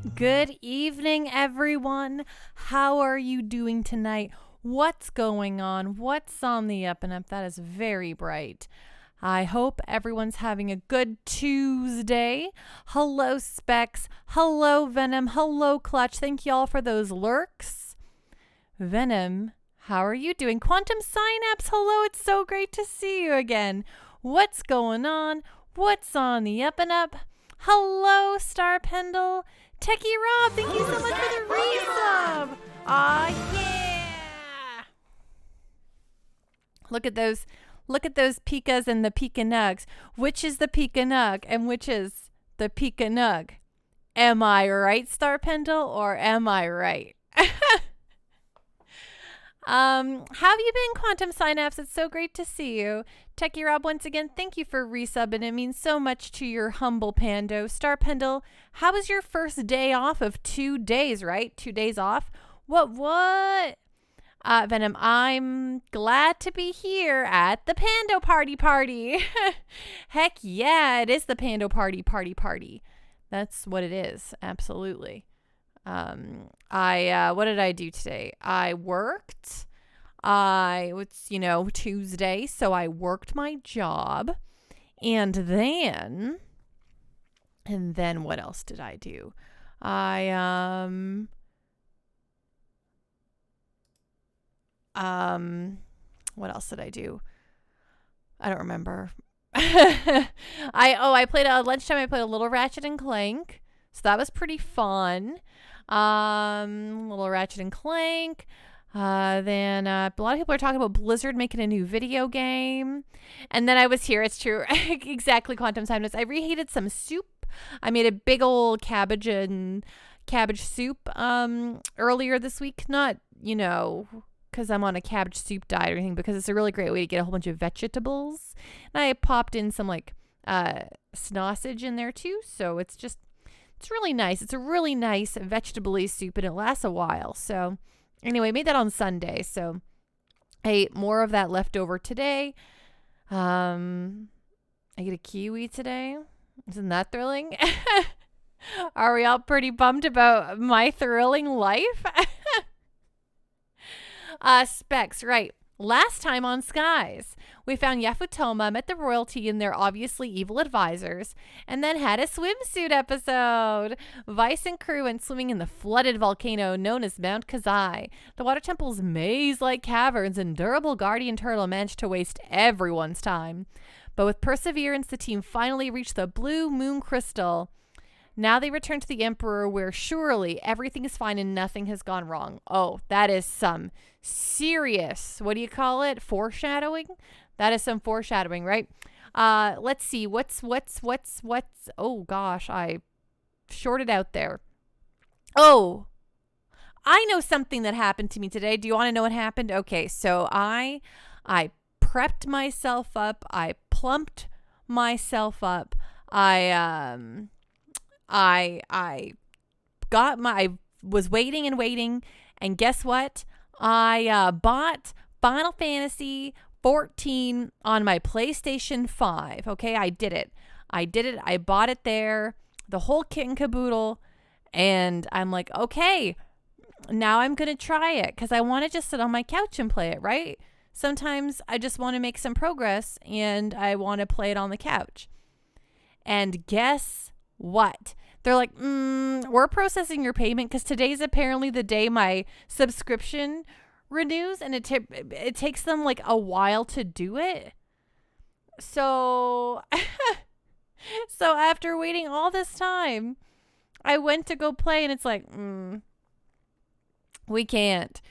Good evening, everyone. How are you doing tonight? What's going on? What's on the up and up? That is very bright. I hope everyone's having a good Tuesday. Hello, Specs. Hello, Venom. Hello, Clutch. Thank y'all for those lurks. Venom, how are you doing? Quantum Synapse, hello. It's so great to see you again. What's going on? What's on the up and up? Hello, Star Pendle. Techie Rob, thank you so much for the resub. Aw, yeah. Look at those Pikas and the Pika Nugs. Which is the Pika Nug and which is the Pika Nug? Am I right, Star Pendle, or am I right? How have you been, Quantum Synapse? It's so great to see you. Techie Rob, once again, thank you for resubbing. It means so much to your humble pando. Star Pendle, how was your first day off of 2 days, right? 2 days off? What? Venom, I'm glad to be here at the Pando Party. Heck yeah, it is the Pando Party. That's what it is. Absolutely. What did I do today? I worked. It's Tuesday, so I worked my job. And then what else did I do? What else did I do? I don't remember. I played at lunchtime. I played a little Ratchet and Clank, so that was pretty fun. Little Ratchet and Clank. Then a lot of people are talking about Blizzard making a new video game. And then I was here. It's true. Exactly, Quantum Timeless. I reheated some soup. I made a big old cabbage soup earlier this week. Not, because I'm on a cabbage soup diet or anything, because it's a really great way to get a whole bunch of vegetables. And I popped in some sausage in there too. So it's really nice. It's a really nice vegetable-y soup, and it lasts a while. So anyway, I made that on Sunday. So I ate more of that left over today. I ate a kiwi today. Isn't that thrilling? Are we all pretty bummed about my thrilling life? Specs, right. Last time on Skies, we found Yafutoma, met the royalty and their obviously evil advisors, and then had a swimsuit episode. Vice and crew went swimming in the flooded volcano known as Mount Kazai. The water temple's maze-like caverns and durable guardian turtle managed to waste everyone's time. But with perseverance, the team finally reached the blue moon crystal. Now they return to the Emperor, where surely everything is fine and nothing has gone wrong. Oh, that is some serious, what do you call it? Foreshadowing? That is some foreshadowing, right? Let's see. What's, oh gosh, I shorted out there. Oh, I know something that happened to me today. Do you want to know what happened? Okay, so I prepped myself up. I plumped myself up. I was waiting, and guess what? I bought Final Fantasy 14 on my PlayStation 5. Okay, I did it. I bought it there, the whole kit and caboodle, and I'm like, okay, now I'm gonna try it because I want to just sit on my couch and play it, right? Sometimes I just want to make some progress and I want to play it on the couch. And guess what? They're like, we're processing your payment because today's apparently the day my subscription renews, and it takes them like a while to do it. So, so after waiting all this time, I went to go play, and it's like, we can't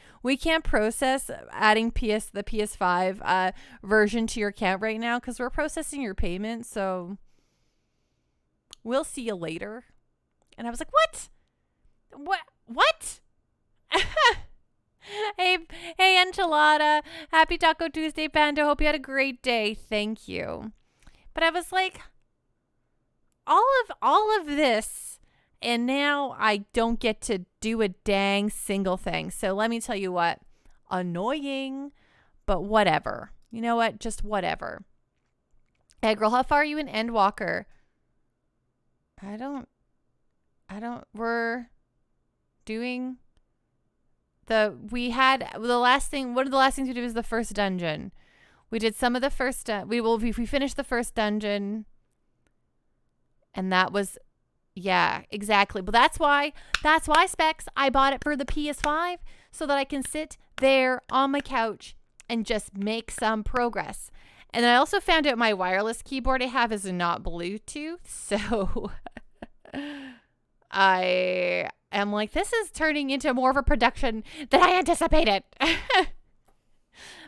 process adding the PS5 version to your account right now because we're processing your payment. So we'll see you later. And I was like, what? Hey, enchilada. Happy Taco Tuesday, Panda. Hope you had a great day. Thank you. But I was like, all of this, and now I don't get to do a dang single thing. So let me tell you what. Annoying, but whatever. You know what? Just whatever. Hey, girl, how far are you in Endwalker? I don't we're doing one of the last things we did was the first dungeon. We did some of the first, we finished the first dungeon, and that was, yeah, exactly. But that's why, Specs, I bought it for the PS5 so that I can sit there on my couch and just make some progress. And then I also found out my wireless keyboard I have is not Bluetooth, so I am like, this is turning into more of a production than I anticipated.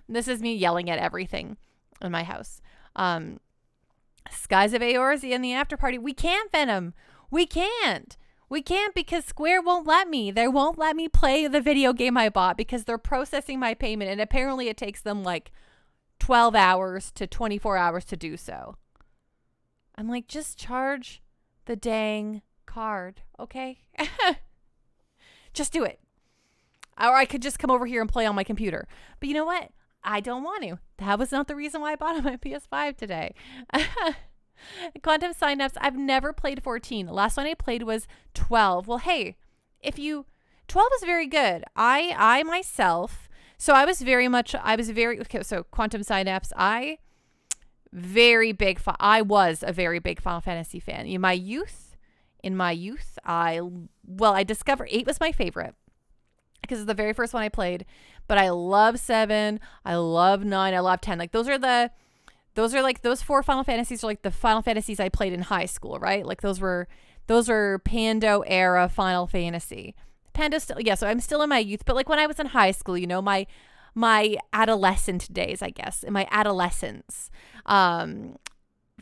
This is me yelling at everything in my house. Skies of Arcadia and the after party. We can't, Venom. We can't because Square won't let me. They won't let me play the video game I bought because they're processing my payment, and apparently it takes them like 12 hours to 24 hours to do so. I'm like, just charge the dang card, okay? Just do it. Or I could just come over here and play on my computer. But you know what? I don't want to. That was not the reason why I bought my PS5 today. Quantum Synapse, I've never played 14. The last one I played was 12. Well, hey, 12 is very good. I myself, so I was very, okay, so Quantum Synapse, I was a very big Final Fantasy fan. In my youth, I discovered 8 was my favorite because it's the very first one I played, but I love 7, I love 9, I love 10. Like those four Final Fantasies are like the Final Fantasies I played in high school, right? Like those were Pando era Final Fantasy. Pando still, yeah, so I'm still in my youth, but like when I was in high school, you know, my adolescent days, I guess, in my adolescence, 7,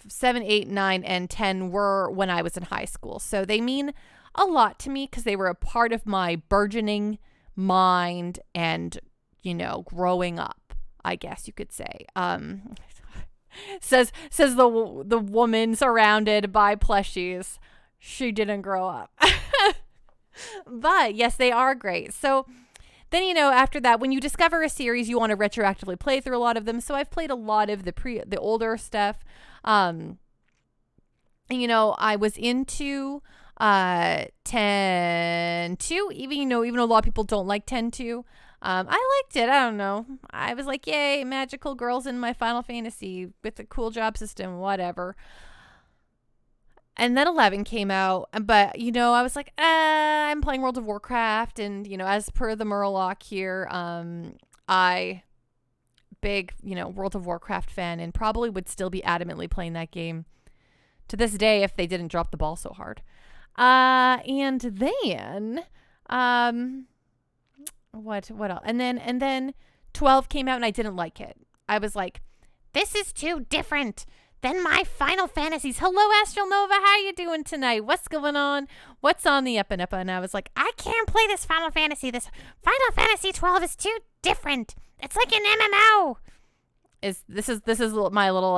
8, 9, and 10 were when I was in high school. So they mean a lot to me because they were a part of my burgeoning mind and, you know, growing up, I guess you could say. Says the woman surrounded by plushies. She didn't grow up. But yes, they are great. So then, you know, after that, when you discover a series, you want to retroactively play through a lot of them. So I've played a lot of the older stuff. And, you know, I was into 10-2, even though a lot of people don't like 10-2. I liked it. I don't know. I was like, yay, magical girls in my Final Fantasy with a cool job system, whatever. And then 11 came out, but, you know, I was like, I'm playing World of Warcraft, and, you know, as per the Murloc here, big, you know, World of Warcraft fan, and probably would still be adamantly playing that game to this day if they didn't drop the ball so hard. And then, what else? And then 12 came out, and I didn't like it. I was like, this is too different than my Final Fantasies. Hello, Astral Nova. How you doing tonight? What's going on? What's on the up and up? And I was like, I can't play this Final Fantasy. This Final Fantasy 12 is too different. It's like an MMO. This is my little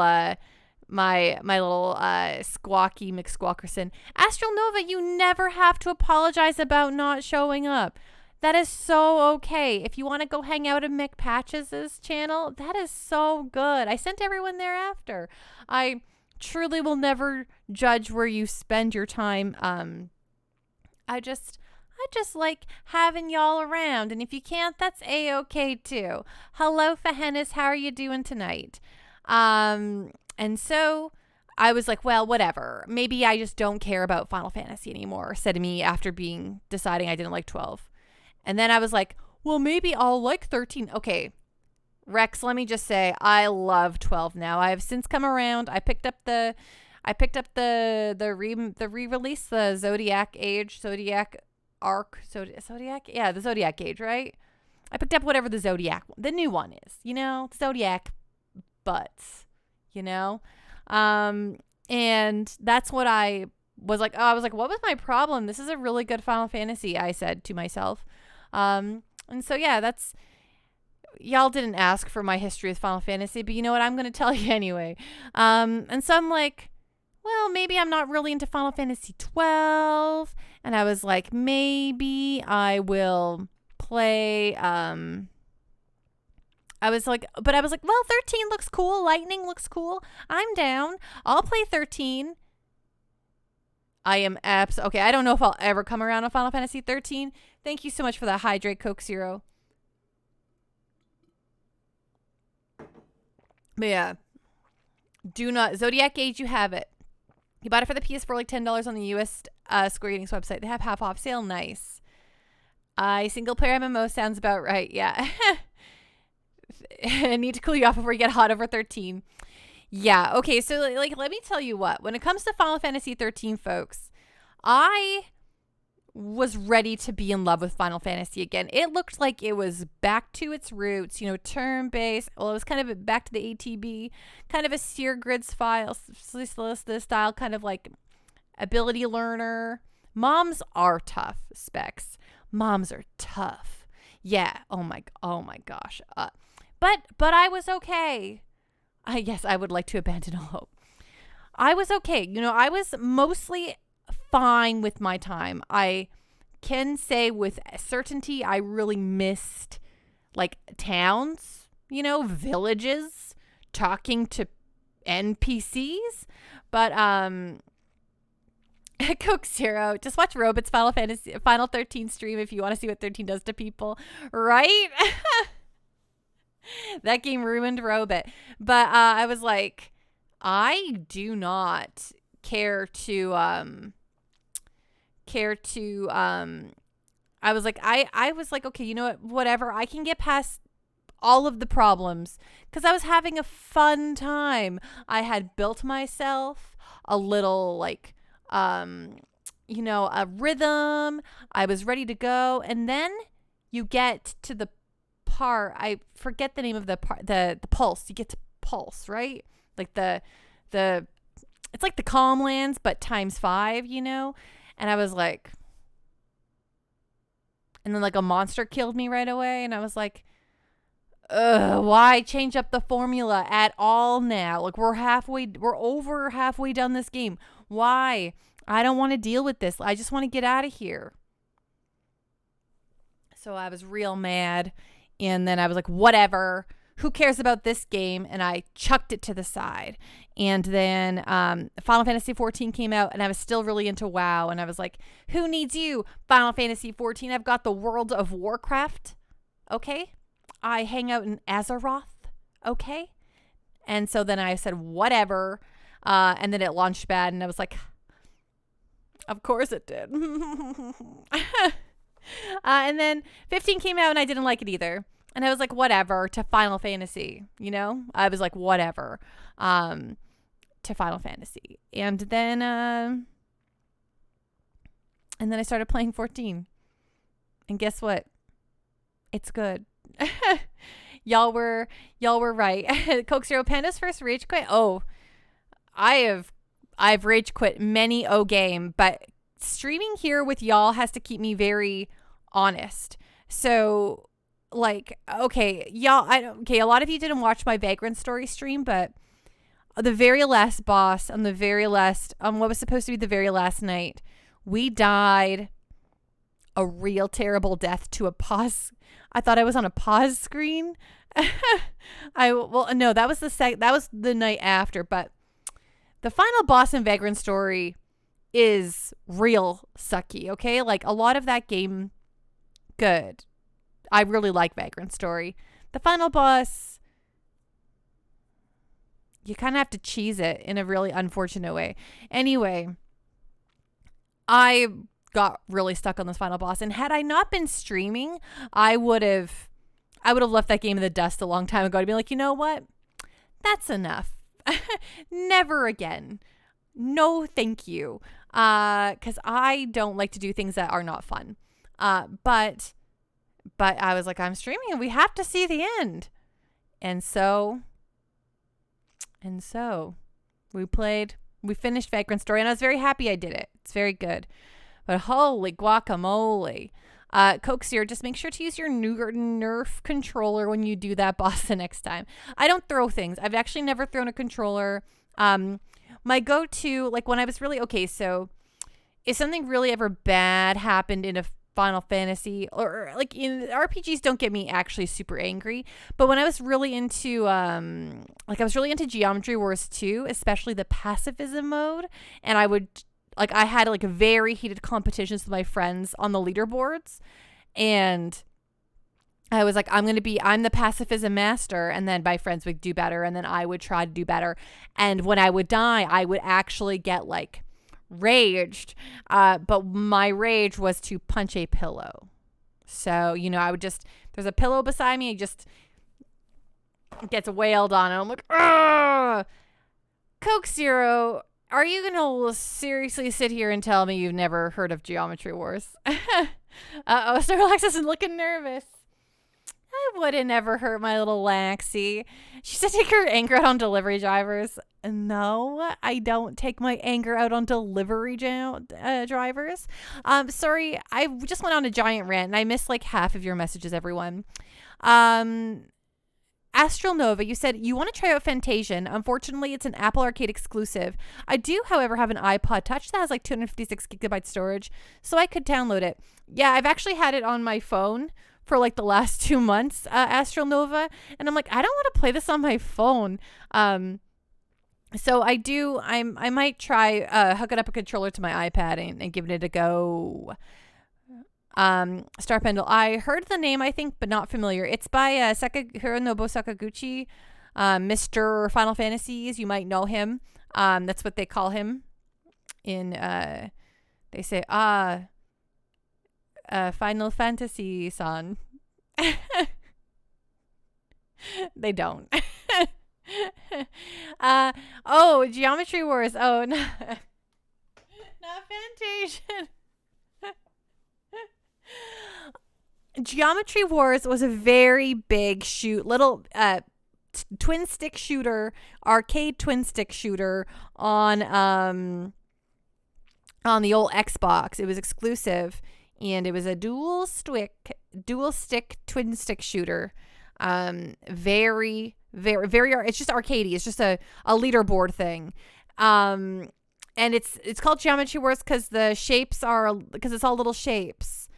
my little Squawky McSquawkerson. Astral Nova, you never have to apologize about not showing up. That is so okay. If you want to go hang out in Mick Patches' channel, that is so good. I sent everyone there after. I truly will never judge where you spend your time. I just like having y'all around. And if you can't, that's A-okay too. Hello, Fahenis. How are you doing tonight? And so I was like, well, whatever. Maybe I just don't care about Final Fantasy anymore, said to me after deciding I didn't like 12. And then I was like, well, maybe I'll like 13. Okay, Rex, let me just say, I love 12 now. I have since come around. I picked up the re-release, the Zodiac Arc. Yeah, the Zodiac Age, right? I picked up whatever the new one is, you know, Zodiac butts, you know? And that's what I was like. Oh, I was like, what was my problem? This is a really good Final Fantasy, I said to myself. And so, yeah, y'all didn't ask for my history with Final Fantasy, but you know what? I'm going to tell you anyway. And so I'm like, well, maybe I'm not really into Final Fantasy 12. And I was like, maybe I will play, I was like, well, 13 looks cool. Lightning looks cool. I'm down. I'll play 13. I am okay. I don't know if I'll ever come around on Final Fantasy 13. Thank you so much for that hydrate, Coke Zero. But yeah, do not Zodiac Age. You have it. You bought it for the PS4 like $10 on the US Square Enix website. They have half off sale. Nice. Single player MMO sounds about right. Yeah. I need to cool you off before you get hot over 13. Yeah. Okay. So like, let me tell you what. When it comes to Final Fantasy 13, folks, I was ready to be in love with Final Fantasy again. It looked like it was back to its roots, you know, turn-based. Well, it was kind of back to the ATB, kind of a Seer Grid style, kind of like ability learner. Moms are tough, Specs. Moms are tough. Yeah. Oh my gosh. But I was okay. I guess I would like to abandon all hope. I was okay. You know, I was mostly fine with my time. I can say with certainty I really missed like towns, you know, villages, talking to NPCs. But Coke Zero, just watch Robot's Final 13 stream if you want to see what 13 does to people, right? That game ruined Robot. But I was like, I do not care to I was like, I was like, okay, you know what, whatever, I can get past all of the problems because I was having a fun time. I had built myself a little like you know, a rhythm. I was ready to go. And then you get to the part, I forget the name of the part, the pulse. You get to pulse, right? Like the it's like the Calm Lands but times 5, you know? And I was like, and then like a monster killed me right away, and I was like, why change up the formula at all now? Like we're over halfway done this game. Why? I don't want to deal with this. I just want to get out of here. So I was real mad, and then I was like, whatever. Who cares about this game? And I chucked it to the side. And then Final Fantasy 14 came out, and I was still really into WoW. And I was like, who needs you? Final Fantasy 14. I've got the World of Warcraft. Okay. I hang out in Azeroth. Okay. And so then I said, whatever. And then it launched bad, and I was like, of course it did. And then 15 came out, and I didn't like it either. And I was like, whatever, to Final Fantasy, you know? I was like, whatever, to Final Fantasy. And then I started playing 14. And guess what? It's good. Y'all were right. Coke Zero, Panda's first rage quit. Oh, I've rage quit many game, but streaming here with y'all has to keep me very honest. So like, okay, y'all, a lot of you didn't watch my Vagrant Story stream, but the very last boss on the very last, what was supposed to be the very last night, we died a real terrible death to a pause. I thought I was on a pause screen. No, that was that was the night after, but the final boss in Vagrant Story is real sucky, okay? Like a lot of that game, good. I really like Vagrant Story. The final boss, you kind of have to cheese it in a really unfortunate way. Anyway, I got really stuck on this final boss, and had I not been streaming, I would have left that game in the dust a long time ago to be like, you know what? That's enough. Never again. No, thank you. Because I don't like to do things that are not fun. But I was like, I'm streaming and we have to see the end. And so we finished Vagrant Story, and I was very happy I did it. It's very good. But holy guacamole. Coke Zero, just make sure to use your Nerf controller when you do that boss the next time. I don't throw things. I've actually never thrown a controller. My go-to, like when I was really, okay, so if something really ever bad happened in a Final Fantasy, or like in RPGs don't get me actually super angry, but when I was really into I was really into Geometry Wars 2, especially the pacifism mode, and I would like I had like very heated competitions with my friends on the leaderboards, and I was like, I'm the pacifism master, and then my friends would do better, and then I would try to do better. And when I would die, I would actually get like raged, but my rage was to punch a pillow. So, I would just, there's a pillow beside me, it just gets wailed on, and I'm like, ugh! Coke Zero, are you gonna seriously sit here and tell me you've never heard of Geometry Wars? Uh-oh, Snorlax isn't looking nervous. I would have never hurt my little Laxie. She said take her anger out on delivery drivers. No, I don't take my anger out on delivery drivers. Sorry, I just went on a giant rant and I missed like half of your messages, everyone. Astral Nova, you said you want to try out Fantasian. Unfortunately, it's an Apple Arcade exclusive. I do, however, have an iPod Touch that has like 256 gigabyte storage, so I could download it. Yeah, I've actually had it on my phone for like the last 2 months, Astral Nova, and I'm like, I don't want to play this on my phone. So I might try hooking up a controller to my iPad and giving it a go. Star Pendle, I heard the name, I think, but not familiar. It's by Hironobu Sakaguchi, Mr. Final Fantasies. You might know him. That's what they call him in, they say, Final Fantasy-san. They don't. Geometry Wars. Oh, no. Not Fantasian. Geometry Wars was a very big little twin stick shooter, arcade twin stick shooter on the old Xbox. It was exclusive, and it was a dual stick twin stick shooter. Very, very, very. It's just arcadey. It's just a leaderboard thing. And it's called Geometry Wars because it's all little shapes.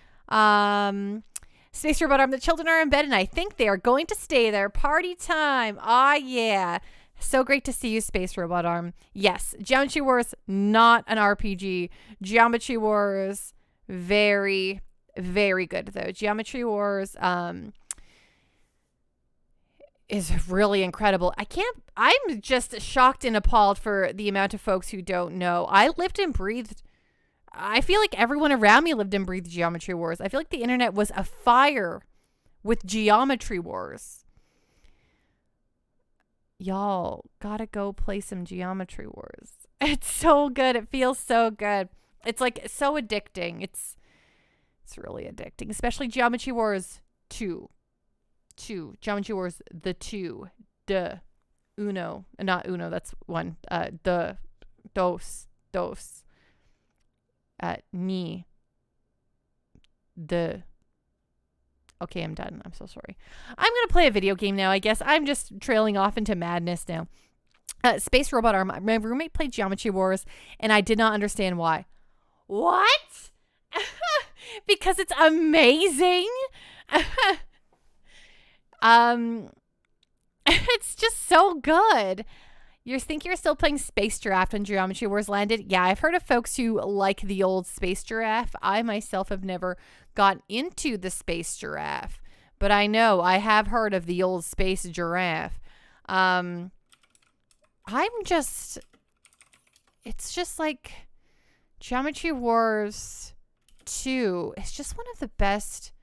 Space Robot Arm, the children are in bed and I think they are going to stay there. Party time. Ah, yeah. So great to see you, Space Robot Arm. Yes, Geometry Wars, not an RPG. Geometry Wars, very, very good though. Geometry Wars is really incredible. I'm just shocked and appalled for the amount of folks who don't know. I lived and breathed, I feel like everyone around me lived and breathed Geometry Wars. I feel like the internet was afire with Geometry Wars. Y'all gotta go play some Geometry Wars. It's so good. It feels so good. It's like so addicting. It's really addicting, especially Geometry Wars 2. Geometry Wars the 2. Uno. Not Uno, that's one. Dos. Okay, I'm done. I'm so sorry. I'm going to play a video game now, I guess. I'm just trailing off into madness now. Space Robot Arm. My roommate played Geometry Wars, and I did not understand why. What? Because it's amazing. It's just so good. You think you're still playing Space Giraffe when Geometry Wars landed? Yeah, I've heard of folks who like the old Space Giraffe. I myself have never got into the Space Giraffe, but I know I have heard of the old Space Giraffe. It's just like Geometry Wars 2. It's just one of the best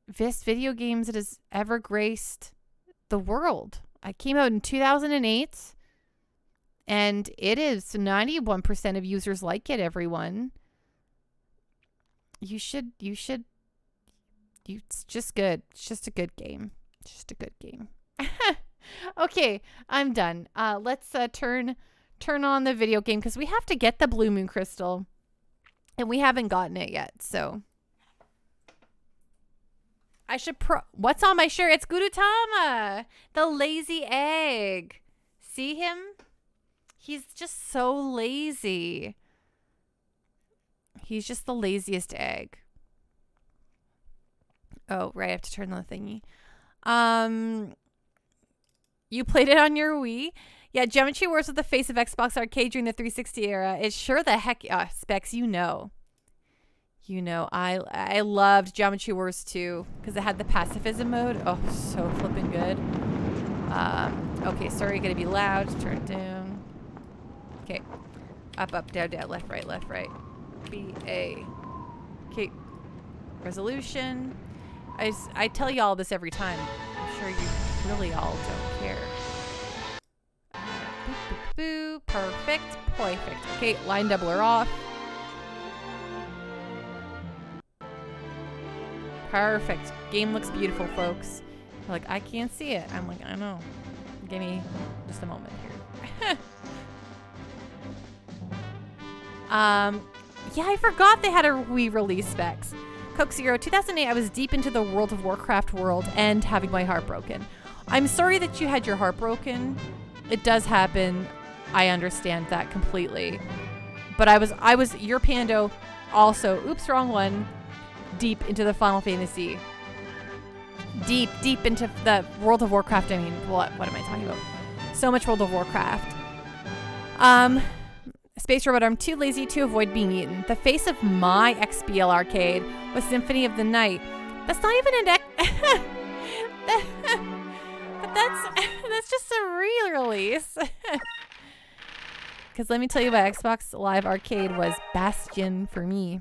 video games that has ever graced the world. It came out in 2008, and it is 91% of users like it, everyone. It's just good. It's just a good game. Okay, I'm done. Let's turn on the video game because we have to get the Blue Moon Crystal, and we haven't gotten it yet, so I should what's on my shirt? It's Gurutama, the lazy egg. See him? He's just so lazy. He's just the laziest egg. Oh, right. I have to turn on the thingy. You played it on your Wii? Yeah, Geometry Wars was the face of Xbox Arcade during the 360 era. It sure the heck, Specs, you know. You know, I loved Geometry Wars 2 because it had the pacifism mode. Oh, so flipping good. Okay, sorry, gonna be loud. Turn it down. Okay, up, down, left, right. B, A. Okay, resolution. I tell you all this every time. I'm sure you really all don't care. Boop, boop, boop. Perfect. Okay, line doubler off. Perfect. Game looks beautiful, folks. They're like, I can't see it. I'm like, I know. Give me just a moment here. Yeah, I forgot they had a Wii release specs. Coke Zero, 2008, I was deep into the World of Warcraft world and having my heart broken. I'm sorry that you had your heart broken. It does happen. I understand that completely. But I was your Pando also, oops, wrong one, deep into the Final Fantasy. Deep into the World of Warcraft. I mean, what am I talking about? So much World of Warcraft. Space Robot, I'm too lazy to avoid being eaten. The face of my XBL arcade was Symphony of the Night. That's not even an but that's just a re-release. Because let me tell you what Xbox Live Arcade was bastion for me.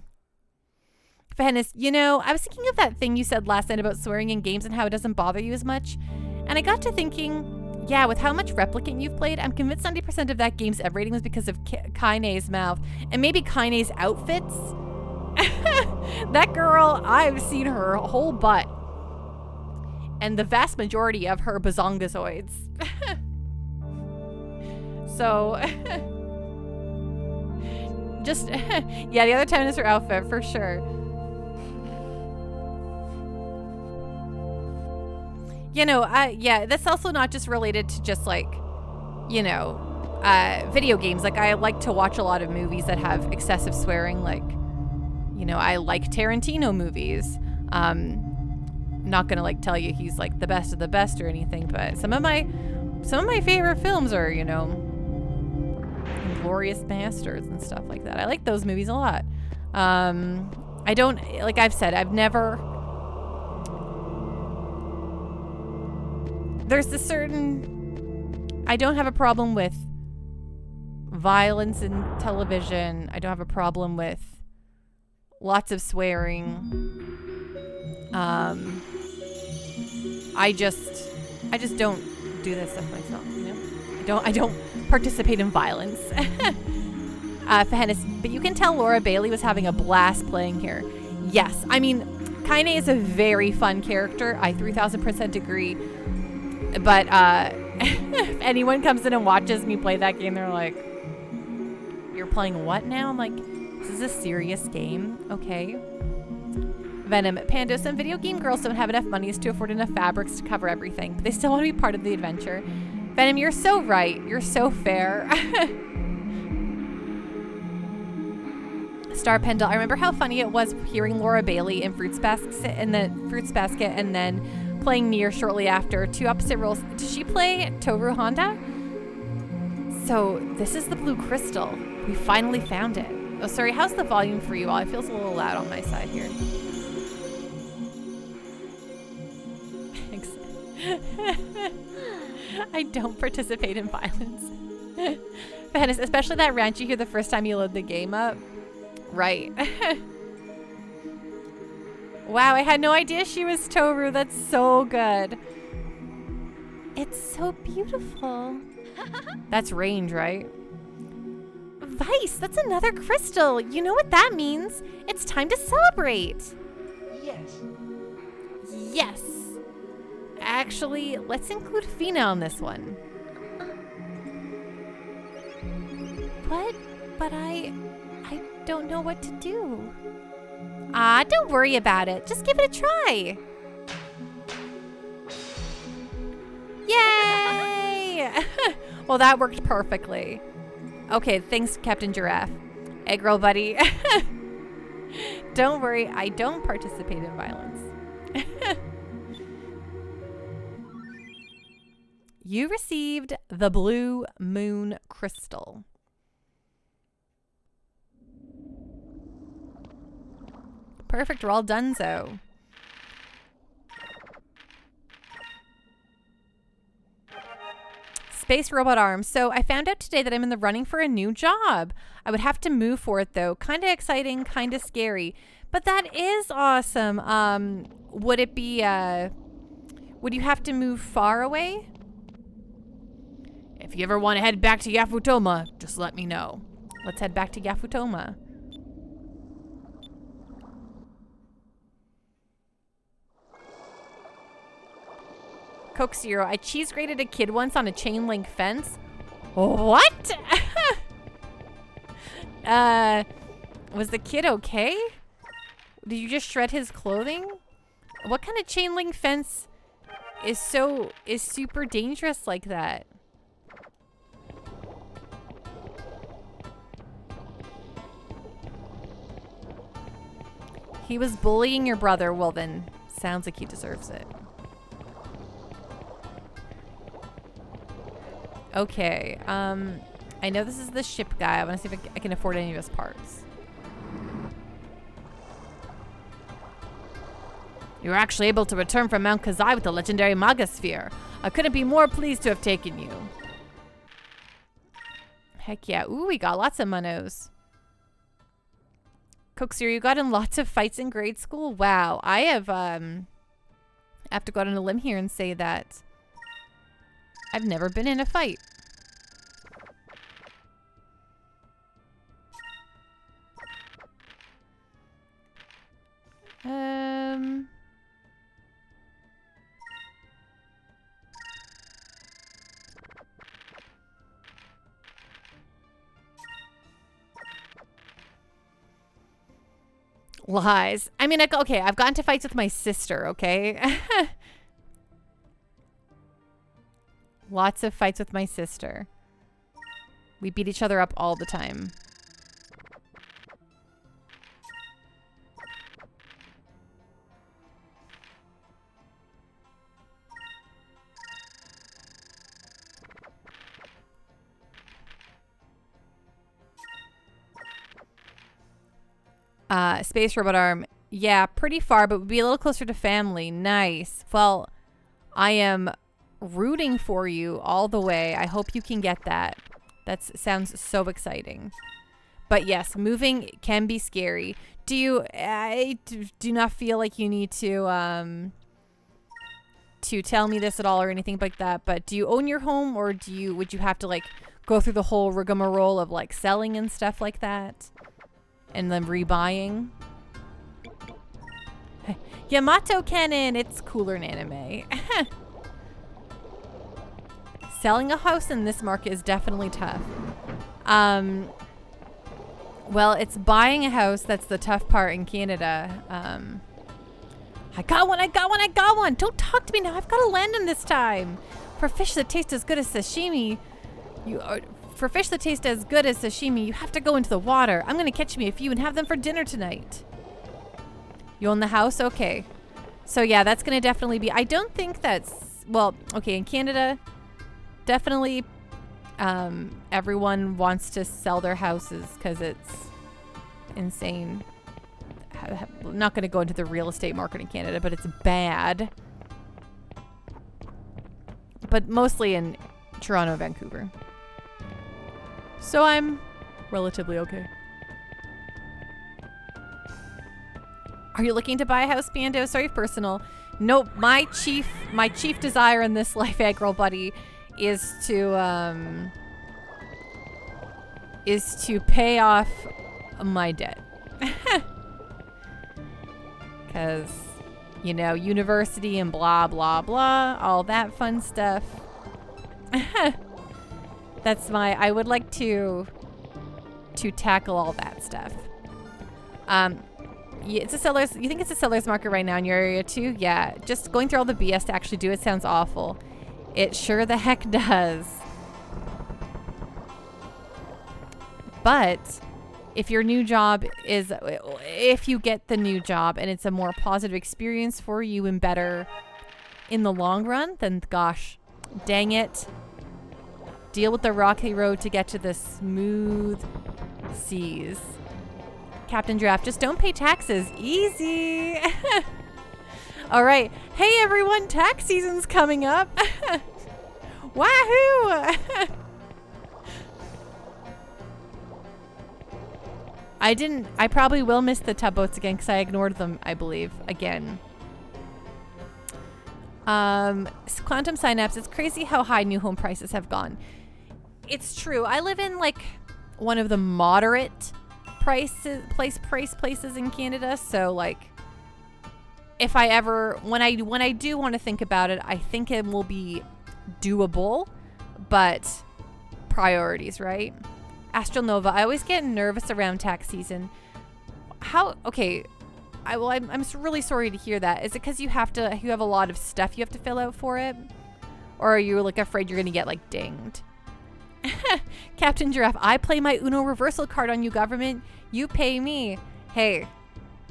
Fairness, you know, I was thinking of that thing you said last night about swearing in games and how it doesn't bother you as much. And I got to thinking, yeah, with how much Replicant you've played, I'm convinced 90% of that game's F rating was because of Kaine's mouth. And maybe Kaine's outfits. That girl, I've seen her whole butt. And the vast majority of her bazongazoids. So, just, yeah, the other time is her outfit, for sure. You know, yeah, that's also not just related to just like, you know, video games. Like I like to watch a lot of movies that have excessive swearing. Like, you know, I like Tarantino movies. Not gonna like tell you he's like the best of the best or anything, but some of my favorite films are, you know, Glorious Bastards and stuff like that. I like those movies a lot. I don't, like I've said, I've never. There's a certain, I don't have a problem with violence in television. I don't have a problem with lots of swearing. I just don't do this stuff myself, you know? I don't participate in violence. But you can tell Laura Bailey was having a blast playing here. Yes, I mean, Kaine is a very fun character. I 3000% agree. But if anyone comes in and watches me play that game, they're like, you're playing what now? I'm like, this is a serious game, okay? Venom, Pando, some video game girls don't have enough monies to afford enough fabrics to cover everything, but they still want to be part of the adventure. Venom, you're so right. You're so fair. Star Pendle, I remember how funny it was hearing Laura Bailey in Fruits Basket and then playing Nier shortly after. Two opposite roles. Did she play Toru Honda? So this is the blue crystal. We finally found it. Oh, sorry. How's the volume for you all? It feels a little loud on my side here. I don't participate in violence. Especially that rant you hear the first time you load the game up. Right. Wow, I had no idea she was Toru. That's so good. It's so beautiful. That's range, right? Vice, that's another crystal. You know what that means? It's time to celebrate. Yes. Yes. Actually, let's include Fina on this one. What? But I don't know what to do. Don't worry about it. Just give it a try. Yay! Well, that worked perfectly. Okay, thanks, Captain Giraffe. Egg roll, buddy. Don't worry, I don't participate in violence. You received the Blue Moon Crystal. Perfect, we're all donezo. Space robot arm. So I found out today that I'm in the running for a new job. I would have to move for it though. Kind of exciting, kind of scary. But that is awesome. Would it be, would you have to move far away? If you ever want to head back to Yafutoma, just let me know. Let's head back to Yafutoma. Coke Zero. I cheese grated a kid once on a chain link fence. What? Was the kid okay? Did you just shred his clothing? What kind of chain link fence is super dangerous like that? He was bullying your brother. Well then, sounds like he deserves it. Okay, I know this is the ship guy. I want to see if I can afford any of his parts. You were actually able to return from Mount Kazai with the legendary Magasphere. I couldn't be more pleased to have taken you. Heck yeah. Ooh, we got lots of monos. Coaxer, you got in lots of fights in grade school? Wow, I have to go out on a limb here and say that I've never been in a fight. Lies. I mean, okay, I've gotten to fights with my sister, okay? Lots of fights with my sister. We beat each other up all the time. Space robot arm. Yeah, pretty far, but would be a little closer to family. Nice. Well, I am rooting for you all the way. I hope you can get that. That sounds so exciting. But yes, moving can be scary. Do you? I do not feel like you need to tell me this at all or anything like that. But do you own your home, or would you have to like go through the whole rigmarole of like selling and stuff like that, and then rebuying? Yamato Cannon. It's cooler in anime. Selling a house in this market is definitely tough. Well, it's buying a house that's the tough part in Canada. I got one. Don't talk to me now. I've got to land in this time. For fish that taste as good as sashimi, you have to go into the water. I'm going to catch me a few and have them for dinner tonight. You own the house? Okay. So yeah, that's going to definitely be, I don't think that's, well, okay, in Canada, definitely everyone wants to sell their houses because it's insane. I'm not going to go into the real estate market in Canada, but it's bad. But mostly in Toronto and Vancouver. So I'm relatively okay. Are you looking to buy a house, Bando? Sorry, personal. Nope. My chief desire in this life, Agro Buddy, is to pay off my debt. Because, you know, university and blah, blah, blah, all that fun stuff. I would like to tackle all that stuff. Yeah, you think it's a seller's market right now in your area too? Yeah, just going through all the BS to actually do it sounds awful. It sure the heck does. But if your new job is, if you get the new job and it's a more positive experience for you and better in the long run, then gosh, Dang it. Deal with the rocky road to get to the smooth seas. Captain Giraffe, just don't pay taxes. Easy. All right. Hey, everyone. Tax season's coming up. Wahoo! I probably will miss the tugboats again because I ignored them, I believe, again. Quantum Synapse, it's crazy how high new home prices have gone. It's true. I live in like one of the moderate places in Canada, so like if I ever when I do want to think about it, I think it will be doable, but priorities, right? Astronova, I always get nervous around tax season. Okay, I'm really sorry to hear that. Is it because you have a lot of stuff you have to fill out for it? Or are you like afraid you're gonna get like dinged? Captain Giraffe, I play my Uno reversal card on you, government. You pay me. Hey,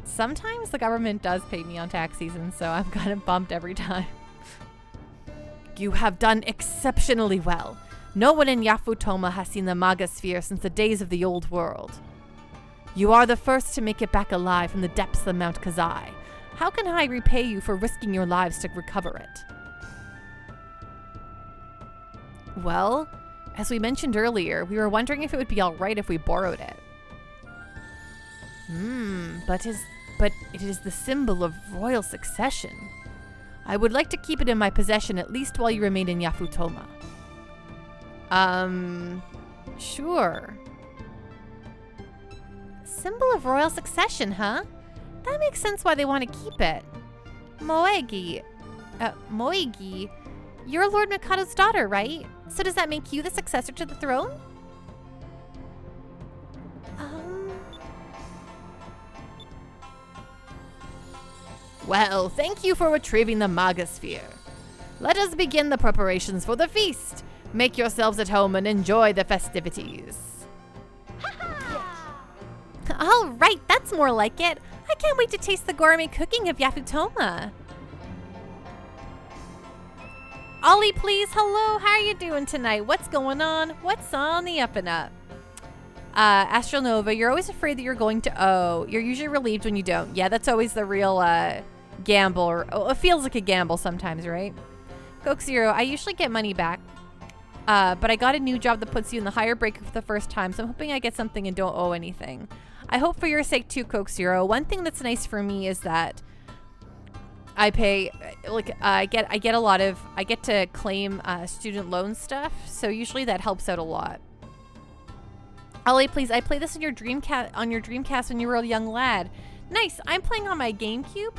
sometimes the government does pay me on tax season, so I'm kind of bumped every time. You have done exceptionally well. No one in Yafutoma has seen the Magasphere since the days of the old world. You are the first to make it back alive from the depths of Mount Kazai. How can I repay you for risking your lives to recover it? Well, as we mentioned earlier, we were wondering if it would be alright if we borrowed it. But it is the symbol of royal succession. I would like to keep it in my possession at least while you remain in Yafutoma. Sure. Symbol of royal succession, huh? That makes sense why they want to keep it. Moegi, you're Lord Mikado's daughter, right? So does that make you the successor to the throne? Well, thank you for retrieving the Magasphere. Let us begin the preparations for the feast. Make yourselves at home and enjoy the festivities. All right, that's more like it. I can't wait to taste the gourmet cooking of Yafutoma. Ollie, please. Hello, how are you doing tonight? What's going on? What's on the up and up? Astronova, you're always afraid that you're going to owe. You're usually relieved when you don't. Yeah, that's always the real gamble. Or it feels like a gamble sometimes, right? Coke Zero, I usually get money back. But I got a new job that puts you in the higher breaker for the first time, so I'm hoping I get something and don't owe anything. I hope for your sake too, Coke Zero. One thing that's nice for me is that I pay, like, I get to claim student loan stuff, so usually that helps out a lot. Ollie, please, I played this on your Dreamcast when you were a young lad. Nice. I'm playing on my GameCube.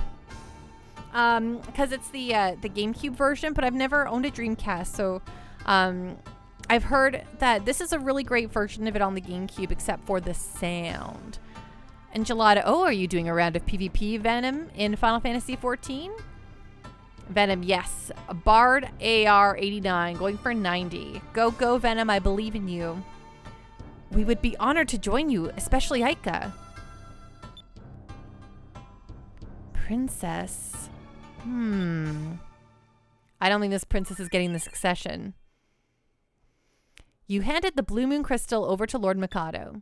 Because it's the GameCube version, but I've never owned a Dreamcast, so I've heard that this is a really great version of it on the GameCube, except for the sound. And Gelada, oh, are you doing a round of PvP Venom in Final Fantasy XIV? Venom, yes. Bard AR 89, going for 90. Go, Venom, I believe in you. We would be honored to join you, especially Aika. Princess. I don't think this princess is getting the succession. You handed the Blue Moon Crystal over to Lord Mikado.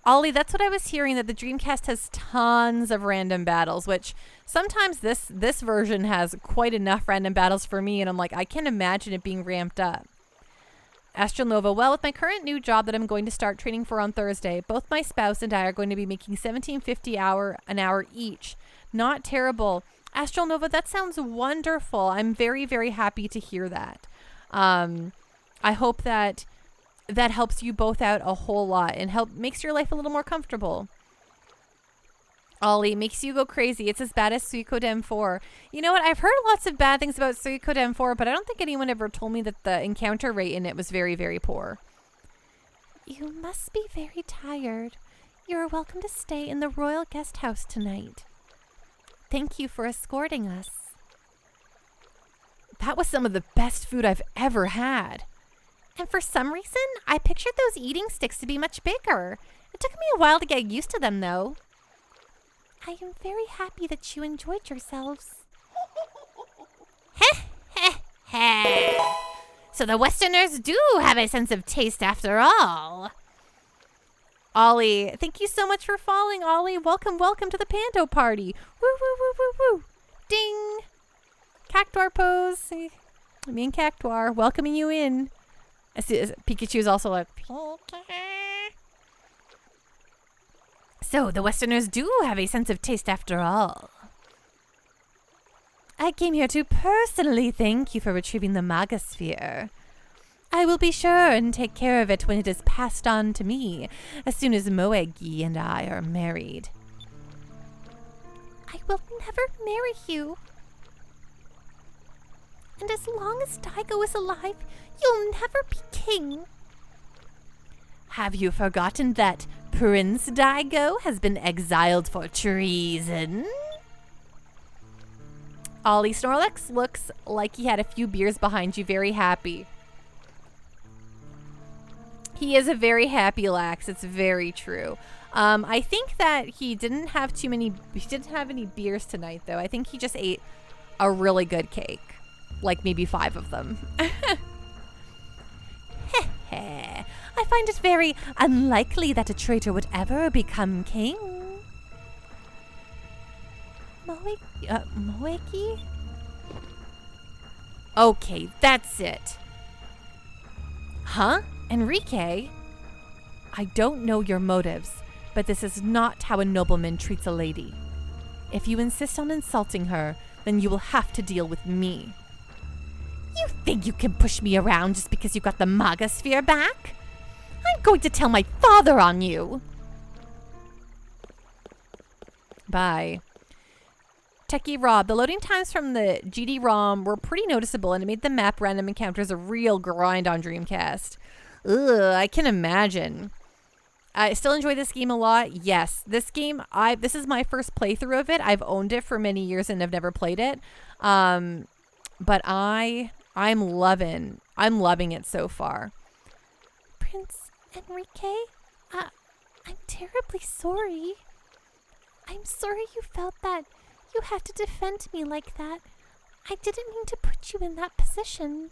Ollie, that's what I was hearing, that the Dreamcast has tons of random battles, which sometimes this version has quite enough random battles for me, and I'm like, I can't imagine it being ramped up. Astronova, well, with my current new job that I'm going to start training for on Thursday, both my spouse and I are going to be making $17.50 an hour each. Not terrible. Astronova, that sounds wonderful. I'm very, very happy to hear that. I hope that helps you both out a whole lot and makes your life a little more comfortable. Ollie, makes you go crazy. It's as bad as Suikoden 4. You know what? I've heard lots of bad things about Suikoden 4, but I don't think anyone ever told me that the encounter rate in it was very, very poor. You must be very tired. You're welcome to stay in the royal guest house tonight. Thank you for escorting us. That was some of the best food I've ever had. And for some reason, I pictured those eating sticks to be much bigger. It took me a while to get used to them, though. I am very happy that you enjoyed yourselves. Heh, heh, heh. So the Westerners do have a sense of taste after all. Ollie, thank you so much for following, Ollie. Welcome, welcome to the Panto party. Woo, woo, woo, woo, woo. Ding. Cactuar pose. Me and Cactuar welcoming you in. Pikachu is also like, so the Westerners do have a sense of taste after all. I came here to personally thank you for retrieving the Magasphere. I will be sure and take care of it when it is passed on to me, as soon as Moegi and I are married. I will never marry you. And as long as Daigo is alive, you'll never be king. Have you forgotten that Prince Daigo has been exiled for treason? Ollie, Snorlax looks like he had a few beers behind you, very happy. He is a very happy Lax. It's very true. I think that he didn't have any beers tonight, though. I think he just ate a really good cake. Like maybe 5 of them. I find it very unlikely that a traitor would ever become king. Moegi? Okay, that's it. Huh? Enrique? I don't know your motives, but this is not how a nobleman treats a lady. If you insist on insulting her, then you will have to deal with me. You think you can push me around just because you got the Magasphere back? I'm going to tell my father on you. Bye. Techie Rob, the loading times from the GD-ROM were pretty noticeable, and it made the map random encounters a real grind on Dreamcast. Ugh, I can imagine. I still enjoy this game a lot. Yes, this game, this is my first playthrough of it. I've owned it for many years and have never played it. But I'm loving it so far. Prince Enrique, I'm terribly sorry. I'm sorry you felt that you had to defend me like that. I didn't mean to put you in that position.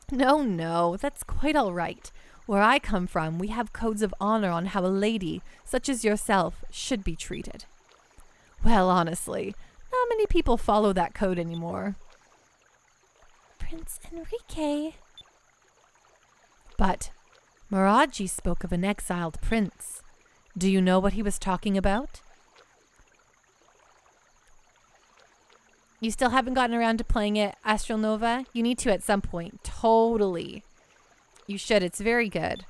No, that's quite all right. Where I come from, we have codes of honor on how a lady, such as yourself, should be treated. Well, honestly, not many people follow that code anymore. Prince Enrique. But Miraji spoke of an exiled prince. Do you know what he was talking about? You still haven't gotten around to playing it, Astronova? You need to at some point. Totally. You should. It's very good.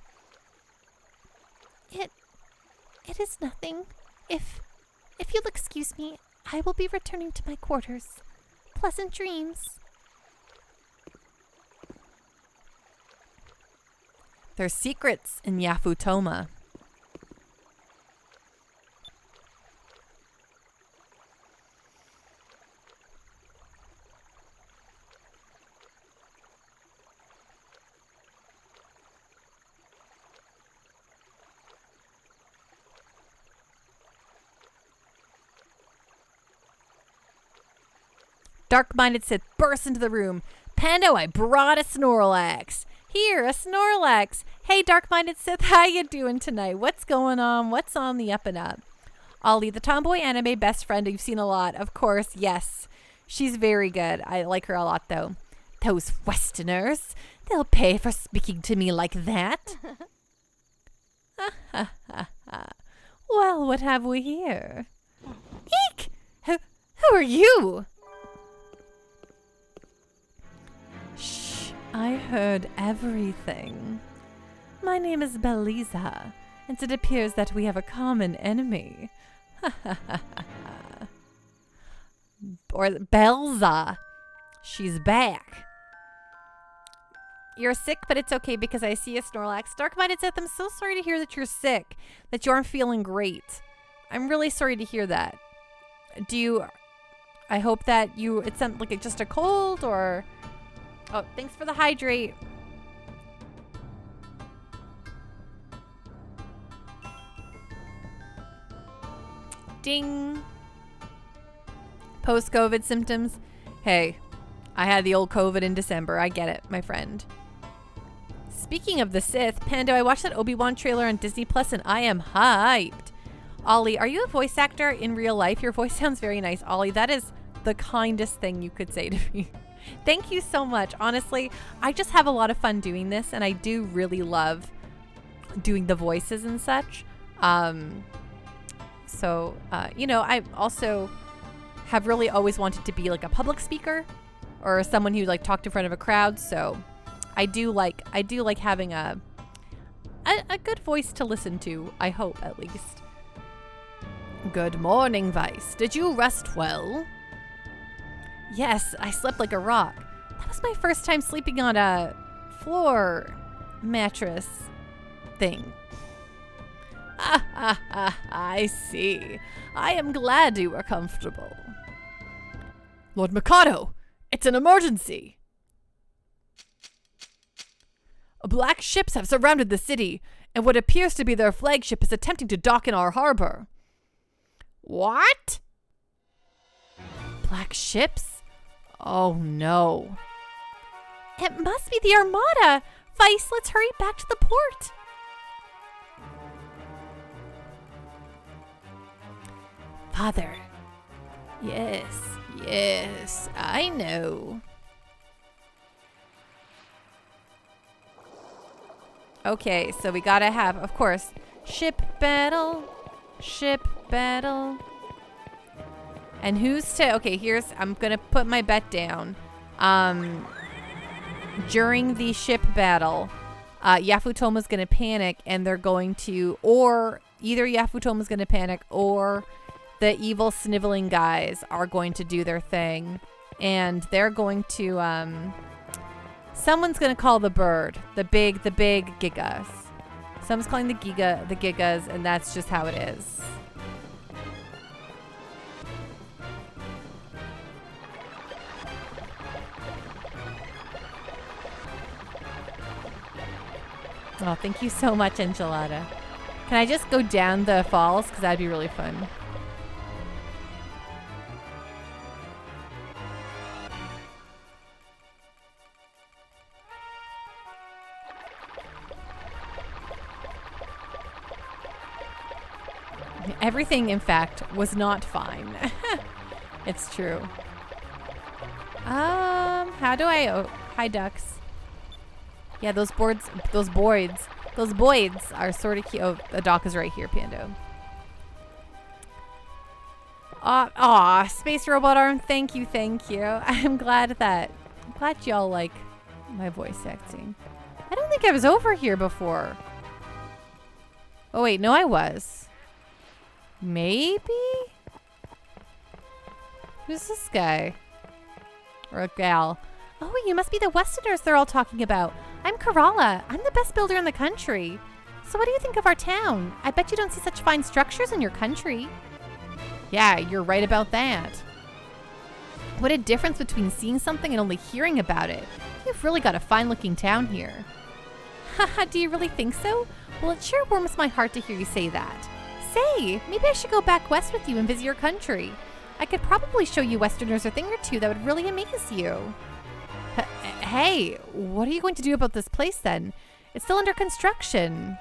It is nothing. If you'll excuse me, I will be returning to my quarters. Pleasant dreams. There's secrets in Yafutoma. Dark-minded Sith bursts into the room. Pando, I brought a Snorlax. Here, a Snorlax. Hey, Dark-minded Sith, how you doing tonight? What's going on? What's on the up and up? Ollie, the tomboy anime best friend you've seen a lot. Of course, yes. She's very good. I like her a lot, though. Those Westerners. They'll pay for speaking to me like that. Well, what have we here? Eek! Who are you? Shh, I heard everything. My name is Beliza, and it appears that we have a common enemy. Or Belza. She's back. You're sick, but it's okay because I see a Snorlax. Dark-minded Sith, I'm so sorry to hear that you're sick, that you aren't feeling great. I'm really sorry to hear that. I hope that it's like just a cold or... Oh, thanks for the hydrate. Ding. Post-COVID symptoms. Hey, I had the old COVID in December. I get it, my friend. Speaking of the Sith, Pando, I watched that Obi-Wan trailer on Disney Plus and I am hyped. Ollie, are you a voice actor in real life? Your voice sounds very nice, Ollie. That is the kindest thing you could say to me. Thank you so much. Honestly, I just have a lot of fun doing this, and I do really love doing the voices and such. You know, I also have really always wanted to be like a public speaker or someone who like talked in front of a crowd. So I do like having a good voice to listen to, I hope at least. Good morning, Vice. Did you rest well? Yes, I slept like a rock. That was my first time sleeping on a floor mattress thing. I see. I am glad you were comfortable. Lord Mikado, it's an emergency. Black ships have surrounded the city, and what appears to be their flagship is attempting to dock in our harbor. What? Black ships? Oh no. It must be the Armada. Vice, let's hurry back to the port. Father. Yes, I know. Okay, so we gotta have, of course, ship battle. And who's to, okay, I'm gonna put my bet down. During the ship battle, Yafutoma's gonna panic and they're going to, or either Yafutoma's gonna panic or the evil sniveling guys are going to do their thing. And they're going to, someone's gonna call the bird, the big Gigas. Someone's calling the Gigas, and that's just how it is. Oh, thank you so much, Enchilada. Can I just go down the falls? Because that'd be really fun. Everything, in fact, was not fine. It's true. How do I... Oh, hi, ducks. Yeah, those boids are sort of cute. Oh, the dock is right here, Pando. Aw, Space Robot Arm, thank you. I'm glad y'all like my voice acting. I don't think I was over here before. Oh, wait, no, I was. Maybe? Who's this guy? Or a gal? Oh, you must be the Westerners they're all talking about. I'm Kerala. I'm the best builder in the country. So what do you think of our town? I bet you don't see such fine structures in your country. Yeah, you're right about that. What a difference between seeing something and only hearing about it. You've really got a fine-looking town here. Haha, do you really think so? Well, it sure warms my heart to hear you say that. Say, maybe I should go back west with you and visit your country. I could probably show you Westerners a thing or two that would really amaze you. Hey, what are you going to do about this place then? It's still under construction.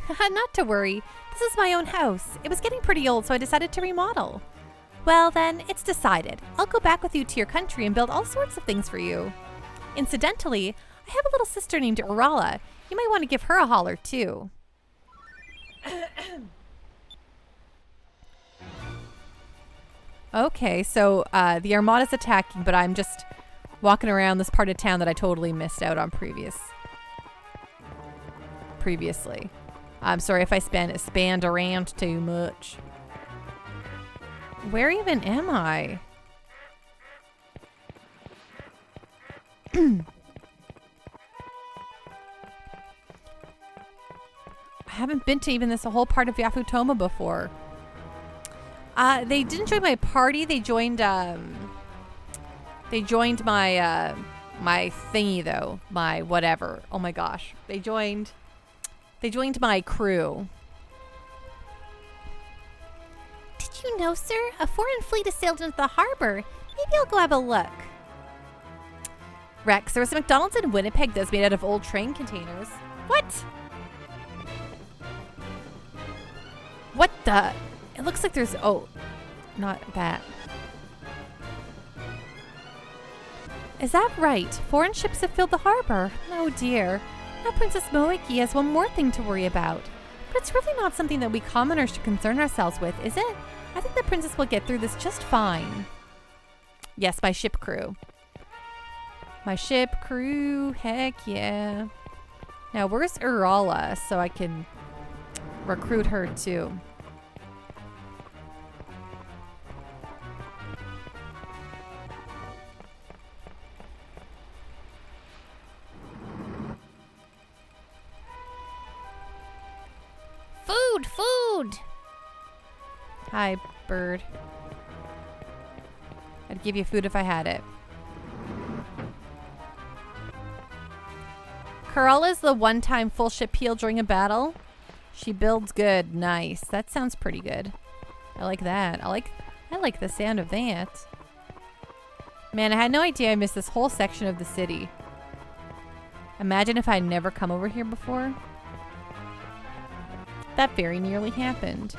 Not to worry. This is my own house. It was getting pretty old, so I decided to remodel. Well then, it's decided. I'll go back with you to your country and build all sorts of things for you. Incidentally, I have a little sister named Urala. You might want to give her a holler too. Okay, so the Armada's attacking, but I'm just walking around this part of town that I totally missed out on previously. I'm sorry if I spanned around too much. Where even am I? I haven't been to even this whole part of Yafutoma before. They didn't join my party. They joined my my thingy though. My whatever. Oh my gosh. They joined my crew. Do you know, sir? A foreign fleet has sailed into the harbor. Maybe I'll go have a look. Rex, there was a McDonald's in Winnipeg that's made out of old train containers. What? What the? It looks like there's... Oh, not that. Is that right? Foreign ships have filled the harbor. Oh dear. Now Princess Moeki has one more thing to worry about. But it's really not something that we commoners should concern ourselves with, is it? I think the princess will get through this just fine. Yes, my ship crew. My ship crew, heck yeah. Now, where's Urala so I can recruit her too? Food! Hi, bird. I'd give you food if I had it. Corala's the one-time full ship heal during a battle. She builds good. Nice. That sounds pretty good. I like that. I like the sound of that. Man, I had no idea I missed this whole section of the city. Imagine if I'd never come over here before. That very nearly happened.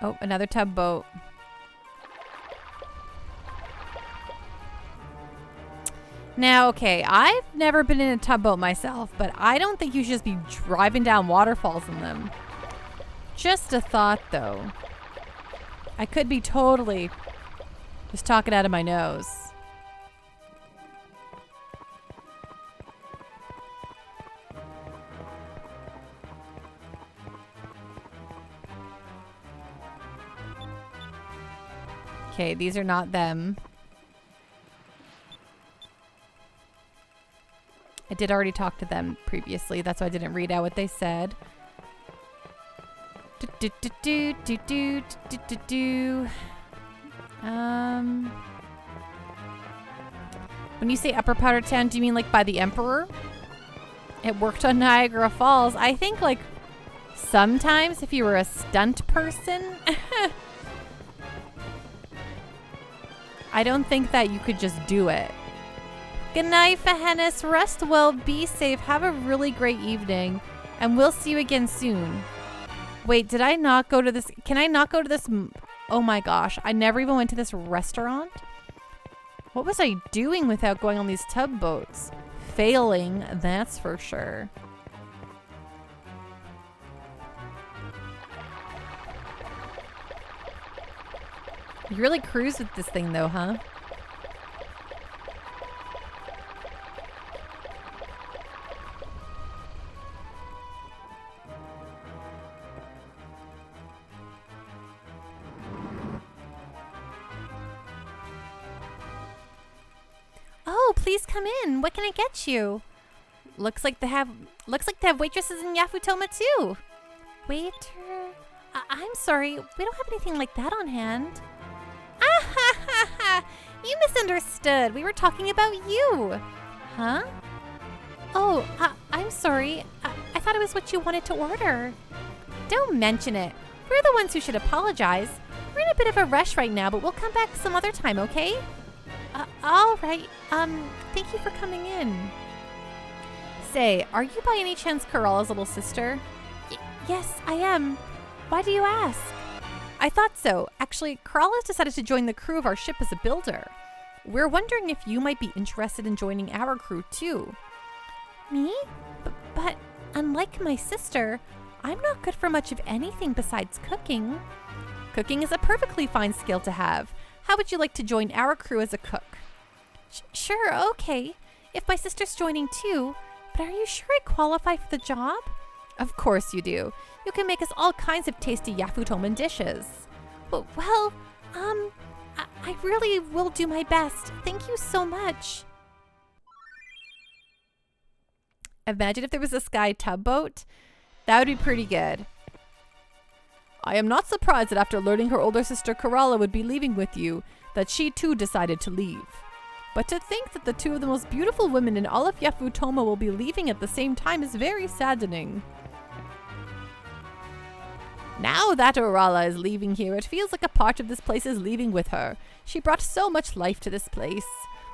Oh, another tugboat. Now, okay, I've never been in a tugboat myself, but I don't think you should just be driving down waterfalls in them. Just a thought, though. I could be totally just talking out of my nose. Okay, these are not them. I did already talk to them previously. That's why I didn't read out what they said. When you say Upper Powder Town, do you mean like by the Emperor? It worked on Niagara Falls. I think like sometimes if you were a stunt person, I don't think that you could just do it. Good night, Fahenis. Rest well, be safe, have a really great evening, and we'll see you again soon. Wait, did I not go to this? Can I not go to this? Oh my gosh, I never even went to this restaurant. What was I doing without going on these tugboats? Failing, that's for sure. You really cruise with this thing though, huh? Oh, please come in. What can I get you? Looks like they have waitresses in Yafutoma too. Waiter? I'm sorry, we don't have anything like that on hand. Ah ha ha ha! You misunderstood. We were talking about you. Huh? Oh, I'm sorry. I thought it was what you wanted to order. Don't mention it. We're the ones who should apologize. We're in a bit of a rush right now, but we'll come back some other time, okay? All right. Thank you for coming in. Say, are you by any chance Corala's little sister? Yes, I am. Why do you ask? I thought so. Actually, Corala's decided to join the crew of our ship as a builder. We're wondering if you might be interested in joining our crew too. Me? But unlike my sister, I'm not good for much of anything besides cooking. Cooking is a perfectly fine skill to have. How would you like to join our crew as a cook? Sure, okay. If my sister's joining too, but are you sure I qualify for the job? Of course you do. You can make us all kinds of tasty Yafutoman dishes. Well, I really will do my best. Thank you so much. Imagine if there was a sky tugboat. That would be pretty good. I am not surprised that after learning her older sister Kerala would be leaving with you, that she too decided to leave. But to think that the two of the most beautiful women in all of Yafutoma will be leaving at the same time is very saddening. Now that Orala is leaving here, it feels like a part of this place is leaving with her. She brought so much life to this place.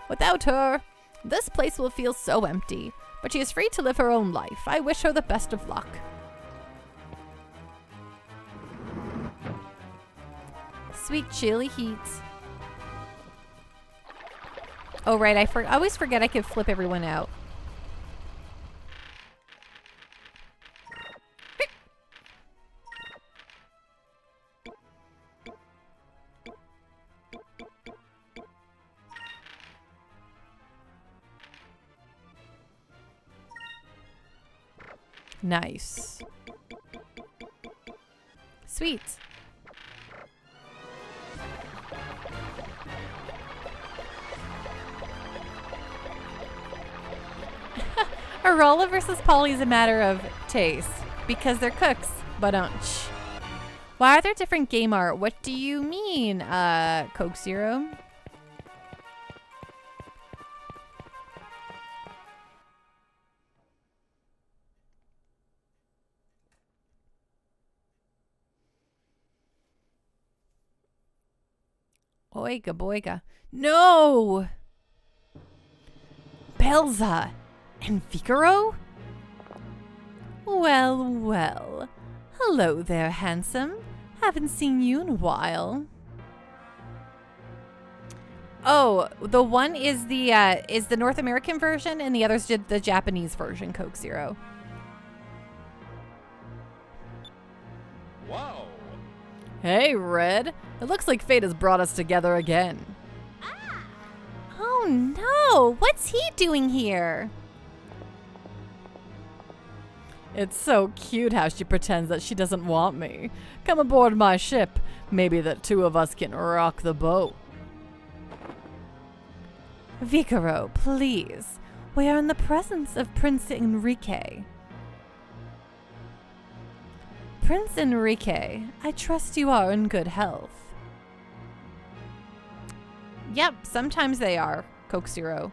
Without her, this place will feel so empty. But she is free to live her own life. I wish her the best of luck. Sweet chili heat. Oh, right. I always forget I could flip everyone out. Nice. Sweet. Arola versus Polly is a matter of taste because they're cooks, but why are there different game art? What do you mean, Coke Zero? Oiga boiga. No! Belza and Figaro? Well, well. Hello there, handsome. Haven't seen you in a while. Oh, the one is the North American version and the other's the Japanese version, Coke Zero. Wow. Hey, Red. It looks like fate has brought us together again. Ah. Oh no! What's he doing here? It's so cute how she pretends that she doesn't want me. Come aboard my ship. Maybe the two of us can rock the boat. Vicaro, please. We are in the presence of Prince Enrique. Prince Enrique, I trust you are in good health. Yep, sometimes they are, Coke Zero.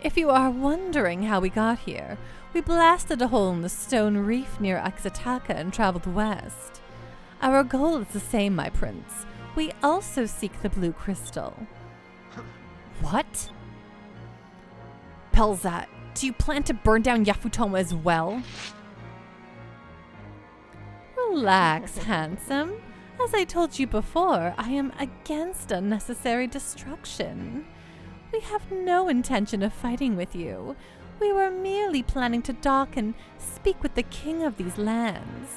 If you are wondering how we got here, we blasted a hole in the stone reef near Axataka and traveled west. Our goal is the same, my prince. We also seek the blue crystal. What? Pelzat, do you plan to burn down Yafutoma as well? Relax, handsome. As I told you before, I am against unnecessary destruction. We have no intention of fighting with you. We were merely planning to dock and speak with the king of these lands.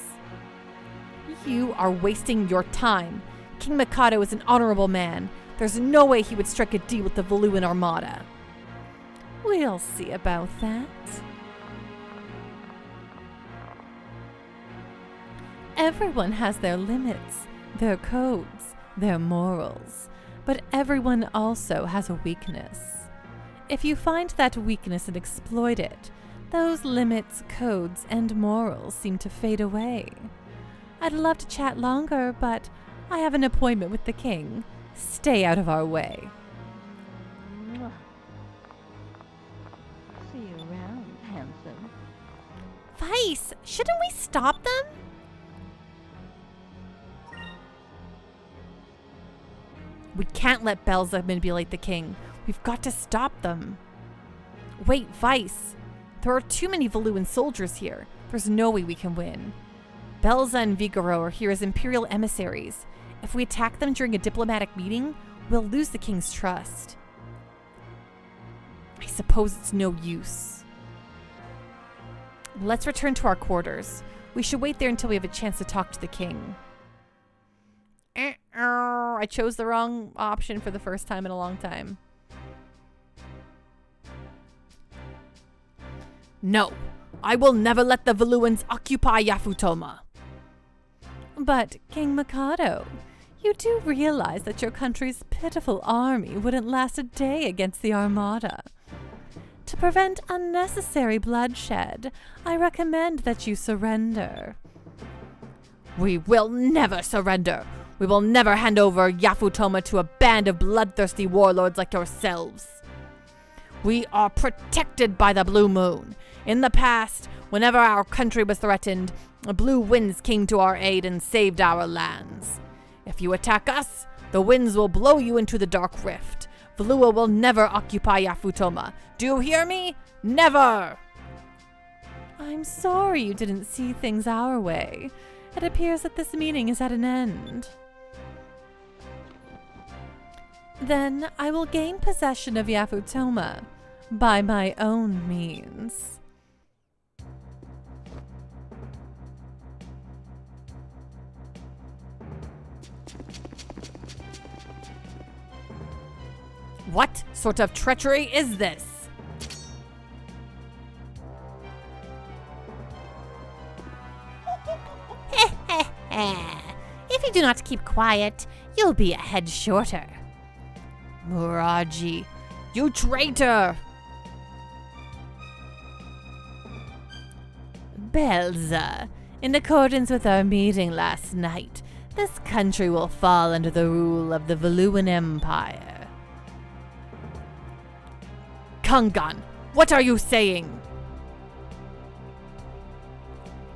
You are wasting your time. King Mikado is an honorable man. There's no way he would strike a deal with the Valuan Armada. We'll see about that. Everyone has their limits, their codes, their morals, but everyone also has a weakness. If you find that weakness and exploit it, those limits, codes, and morals seem to fade away. I'd love to chat longer, but I have an appointment with the king. Stay out of our way. See you around, handsome. Vice, shouldn't we stop them? We can't let Belza manipulate the king. We've got to stop them. Wait, Vice. There are too many Valuan soldiers here. There's no way we can win. Belza and Vigaro are here as imperial emissaries. If we attack them during a diplomatic meeting, we'll lose the king's trust. I suppose it's no use. Let's return to our quarters. We should wait there until we have a chance to talk to the king. I chose the wrong option for the first time in a long time. No, I will never let the Valuans occupy Yafutoma. But, King Mikado, you do realize that your country's pitiful army wouldn't last a day against the Armada. To prevent unnecessary bloodshed, I recommend that you surrender. We will never surrender. We will never hand over Yafutoma to a band of bloodthirsty warlords like yourselves. We are protected by the Blue Moon. In the past, whenever our country was threatened, the blue winds came to our aid and saved our lands. If you attack us, the winds will blow you into the Dark Rift. Valua will never occupy Yafutoma. Do you hear me? Never! I'm sorry you didn't see things our way. It appears that this meeting is at an end. Then I will gain possession of Yafutoma by my own means. What sort of treachery is this? If you do not keep quiet, you'll be a head shorter. Muraji, you traitor! Belza, in accordance with our meeting last night, this country will fall under the rule of the Valuan Empire. Kangan, what are you saying?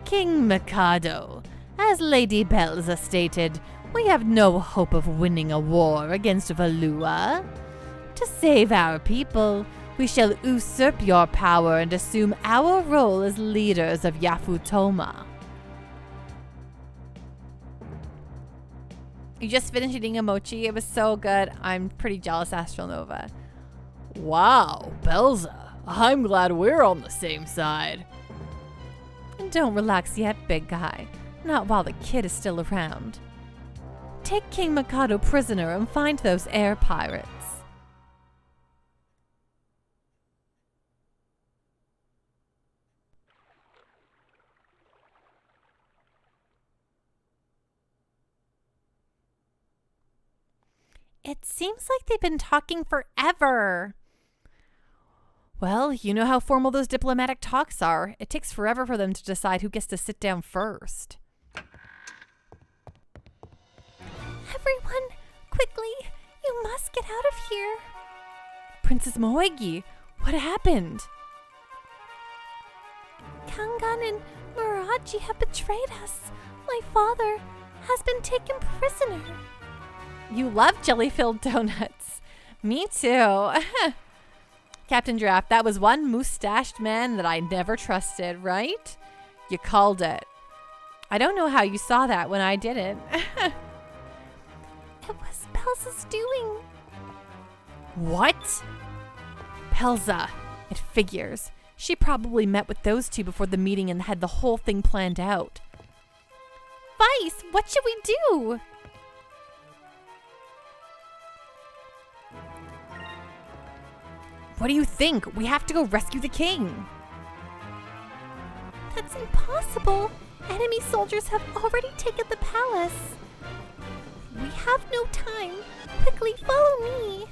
King Mikado, as Lady Belza stated, we have no hope of winning a war against Valua. To save our people, we shall usurp your power and assume our role as leaders of Yafutoma. You just finished eating a mochi. It was so good. I'm pretty jealous, Astral Nova. Wow, Belza. I'm glad we're on the same side. Don't relax yet, big guy. Not while the kid is still around. Take King Mikado prisoner and find those air pirates. It seems like they've been talking forever. Well, you know how formal those diplomatic talks are. It takes forever for them to decide who gets to sit down first. Everyone, quickly! You must get out of here! Princess Moegi, what happened? Kangan and Muraji have betrayed us. My father has been taken prisoner. You love jelly-filled donuts. Me too. Captain Giraffe, that was one mustached man that I never trusted, right? You called it. I don't know how you saw that when I didn't. It was Pelza's doing. What? Pelza. It figures. She probably met with those two before the meeting and had the whole thing planned out. Vice, what should we do? What do you think? We have to go rescue the king. That's impossible. Enemy soldiers have already taken the palace. We have no time. Quickly, follow me.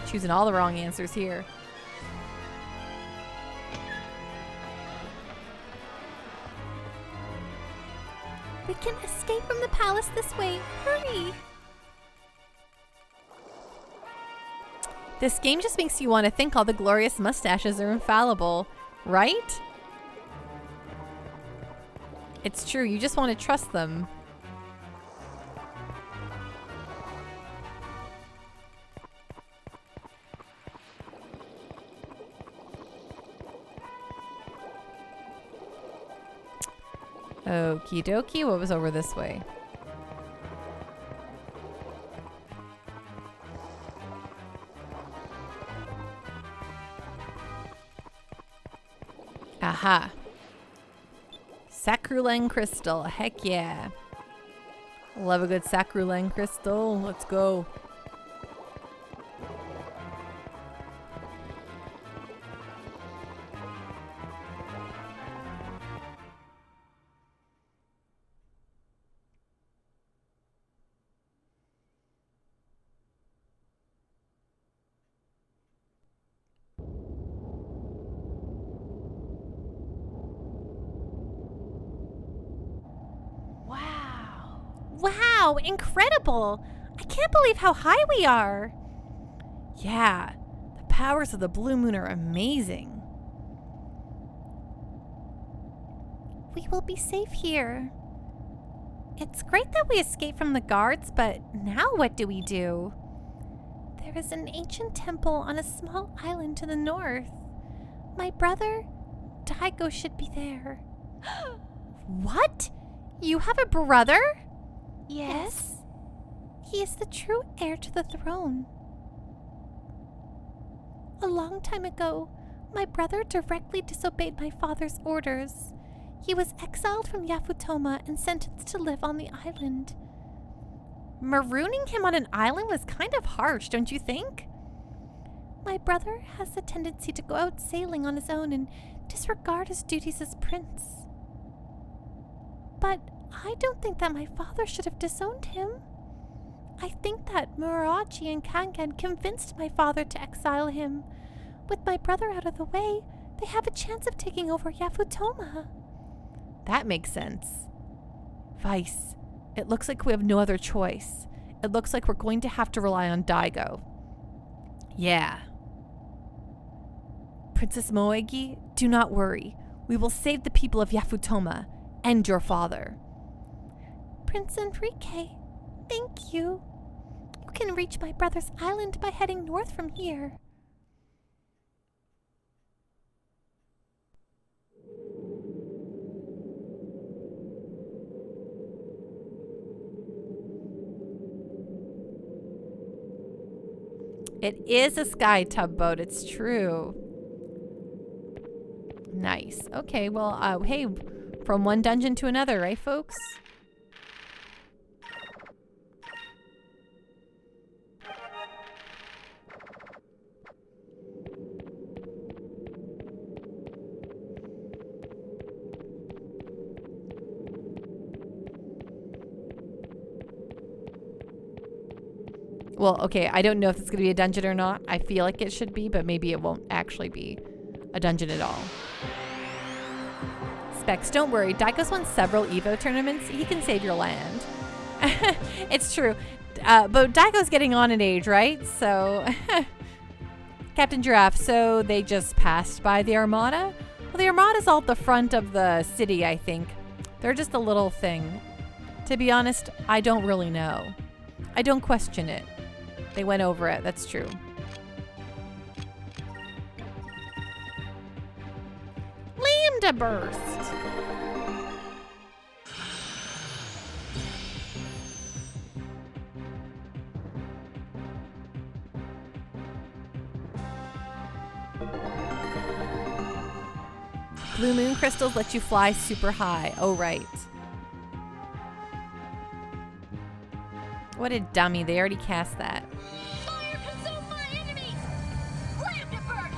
Choosing all the wrong answers here. We can escape from the palace this way. Hurry. This game just makes you want to think all the glorious mustaches are infallible, right? It's true, you just want to trust them. Okie dokie, what was over this way? Aha. Sacruleng crystal. Heck yeah. Love a good Sacruleng crystal. Let's go. Wow, incredible! I can't believe how high we are. Yeah, the powers of the blue moon are amazing. We will be safe here. It's great that we escaped from the guards, but now what do we do? There is an ancient temple on a small island to the north. My brother, Daigo, should be there. What? You have a brother? Yes. He is the true heir to the throne. A long time ago, my brother directly disobeyed my father's orders. He was exiled from Yafutoma and sentenced to live on the island. Marooning him on an island was kind of harsh, don't you think? My brother has a tendency to go out sailing on his own and disregard his duties as prince. But I don't think that my father should have disowned him. I think that Murachi and Kangan convinced my father to exile him. With my brother out of the way, they have a chance of taking over Yafutoma. That makes sense. Vice, it looks like we have no other choice. It looks like we're going to have to rely on Daigo. Yeah. Princess Moegi, do not worry. We will save the people of Yafutoma and your father. Prince Enrique, thank you. You can reach my brother's island by heading north from here. It is a sky tugboat, it's true. Nice. Okay, well, hey, from one dungeon to another, right, folks? Well, okay, I don't know if it's going to be a dungeon or not. I feel like it should be, but maybe it won't actually be a dungeon at all. Specs, don't worry. Daigo's won several Evo tournaments. He can save your land. It's true. But Daigo's getting on in age, right? So, Captain Giraffe, so they just passed by the Armada? Well, the Armada's all at the front of the city, I think. They're just a little thing. To be honest, I don't really know. I don't question it. They went over it, that's true. Lambda burst! Blue moon crystals let you fly super high. Oh, right. What a dummy. They already cast that. Fire consume my enemies! Lambda burst!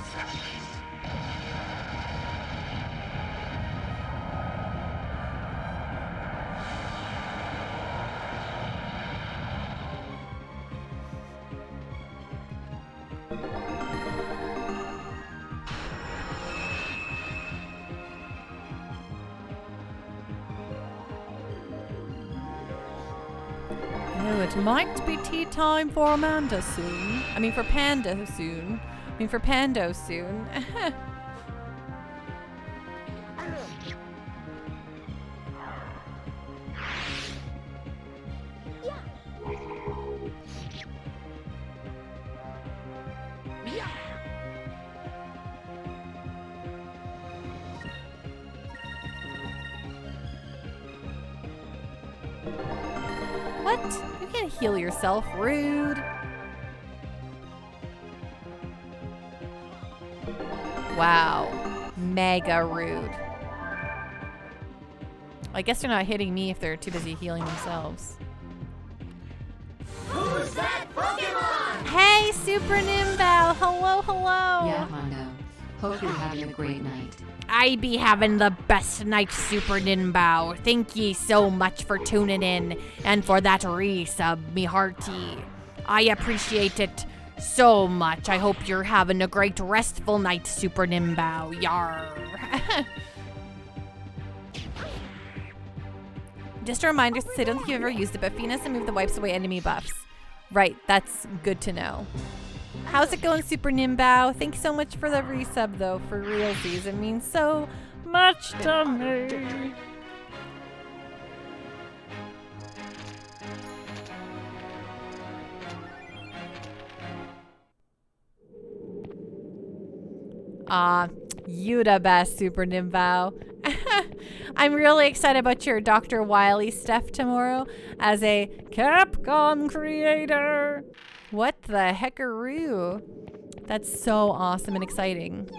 Oh, it might be tea time for Amanda soon. I mean, for Panda soon. I mean, for Pando soon. What? You can't heal yourself. Rude. Wow. Mega rude. I guess they're not hitting me if they're too busy healing themselves. Who's that Pokemon? Hey, Super Nimbao. Hello, hello. Yeah, Hondo. Hope you're having a great night. I be having the best night, Super Nimbao. Thank ye so much for tuning in and for that resub, me hearty. I appreciate it so much. I hope you're having a great restful night, Super Nimbao. Yar. Just a reminder, since I don't think you've ever used it, but Fina's a move that wipes away enemy buffs. Right, that's good to know. How's it going, Super Nimbao? Thanks so much for the resub, though, for realsies. It means so much to me. You the best, Super Nimbao. I'm really excited about your Dr. Wily stuff tomorrow as a Capcom creator. What the heckaroo? That's so awesome and exciting.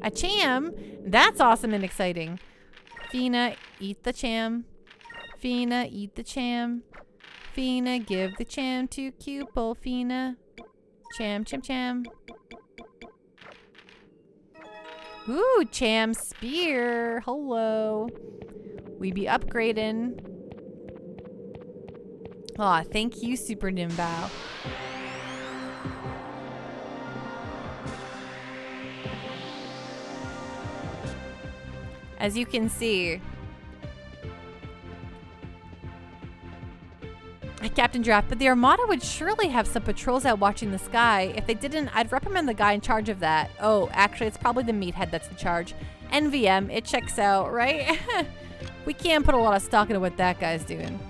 A cham? That's awesome and exciting. Fina, eat the cham. Fina, eat the cham. Fina, give the cham to Cupel. Fina. Cham, cham, cham. Ooh, Cham Spear. Hello. We be upgrading. Aw, thank you, Super Nimbao. As you can see, Captain Draft, but the Armada would surely have some patrols out watching the sky. If they didn't, I'd recommend the guy in charge of that. Oh, actually, it's probably the meathead that's in charge. NVM, it checks out, right? We can't put a lot of stock into what that guy's doing.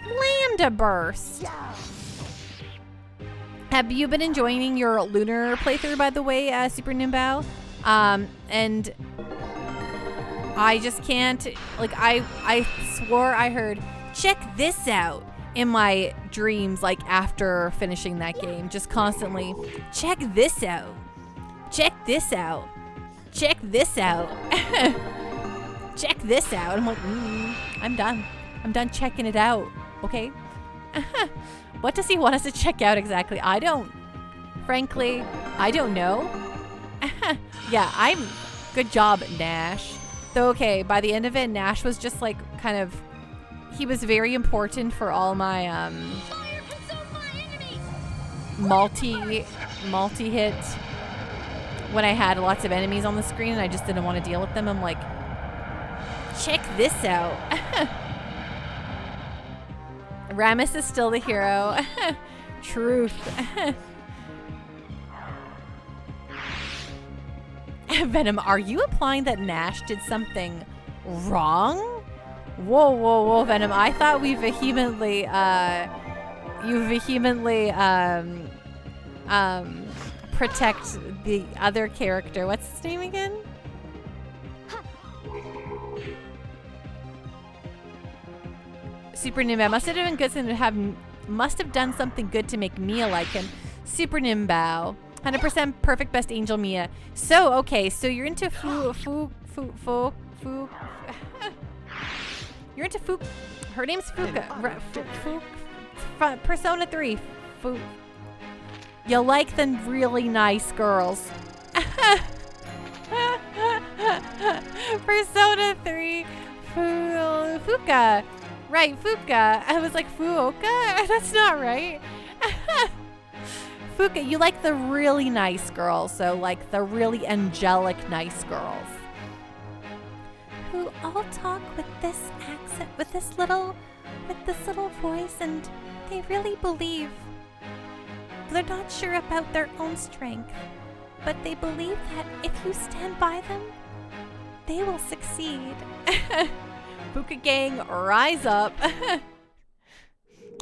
Lambda Burst. Have you been enjoying your lunar playthrough, by the way, Super Nimbao? And I just can't, like, I swore I heard, check this out in my dreams, like after finishing that game, just constantly, check this out, check this out, check this out, check this out. I'm like, I'm done checking it out, okay? What does he want us to check out exactly? Frankly, I don't know. Yeah, good job, Nash. Though, okay, by the end of it, Nash was just like kind of, he was very important for all my multi-hit when I had lots of enemies on the screen and I just didn't want to deal with them. I'm like, check this out. Ramus is still the hero. Truth. Venom, are you implying that Nash did something wrong? Whoa, whoa, whoa, Venom. I thought we vehemently, protect the other character. What's his name again? Super Nimbao must have been good to must have done something good to make Mia like him. Super Nimbao. 100% perfect best angel Mia. So, okay, so you're into you're into Fu. Her name's Fuka. Persona 3. Fu. You like the really nice girls. Persona 3. Fuka. Right, Fuka. I was like, Fuoka? That's not right. Fuka, you like the really nice girls. So, like, the really angelic nice girls. Who all talk with this accent, with this little voice, and they really believe. They're not sure about their own strength, but they believe that if you stand by them, they will succeed. Fuka gang, rise up.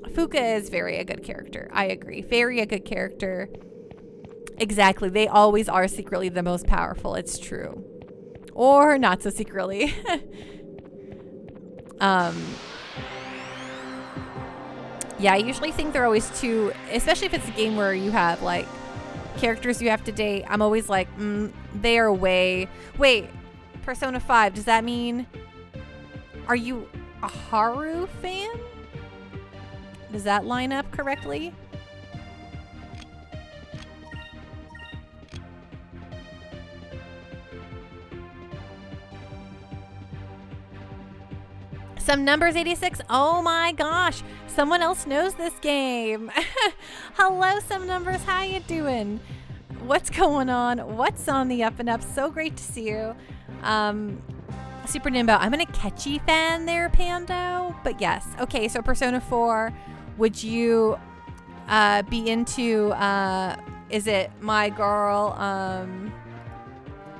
Fuka is very a good character. I agree. Very a good character. Exactly. They always are secretly the most powerful. It's true. Or not so secretly. Yeah, I usually think they're always too, especially if it's a game where you have like characters you have to date. I'm always like, they are way. Wait, Persona 5, does that mean, are you a Haru fan? Does that line up correctly? Some numbers 86. Oh my gosh. Someone else knows this game. Hello, some numbers. How you doing? What's going on? What's on the up and up? So great to see you. Super Nimbo. I'm an Akechi fan there, Pando. But yes. Okay, so Persona 4. Would you be into, is it My Girl?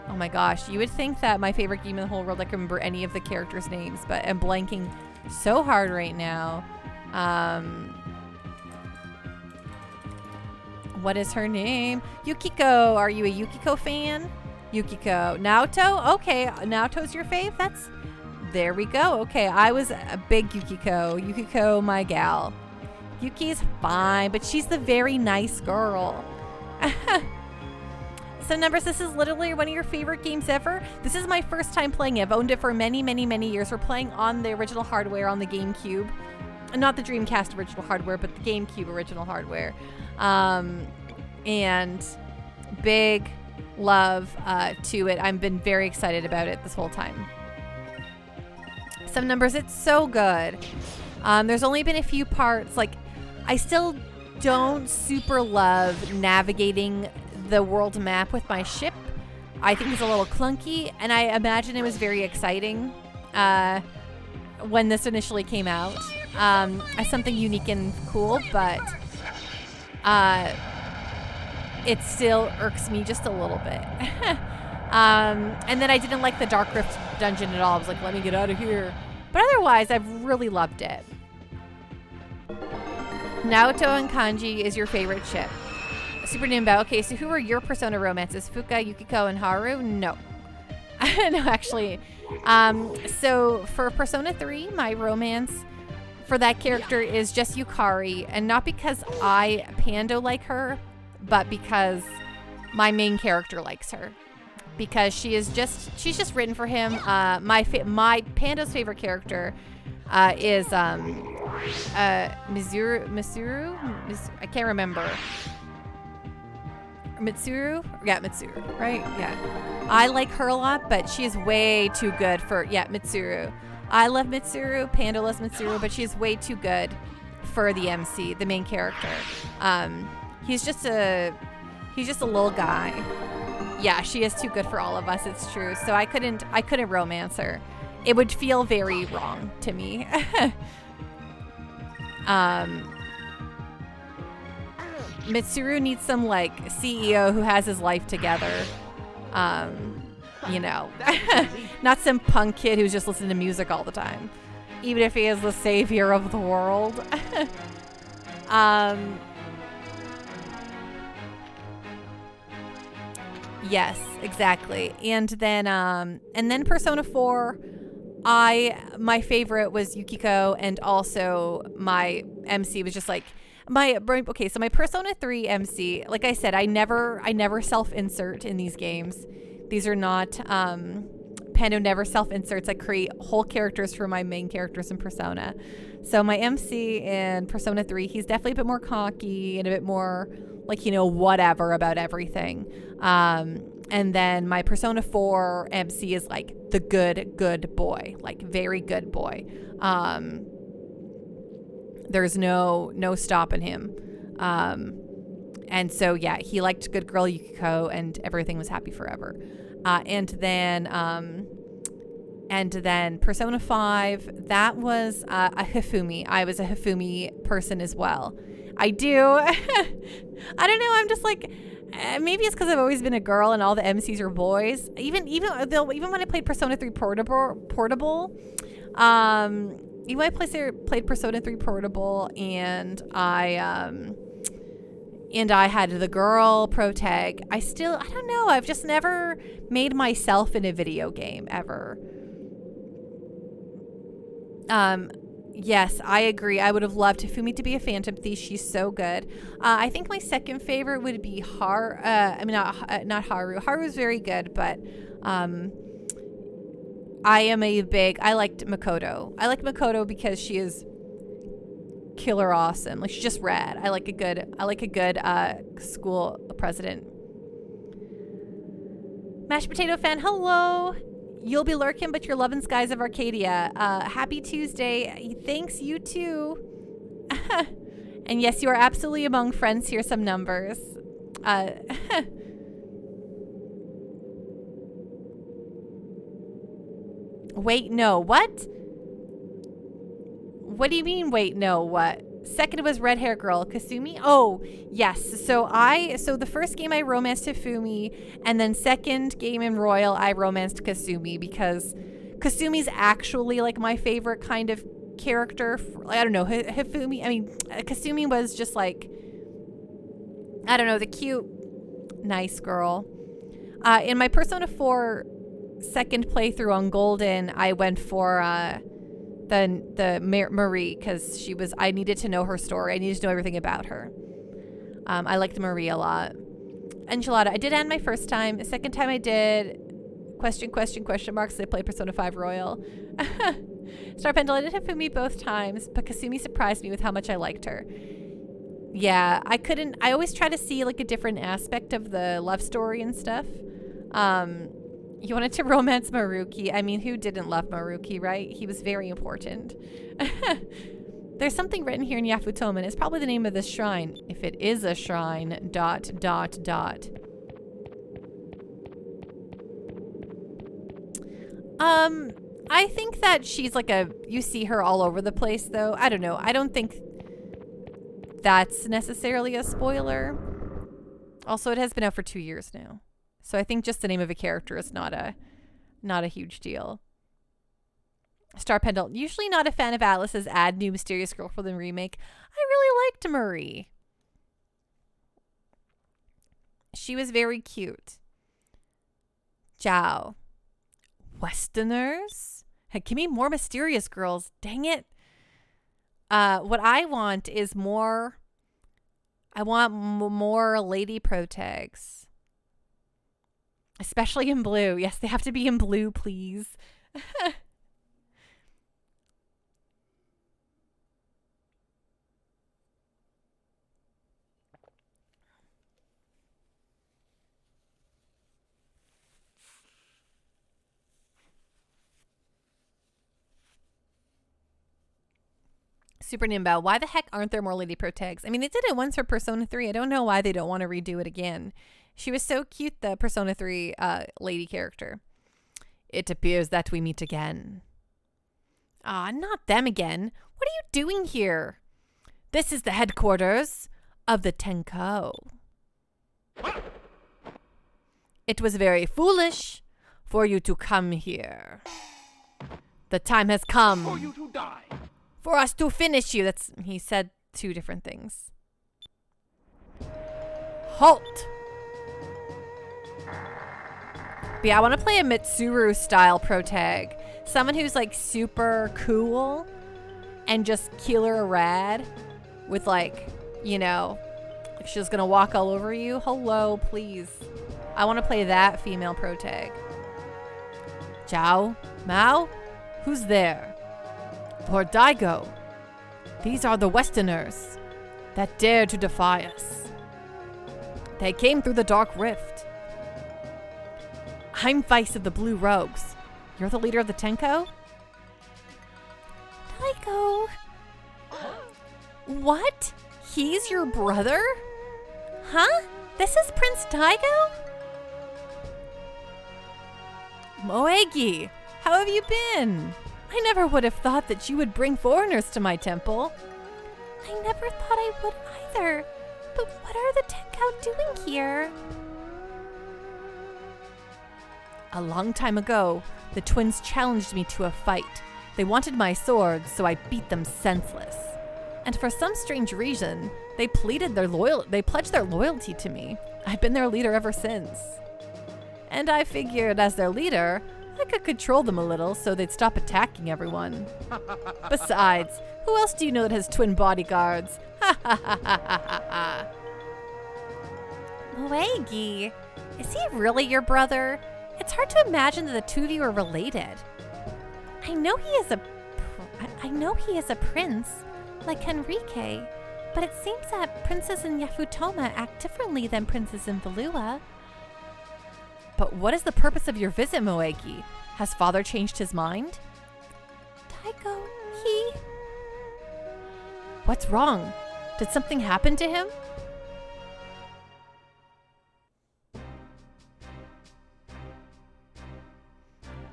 Oh my gosh. You would think that my favorite game in the whole world, I can remember any of the characters' names, but I'm blanking so hard right now. What is her name? Yukiko. Are you a Yukiko fan? Yukiko. Naoto? Okay, Naoto's your fave? There we go. Okay, I was a big Yukiko. Yukiko, my gal. Yuki's fine, but she's the very nice girl. So Numbers, this is literally one of your favorite games ever. This is my first time playing it. I've owned it for many, many, many years. We're playing on the original hardware on the GameCube. Not the Dreamcast original hardware, but the GameCube original hardware. And big love to it. I've been very excited about it this whole time. Some Numbers, it's so good. There's only been a few parts. Like, I still don't super love navigating the world map with my ship. I think it's a little clunky, and I imagine it was very exciting when this initially came out as something unique and cool, but it still irks me just a little bit. And then I didn't like the Dark Rift dungeon at all. I was like, let me get out of here. But otherwise, I've really loved it. Naoto and Kanji is your favorite ship. Super Nimbo. Okay, so who are your Persona romances? Fuka, Yukiko, and Haru? No. No, actually. So for Persona 3, my romance for that character is just Yukari. And not because I Pando like her, but because my main character likes her. Because she's just written for him. My Pando's favorite character is Mitsuru? I can't remember. Mitsuru? Yeah, Mitsuru, right? Yeah. I like her a lot, but she's way too good for, Mitsuru. I love Mitsuru, Panda loves Mitsuru, but she's way too good for the MC, the main character. He's just a little guy. Yeah, she is too good for all of us, it's true. So I couldn't romance her. It would feel very wrong to me. Mitsuru needs some like CEO who has his life together. Not some punk kid who's just listening to music all the time, even if he is the savior of the world. Yes, exactly. And then Persona 4, my favorite was Yukiko, and also my MC was just like so my Persona 3 MC, like I said, I never self-insert in these games. These are not Pando never self-inserts. I create whole characters for my main characters in Persona. So my MC in Persona 3, he's definitely a bit more cocky and a bit more like, whatever about everything. And then my Persona 4 MC is like the good boy, like very good boy. There's no stopping him. And so, yeah, he liked good girl Yukiko and everything was happy forever. And then Persona 5, that was a Hifumi. I was a Hifumi person as well. I do. I don't know. I'm just like, maybe it's because I've always been a girl and all the MCs are boys. Even when I played Persona 3 Portable, even when I played Persona 3 Portable, and I had the girl protag. I don't know. I've just never made myself in a video game ever. Yes, I agree. I would have loved Hifumi to be a Phantom Thief. She's so good. I think my second favorite would be not Haru. Haru's very good, but I liked Makoto. I like Makoto because she is killer awesome. Like, she's just rad. I like a good school president. Mashed Potato Fan, hello. You'll be lurking, but you're loving Skies of Arcadia. Happy Tuesday. Thanks, you too. And yes, you are absolutely among friends. Here's some numbers. Wait, no, what? What do you mean, wait, no, what? Second was red hair girl, Kasumi. Oh, yes. So the first game I romanced Hifumi, and then second game in Royal I romanced Kasumi because Kasumi's actually like my favorite kind of character. I don't know, Hifumi. I mean, Kasumi was just like, I don't know, the cute, nice girl. In my Persona 4 second playthrough on Golden, I went for the Marie because I needed to know her story. I needed to know everything about her. I liked Marie a lot. Enchilada, I did end my first time. The second time I did question marks. I played Persona 5 Royal. Star Pendle, I did Hifumi both times, but Kasumi surprised me with how much I liked her. Yeah, I always try to see like a different aspect of the love story and stuff. You wanted to romance Maruki. I mean, who didn't love Maruki, right? He was very important. There's something written here in Yafutoma, and it's probably the name of this shrine. If it is a shrine, ... I think that she's like you see her all over the place, though. I don't know. I don't think that's necessarily a spoiler. Also, it has been out for 2 years now. So I think just the name of a character is not a huge deal. Star Pendle, usually not a fan of Atlas's Add New Mysterious Girlfriend remake. I really liked Marie. She was very cute. Zhao. Westerners? Hey, give me more mysterious girls. Dang it. What I want is more... I want more lady protags. Especially in blue. Yes, they have to be in blue, please. Super Nimbo, why the heck aren't there more lady protags? I mean, they did it once for Persona 3. I don't know why they don't want to redo it again. She was so cute, the Persona 3 lady character. It appears that we meet again. Ah, not them again. What are you doing here? This is the headquarters of the Tenko. It was very foolish for you to come here. The time has come For you to die. for us to finish you. He said 2 different things. Halt! But yeah, I want to play a Mitsuru style protag. Someone who's like super cool and just killer rad with like, you know, like she's gonna walk all over you. Hello, please. I want to play that female protag. Zhao? Mao? Who's there? Lord Daigo. These are the Westerners that dared to defy us. They came through the Dark Rift. I'm Vice of the Blue Rogues. You're the leader of the Tenko? Daigo. What? He's your brother? Huh? This is Prince Daigo? Moegi, how have you been? I never would have thought that you would bring foreigners to my temple. I never thought I would either. But what are the Tenko doing here? A long time ago, the twins challenged me to a fight. They wanted my sword, so I beat them senseless. And for some strange reason, they pledged their loyalty to me. I've been their leader ever since. And I figured as their leader, I could control them a little so they'd stop attacking everyone. Besides, who else do you know that has twin bodyguards? Ha ha ha ha ha ha. Moegi, is he really your brother? It's hard to imagine that the two of you are related. I know he is a prince, like Enrique, but it seems that princes in Yafutoma act differently than princes in Valua. But what is the purpose of your visit, Moegi? Has father changed his mind? Daigo, he... What's wrong? Did something happen to him?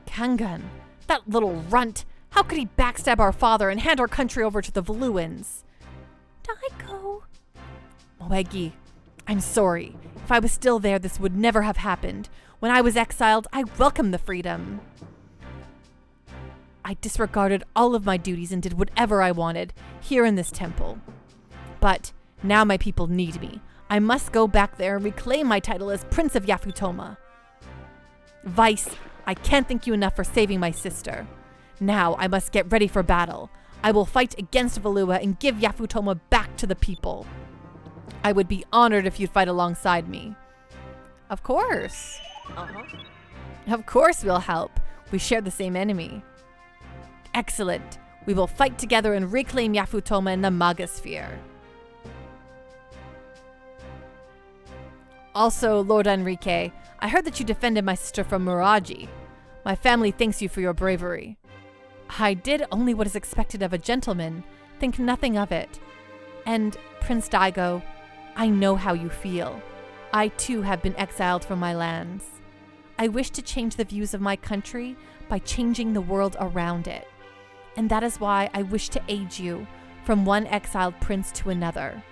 Kangan, That little runt! How could he backstab our father and hand our country over to the Valuans? Daigo. Moegi, I'm sorry. If I was still there, this would never have happened. When I was exiled, I welcomed the freedom. I disregarded all of my duties and did whatever I wanted here in this temple. But now my people need me. I must go back there and reclaim my title as Prince of Yafutoma. Vice, I can't thank you enough for saving my sister. Now I must get ready for battle. I will fight against Valua and give Yafutoma back to the people. I would be honored if you'd fight alongside me. Of course. Of course we'll help. We share the same enemy. Excellent. We will fight together and reclaim Yafutoma in the Magasphere. Also, Lord Enrique, I heard that you defended my sister from Miraji. My family thanks you for your bravery. I did only what is expected of a gentleman. Think nothing of it. And, Prince Daigo, I know how you feel. I too have been exiled from my lands. I wish to change the views of my country by changing the world around it. And that is why I wish to aid you from one exiled prince to another.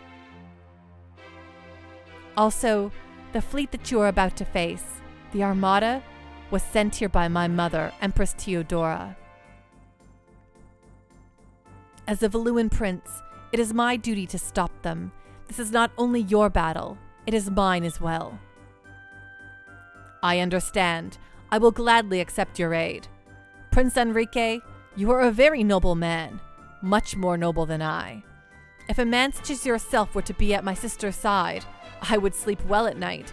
Also, the fleet that you are about to face, the Armada, was sent here by my mother, Empress Theodora. As a Valuan prince, it is my duty to stop them. This is not only your battle, it is mine as well. I understand. I will gladly accept your aid. Prince Enrique, you are a very noble man, much more noble than I. If a man such as yourself were to be at my sister's side, I would sleep well at night.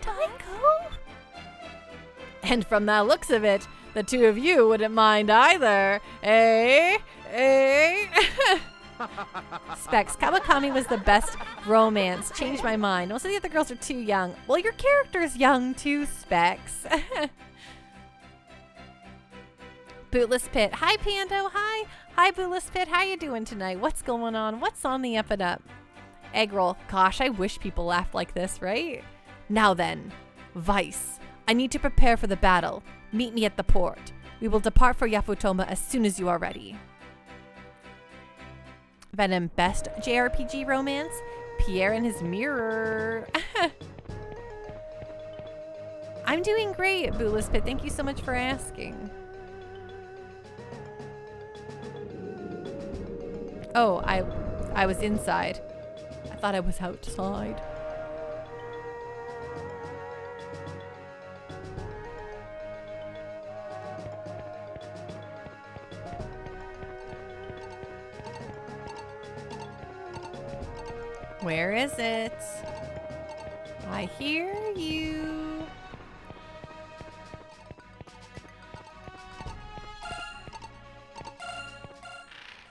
Daigo? And from the looks of it, the two of you wouldn't mind either, eh? Specs, Kawakami was the best romance. Changed my mind. Most of the other girls are too young. Well, your character's young too, Specs. Bootless Pit. Hi, Pando. Hi. Hi, Bootless Pit. How you doing tonight? What's going on? What's on the up and up? Egg roll. Gosh, I wish people laughed like this, right? Now then, Vice. I need to prepare for the battle. Meet me at the port. We will depart for Yafutoma as soon as you are ready. Venom, best JRPG romance? Pierre and his mirror. I'm doing great, Bootless Pit. Thank you so much for asking. Oh, I was inside. I thought I was outside. Where is it? I hear you.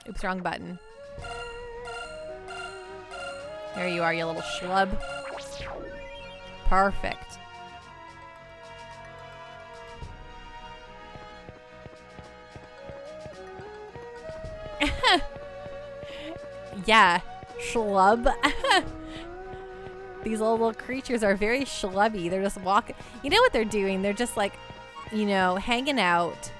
Oops, wrong button. There you are, you little schlub. Perfect. Yeah, schlub. These little creatures are very schlubby. They're just walking. You know what they're doing? They're just like, you know, hanging out.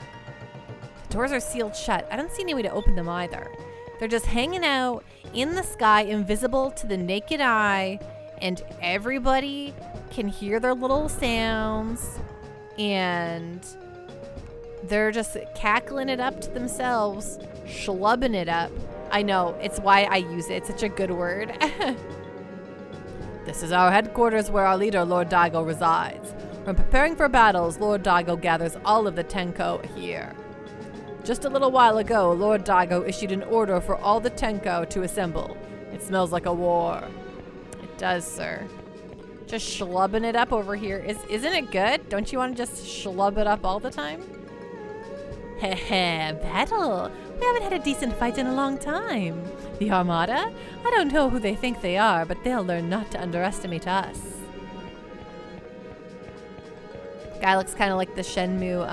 The doors are sealed shut. I don't see any way to open them either. They're just hanging out in the sky, invisible to the naked eye, and everybody can hear their little sounds, and they're just cackling it up to themselves, schlubbing it up. I know, it's why I use it. It's such a good word. This is our headquarters where our leader, Lord Daigo, resides. When preparing for battles, Lord Daigo gathers all of the Tenko here. Just a little while ago, Lord Daigo issued an order for all the Tenko to assemble. It smells like a war. It does, sir. Just schlubbing it up over here. Isn't it good? Don't you want to just schlub it up all the time? Heh, battle. We haven't had a decent fight in a long time. The Armada? I don't know who they think they are, but they'll learn not to underestimate us. Guy looks kind of like the Shenmue,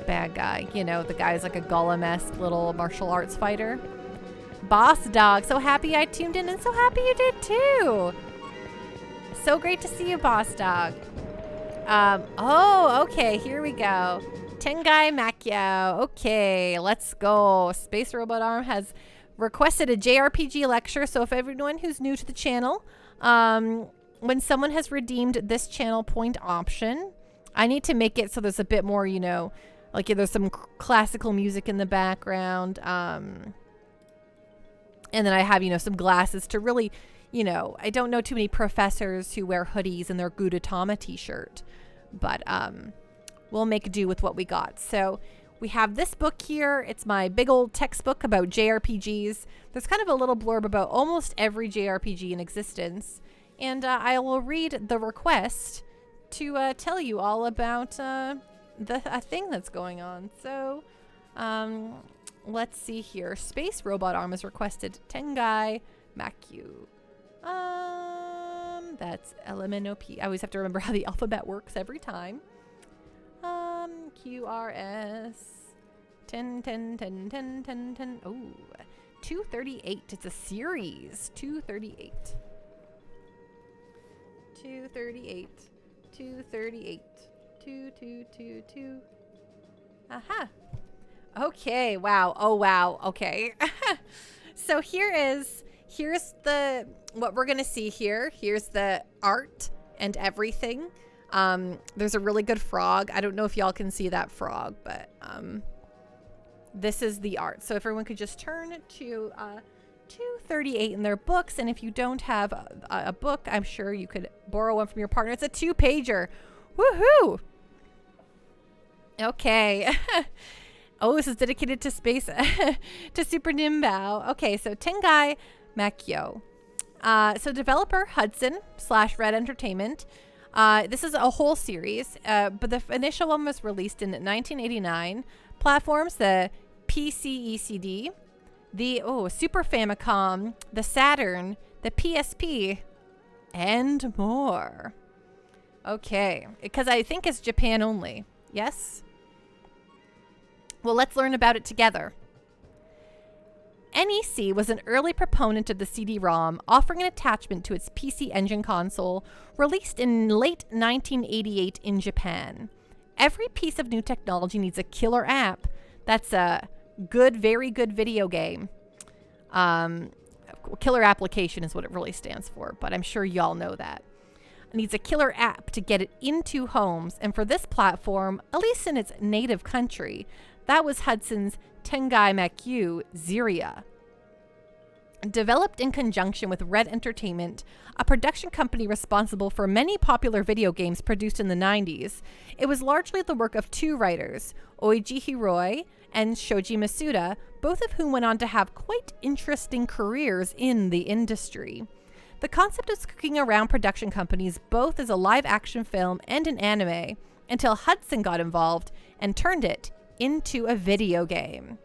bad guy. You know, the guy's like a Gollum-esque little martial arts fighter. Boss Dog, so happy I tuned in and so happy you did too. So great to see you, boss dog. Oh, okay, here we go. Tengai Makyo. Okay, let's go. Space Robot Arm has requested a JRPG lecture. So if everyone who's new to the channel, when someone has redeemed this channel point option, I need to make it so there's a bit more, you know, like there's some classical music in the background. And then I have, you know, some glasses to really, you know, I don't know too many professors who wear hoodies and their Gudetama t-shirt. But we'll make do with what we got. So we have this book here. It's my big old textbook about JRPGs. There's kind of a little blurb about almost every JRPG in existence. And I will read the request to tell you all about the thing that's going on. So let's see here. Space Robot Arm has requested Tengai Makyu. That's LMNOP. I always have to remember how the alphabet works every time. QRS 10. Oh, 238. It's a series. 238. 2222. Aha. Okay. Wow. Oh, wow. Okay. So here's what we're going to see here. Here's the art and everything. There's a really good frog. I don't know if y'all can see that frog, but this is the art. So if everyone could just turn to 238 in their books. And if you don't have a book, I'm sure you could borrow one from your partner. It's a 2-pager. Woohoo! Okay. Oh, this is dedicated to space, to Super Nimbao. Okay, so Tengai Makyo. So developer Hudson / Red Entertainment. This is a whole series, but the initial one was released in 1989. Platforms, the PCECD, the Super Famicom, the Saturn, the PSP, and more. Okay, because I think it's Japan only. Yes? Well, let's learn about it together. NEC was an early proponent of the CD-ROM, offering an attachment to its PC Engine console, released in late 1988 in Japan. Every piece of new technology needs a killer app. That's a good, very good video game. Killer application is what it really stands for, but I'm sure y'all know that. It needs a killer app to get it into homes, and for this platform, at least in its native country, that was Hudson's Tengai Makyu Ziria. Developed in conjunction with Red Entertainment, a production company responsible for many popular video games produced in the 90s, it was largely the work of two writers, Oiji Hiroi and Shoji Masuda, both of whom went on to have quite interesting careers in the industry. The concept was cooking around production companies both as a live-action film and an anime, until Hudson got involved and turned it into a video game.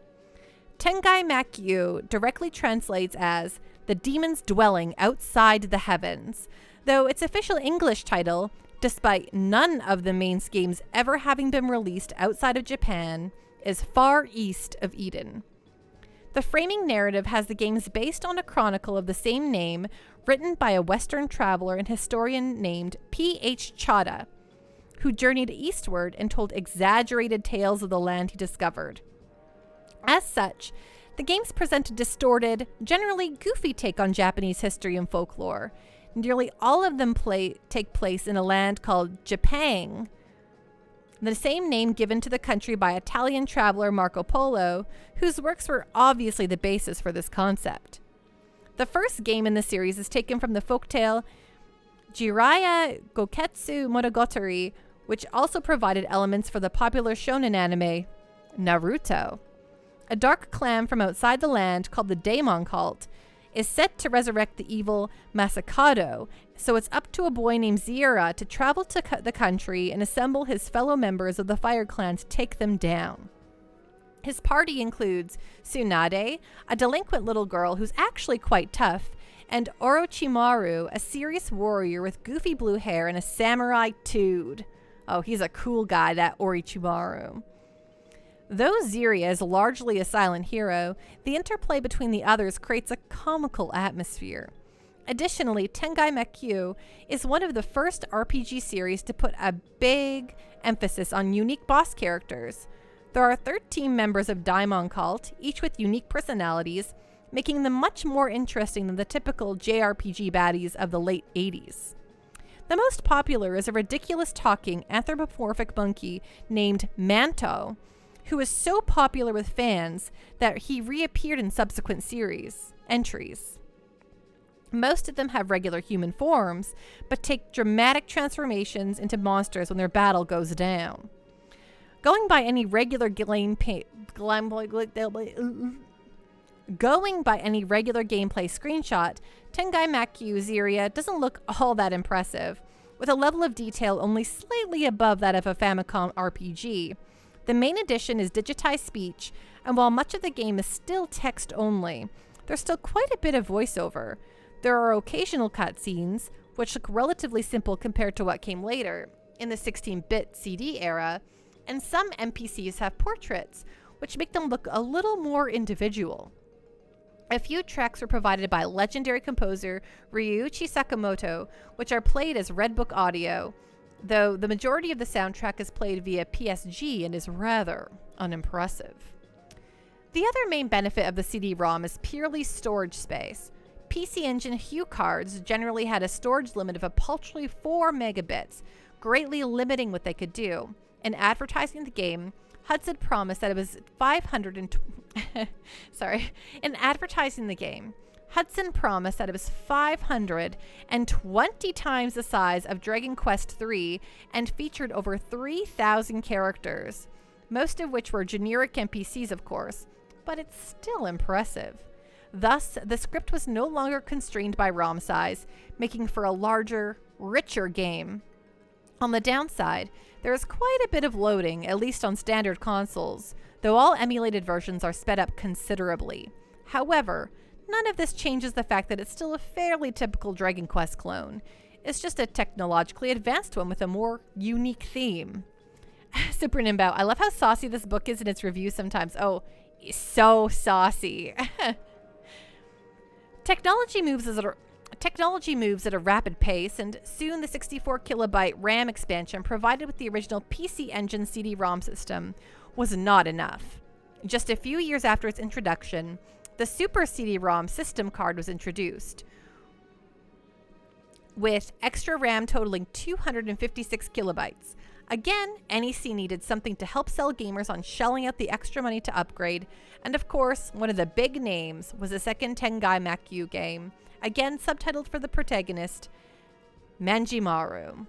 Tengai Makyu directly translates as The Demon's Dwelling Outside the Heavens, though its official English title, despite none of the main games ever having been released outside of Japan, is Far East of Eden. The framing narrative has the games based on a chronicle of the same name written by a Western traveler and historian named P.H. Chada, who journeyed eastward and told exaggerated tales of the land he discovered. As such, the games present a distorted, generally goofy take on Japanese history and folklore. Nearly all of them take place in a land called Japan, the same name given to the country by Italian traveler Marco Polo, whose works were obviously the basis for this concept. The first game in the series is taken from the folktale Jiraiya Goketsu Monogatari, which also provided elements for the popular shonen anime Naruto. A dark clan from outside the land called the Daemon Cult is set to resurrect the evil Masakado, so it's up to a boy named Zira to travel to the country and assemble his fellow members of the Fire Clan to take them down. His party includes Tsunade, a delinquent little girl who's actually quite tough, and Orochimaru, a serious warrior with goofy blue hair and a samurai tude. Oh, he's a cool guy, that Orochimaru. Though Ziria is largely a silent hero, the interplay between the others creates a comical atmosphere. Additionally, Tengai Mekyu is one of the first RPG series to put a big emphasis on unique boss characters. There are 13 members of Daimon Cult, each with unique personalities, making them much more interesting than the typical JRPG baddies of the late 80s. The most popular is a ridiculous talking anthropomorphic monkey named Manto, who was so popular with fans that he reappeared in subsequent series entries. Most of them have regular human forms, but take dramatic transformations into monsters when their battle goes down. Going by any regular gameplay screenshot, Tengai Mekyu Ziria doesn't look all that impressive, with a level of detail only slightly above that of a Famicom RPG. The main addition is digitized speech, and while much of the game is still text only, there's still quite a bit of voiceover. There are occasional cutscenes, which look relatively simple compared to what came later, in the 16-bit CD era, and some NPCs have portraits, which make them look a little more individual. A few tracks were provided by legendary composer Ryuichi Sakamoto, which are played as Red Book audio, though the majority of the soundtrack is played via PSG and is rather unimpressive. The other main benefit of the CD-ROM is purely storage space. PC Engine Hue cards generally had a storage limit of a paltry 4 megabits, greatly limiting what they could do. In advertising the game, Hudson promised that it was 520 times the size of Dragon Quest III and featured over 3,000 characters, most of which were generic NPCs, of course, but it's still impressive. Thus, the script was no longer constrained by ROM size, making for a larger, richer game. On the downside, there is quite a bit of loading, at least on standard consoles, though all emulated versions are sped up considerably. However, none of this changes the fact that it's still a fairly typical Dragon Quest clone. It's just a technologically advanced one with a more unique theme. Super Nimbo, I love how saucy this book is in its reviews sometimes. Oh, so saucy. Technology moves at a rapid pace, and soon the 64 kilobyte RAM expansion provided with the original PC Engine CD-ROM system was not enough. Just a few years after its introduction, the Super CD-ROM system card was introduced, with extra RAM totaling 256 kilobytes. Again, NEC needed something to help sell gamers on shelling out the extra money to upgrade, and of course, one of the big names was the second Tengai Mekyu game, again subtitled for the protagonist, Manjimaru.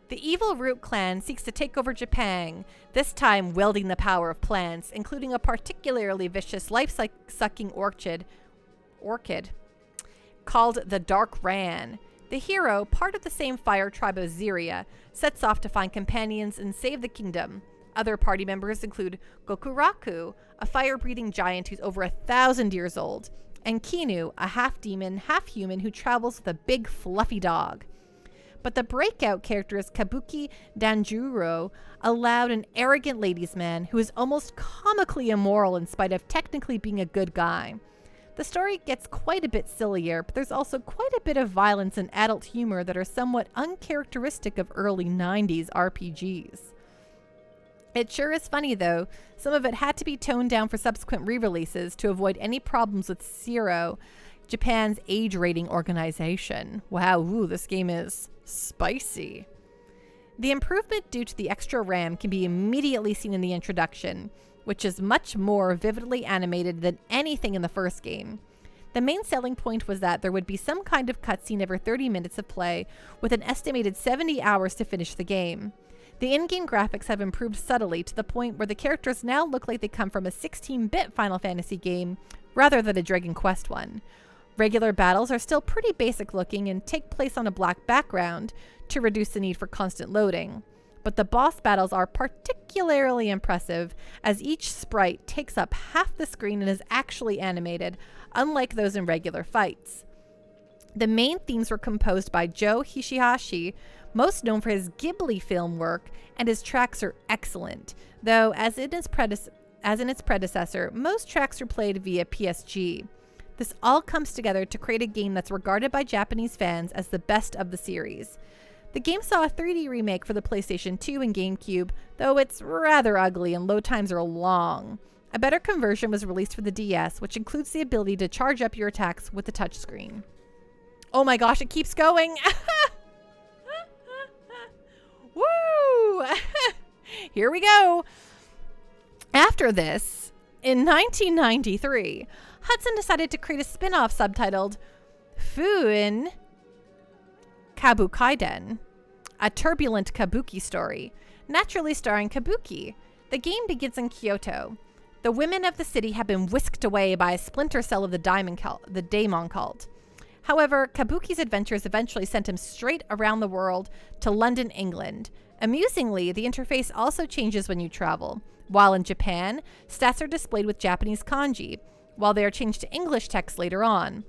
The evil Root clan seeks to take over Japan, this time wielding the power of plants, including a particularly vicious life-sucking orchid called the Dark Ran. The hero, part of the same fire tribe as Ziria, sets off to find companions and save the kingdom. Other party members include Gokuraku, a fire-breathing giant who's over 1,000 years old, and Kinu, a half-demon, half-human who travels with a big fluffy dog. But the breakout character is Kabuki Danjuro, a loud and arrogant ladies' man who is almost comically immoral in spite of technically being a good guy. The story gets quite a bit sillier, but there's also quite a bit of violence and adult humor that are somewhat uncharacteristic of early 90s RPGs. It sure is funny though, some of it had to be toned down for subsequent re-releases to avoid any problems with Zero, Japan's age rating organization. Wow, this game is spicy. The improvement due to the extra RAM can be immediately seen in the introduction, which is much more vividly animated than anything in the first game. The main selling point was that there would be some kind of cutscene every 30 minutes of play, with an estimated 70 hours to finish the game. The in-game graphics have improved subtly to the point where the characters now look like they come from a 16-bit Final Fantasy game rather than a Dragon Quest one. Regular battles are still pretty basic looking and take place on a black background to reduce the need for constant loading. But the boss battles are particularly impressive, as each sprite takes up half the screen and is actually animated, unlike those in regular fights. The main themes were composed by Joe Hisaishi, most known for his Ghibli film work, and his tracks are excellent, though as in its predecessor, most tracks are played via PSG. This all comes together to create a game that's regarded by Japanese fans as the best of the series. The game saw a 3D remake for the PlayStation 2 and GameCube, though it's rather ugly and load times are long. A better conversion was released for the DS, which includes the ability to charge up your attacks with the touchscreen. Oh my gosh, it keeps going! Woo! Here we go! After this, in 1993, Hudson decided to create a spin-off subtitled Fuin Kabukaiden, a turbulent kabuki story, naturally starring kabuki. The game begins in Kyoto. The women of the city have been whisked away by a splinter cell of the Daemon cult. However, Kabuki's adventures eventually sent him straight around the world to London, England. Amusingly, the interface also changes when you travel. While in Japan, stats are displayed with Japanese kanji, while they are changed to English text later on.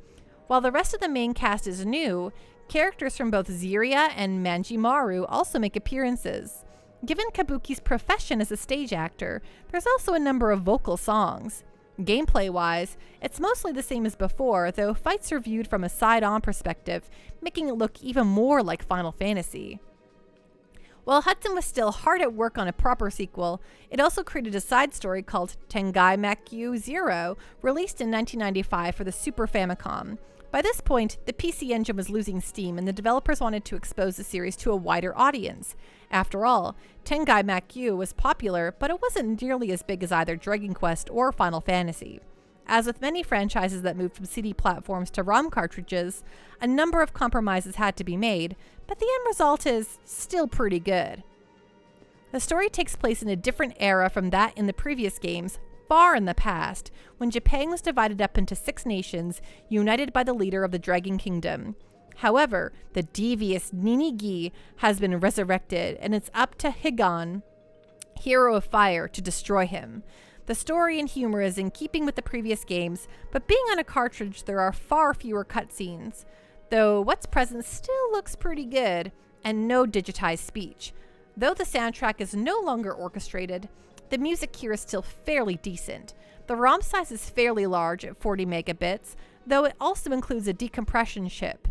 While the rest of the main cast is new, characters from both Ziria and Manjimaru also make appearances. Given Kabuki's profession as a stage actor, there's also a number of vocal songs. Gameplay-wise, it's mostly the same as before, though fights are viewed from a side-on perspective, making it look even more like Final Fantasy. While Hudson was still hard at work on a proper sequel, it also created a side story called Tengai Makyu Zero, released in 1995 for the Super Famicom. By this point, the PC Engine was losing steam and the developers wanted to expose the series to a wider audience. After all, Tengai Makyu was popular, but it wasn't nearly as big as either Dragon Quest or Final Fantasy. As with many franchises that moved from CD platforms to ROM cartridges, a number of compromises had to be made, but the end result is still pretty good. The story takes place in a different era from that in the previous games, far in the past, when Japan was divided up into 6 nations, united by the leader of the Dragon Kingdom. However, the devious Ninigi has been resurrected, and it's up to Higan, Hero of Fire, to destroy him. The story and humor is in keeping with the previous games, but being on a cartridge, there are far fewer cutscenes. Though what's present still looks pretty good, and no digitized speech. Though the soundtrack is no longer orchestrated, the music here is still fairly decent. The ROM size is fairly large at 40 megabits, though it also includes a decompression chip,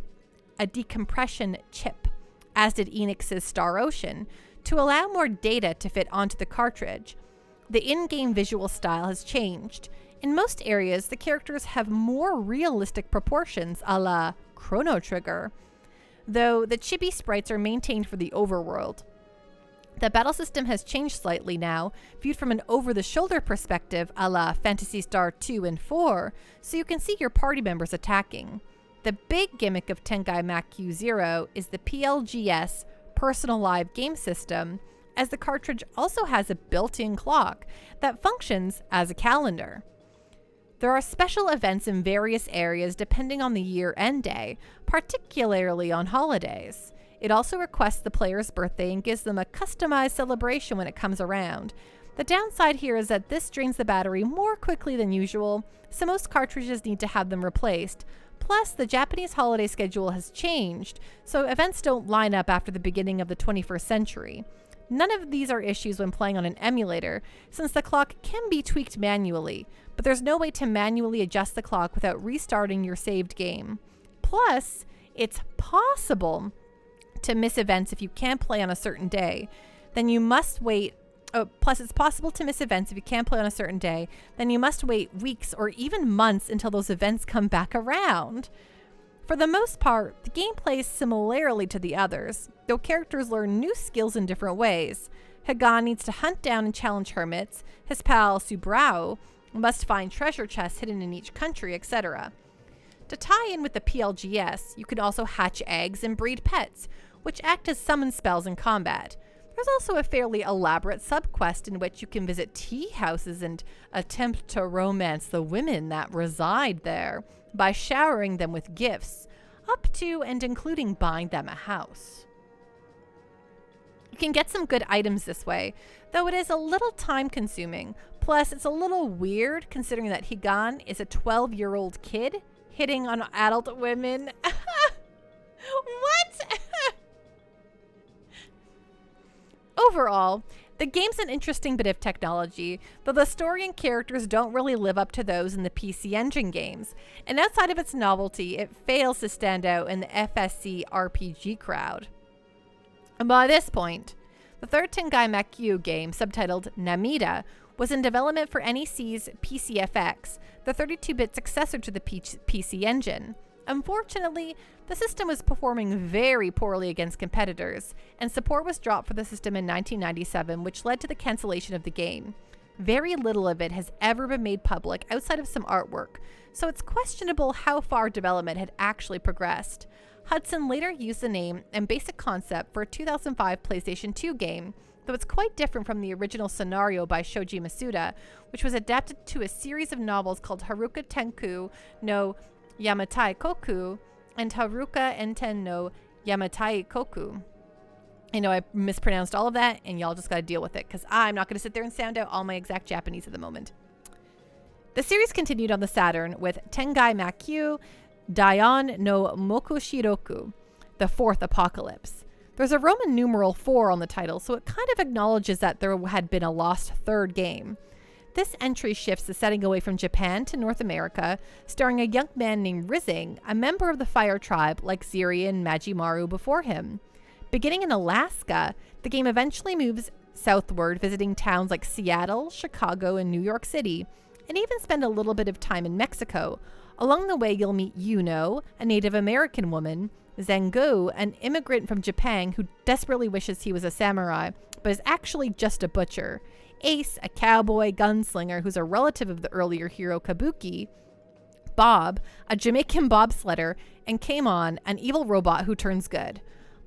as did Enix's Star Ocean, to allow more data to fit onto the cartridge. The in-game visual style has changed. In most areas, the characters have more realistic proportions, a la Chrono Trigger, though the chibi sprites are maintained for the overworld. The battle system has changed slightly now, viewed from an over-the-shoulder perspective, a la Phantasy Star 2 and 4, so you can see your party members attacking. The big gimmick of Tengai Makyu Zero is the PLGS, Personal Live Game System, as the cartridge also has a built-in clock that functions as a calendar. There are special events in various areas depending on the year and day, particularly on holidays. It also requests the player's birthday and gives them a customized celebration when it comes around. The downside here is that this drains the battery more quickly than usual, so most cartridges need to have them replaced. Plus, the Japanese holiday schedule has changed, so events don't line up after the beginning of the 21st century. None of these are issues when playing on an emulator, since the clock can be tweaked manually, but there's no way to manually adjust the clock without restarting your saved game. Plus, it's possible to miss events if you can't play on a certain day. Then you must wait. It's possible to miss events if you can't play on a certain day. Then you must wait weeks or even months until those events come back around. For the most part, the game plays similarly to the others, though characters learn new skills in different ways. Higan needs to hunt down and challenge hermits, his pal Subrao must find treasure chests hidden in each country, etc. To tie in with the PLGS, you can also hatch eggs and breed pets, which act as summon spells in combat. There's also a fairly elaborate sub-quest in which you can visit tea houses and attempt to romance the women that reside there by showering them with gifts, up to and including buying them a house. You can get some good items this way, though it is a little time-consuming. Plus, it's a little weird considering that Higan is a 12-year-old kid hitting on adult women. What? Overall, The game's an interesting bit of technology, though the story and characters don't really live up to those in the PC Engine games, and outside of its novelty, it fails to stand out in the FSC RPG crowd. And by this point, the third Tengai Makyu game, subtitled Namida, was in development for NEC's PCFX, the 32-bit successor to the PC Engine. Unfortunately, the system was performing very poorly against competitors, and support was dropped for the system in 1997, which led to the cancellation of the game. Very little of it has ever been made public outside of some artwork, so it's questionable how far development had actually progressed. Hudson later used the name and basic concept for a 2005 PlayStation 2 game, though it's quite different from the original scenario by Shoji Masuda, which was adapted to a series of novels called Haruka Tenku no Yamatai Koku and Haruka Enten no Yamatai Koku. I know I mispronounced all of that, and y'all just gotta deal with it, because I'm not gonna sit there and sound out all my exact Japanese at the moment. The series continued on the Saturn with Tengai Makyu Daion no Mokushiroku, the Fourth Apocalypse. There's a Roman numeral 4 on the title, so it kind of acknowledges that there had been a lost third game. This entry shifts the setting away from Japan to North America, starring a young man named Rising, a member of the Fire Tribe like Ziri and Majimaru before him. Beginning in Alaska, the game eventually moves southward, visiting towns like Seattle, Chicago, and New York City, and even spend a little bit of time in Mexico. Along the way, you'll meet Yuno, a Native American woman, Xango, an immigrant from Japan who desperately wishes he was a samurai, but is actually just a butcher, Ace, a cowboy gunslinger who's a relative of the earlier hero Kabuki, Bob, a Jamaican bobsledder, and Kamon, an evil robot who turns good.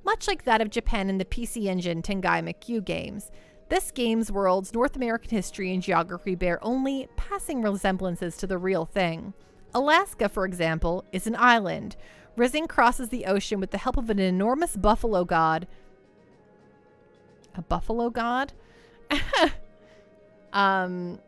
Much like that of Japan in the PC Engine Tengai Makyu games, this game's world's North American history and geography bear only passing resemblances to the real thing. Alaska, for example, is an island. Rising crosses the ocean with the help of an enormous buffalo god. A buffalo god? And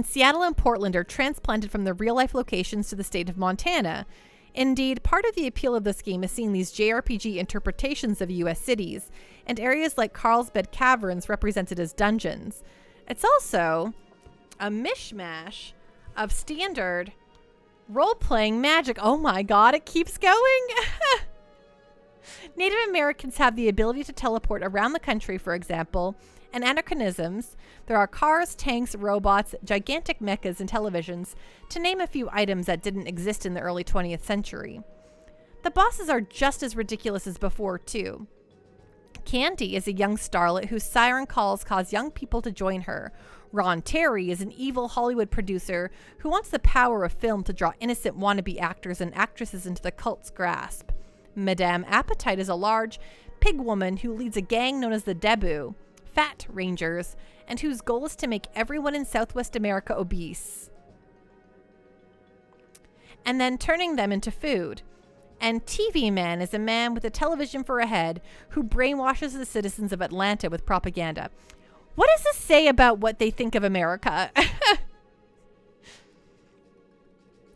Seattle and Portland are transplanted from their real-life locations to the state of Montana. Indeed, part of the appeal of this game is seeing these JRPG interpretations of U.S. cities, and areas like Carlsbad Caverns represented as dungeons. It's also a mishmash of standard role-playing magic. Oh my god, it keeps going! Native Americans have the ability to teleport around the country, for example, and anachronisms. There are cars, tanks, robots, gigantic mechas, and televisions, to name a few items that didn't exist in the early 20th century. The bosses are just as ridiculous as before, too. Candy is a young starlet whose siren calls cause young people to join her. Ron Terry is an evil Hollywood producer who wants the power of film to draw innocent wannabe actors and actresses into the cult's grasp. Madame Appetite is a large pig woman who leads a gang known as the Debu, Fat Rangers, and whose goal is to make everyone in Southwest America obese, and then turning them into food. And TV Man is a man with a television for a head who brainwashes the citizens of Atlanta with propaganda. What does this say about what they think of America?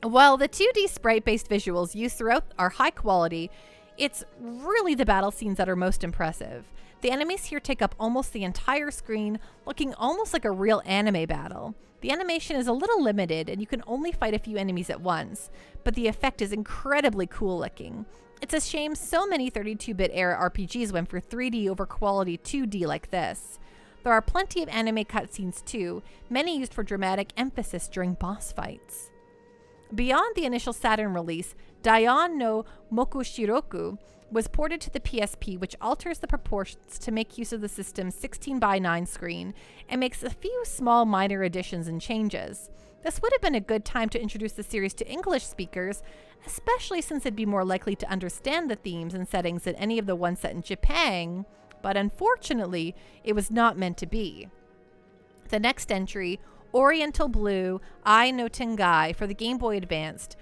While the 2D sprite-based visuals used throughout are high quality, it's really the battle scenes that are most impressive. The enemies here take up almost the entire screen, looking almost like a real anime battle. The animation is a little limited, and you can only fight a few enemies at once, but the effect is incredibly cool looking. It's a shame so many 32-bit era RPGs went for 3D over quality 2D like this. There are plenty of anime cutscenes too, many used for dramatic emphasis during boss fights. Beyond the initial Saturn release, Daion no Mokushiroku was ported to the PSP, which alters the proportions to make use of the system's 16:9 screen and makes a few small minor additions and changes. This would have been a good time to introduce the series to English speakers, especially since it'd be more likely to understand the themes and settings than any of the ones set in Japan, but unfortunately, it was not meant to be. The next entry, Oriental Blue I no Tengai for the Game Boy Advance,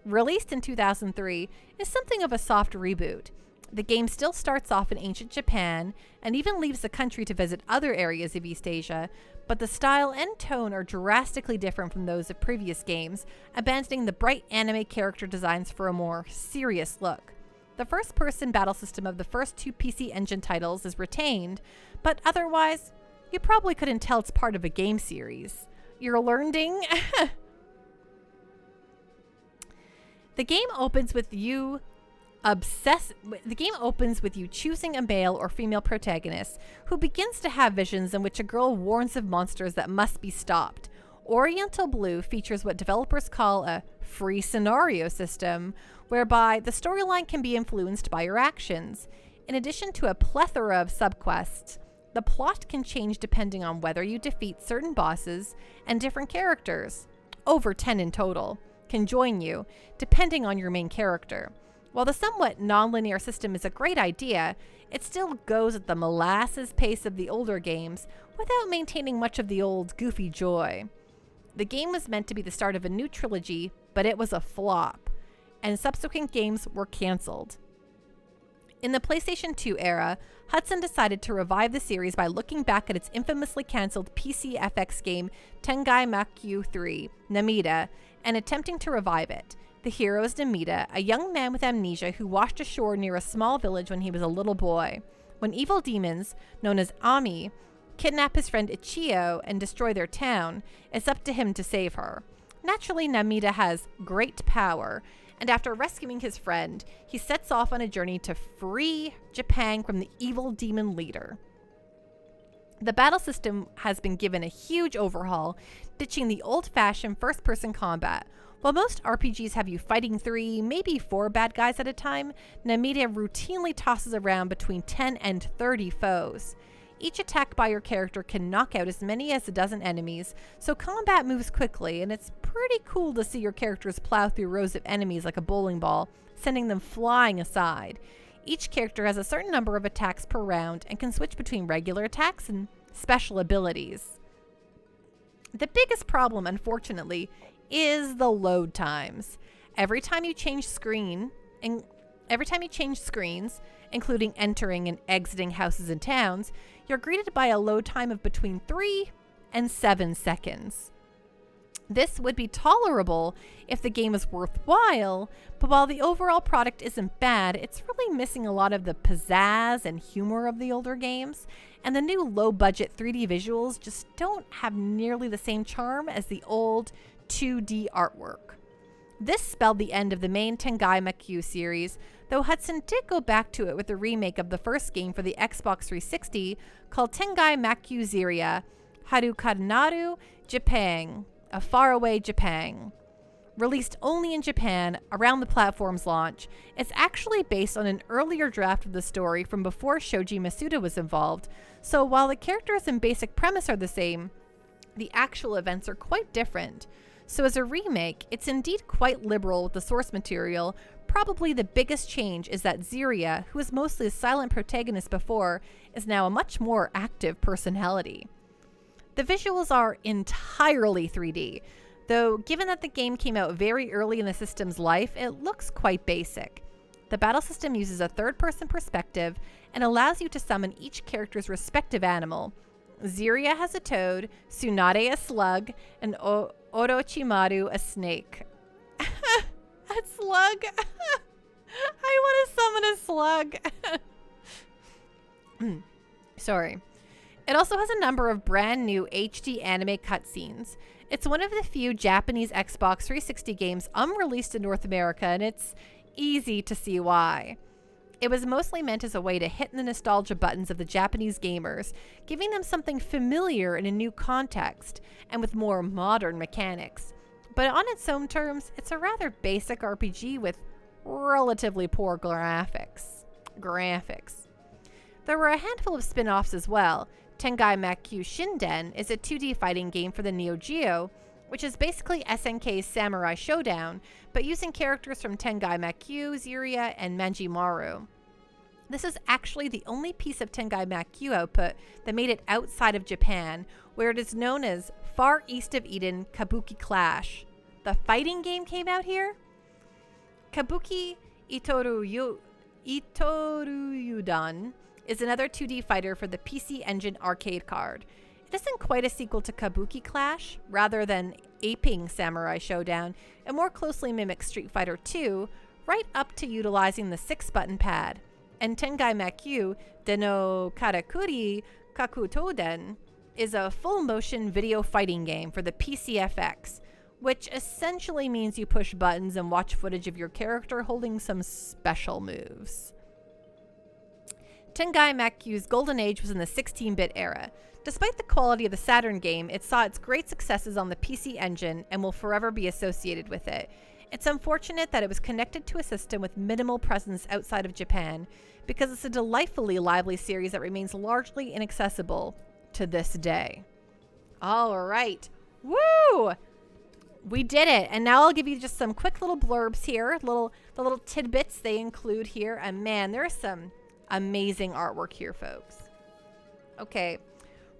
released in 2003, is something of a soft reboot. The game still starts off in ancient Japan and even leaves the country to visit other areas of East Asia, but the style and tone are drastically different from those of previous games, abandoning the bright anime character designs for a more serious look. The first-person battle system of the first 2 PC Engine titles is retained, but otherwise, you probably couldn't tell it's part of a game series. You're learning? The game opens with you choosing a male or female protagonist who begins to have visions in which a girl warns of monsters that must be stopped. Oriental Blue features what developers call a free scenario system, whereby the storyline can be influenced by your actions. In addition to a plethora of subquests, the plot can change depending on whether you defeat certain bosses, and different characters, over 10 in total, can join you, depending on your main character. While the somewhat non-linear system is a great idea, it still goes at the molasses pace of the older games without maintaining much of the old goofy joy. The game was meant to be the start of a new trilogy, but it was a flop, and subsequent games were cancelled. In the PlayStation 2 era, Hudson decided to revive the series by looking back at its infamously cancelled PC FX game Tengai Makyu 3, Namida, and attempting to revive it. The hero is Namida, a young man with amnesia who washed ashore near a small village when he was a little boy. When evil demons, known as Ami, kidnap his friend Ichio and destroy their town, it's up to him to save her. Naturally, Namida has great power, and after rescuing his friend, he sets off on a journey to free Japan from the evil demon leader. The battle system has been given a huge overhaul, ditching the old-fashioned first-person combat. While most RPGs have you fighting 3, maybe 4 bad guys at a time, Namida routinely tosses around between 10 and 30 foes. Each attack by your character can knock out as many as a dozen enemies, so combat moves quickly, and it's pretty cool to see your characters plow through rows of enemies like a bowling ball, sending them flying aside. Each character has a certain number of attacks per round and can switch between regular attacks and special abilities. The biggest problem, unfortunately, is the load times. Every time you change screens, including entering and exiting houses and towns, you're greeted by a load time of between 3 and 7 seconds. This would be tolerable if the game is worthwhile, but while the overall product isn't bad, it's really missing a lot of the pizzazz and humor of the older games, and the new low-budget 3D visuals just don't have nearly the same charm as the old 2D artwork. This spelled the end of the main Tengai Makyu series, though Hudson did go back to it with a remake of the first game for the Xbox 360 called Tengai Makyu Ziria Harukanaru Japan, a faraway Japan. Released only in Japan around the platform's launch, it's actually based on an earlier draft of the story from before Shoji Masuda was involved, so while the characters and basic premise are the same, the actual events are quite different. So as a remake, it's indeed quite liberal with the source material. Probably the biggest change is that Ziria, who was mostly a silent protagonist before, is now a much more active personality. The visuals are entirely 3D, though given that the game came out very early in the system's life, it looks quite basic. The battle system uses a third-person perspective and allows you to summon each character's respective animal. Ziria has a toad, Tsunade a slug, and Orochimaru a snake. A slug? I want to summon a slug. Sorry. It also has a number of brand new HD anime cutscenes. It's one of the few Japanese Xbox 360 games unreleased in North America, and it's easy to see why. It was mostly meant as a way to hit the nostalgia buttons of the Japanese gamers, giving them something familiar in a new context and with more modern mechanics. But on its own terms, it's a rather basic RPG with relatively poor graphics. There were a handful of spin-offs as well. Tengai Makyu Shinden is a 2D fighting game for the Neo Geo, which is basically SNK's Samurai Showdown, but using characters from Tengai Makyu, Ziria, and Manjimaru. This is actually the only piece of Tengai Makyu output that made it outside of Japan, where it is known as Far East of Eden Kabuki Clash. The fighting game came out here? Kabuki Itoruyudan is another 2D fighter for the PC Engine arcade card. It isn't quite a sequel to Kabuki Clash. Rather than aping Samurai Showdown, it more closely mimics Street Fighter II, right up to utilizing the 6-button pad. And Tengai Makyu Deno Karakuri Kakutoden is a full-motion video fighting game for the PCFX, which essentially means you push buttons and watch footage of your character holding some special moves. Tengai Makyu's golden age was in the 16-bit era. Despite the quality of the Saturn game, it saw its great successes on the PC Engine and will forever be associated with it. It's unfortunate that it was connected to a system with minimal presence outside of Japan, because it's a delightfully lively series that remains largely inaccessible to this day. All right. Woo! We did it. And now I'll give you just some quick little blurbs here, the little tidbits they include here. And man, there's some amazing artwork here, folks. Okay.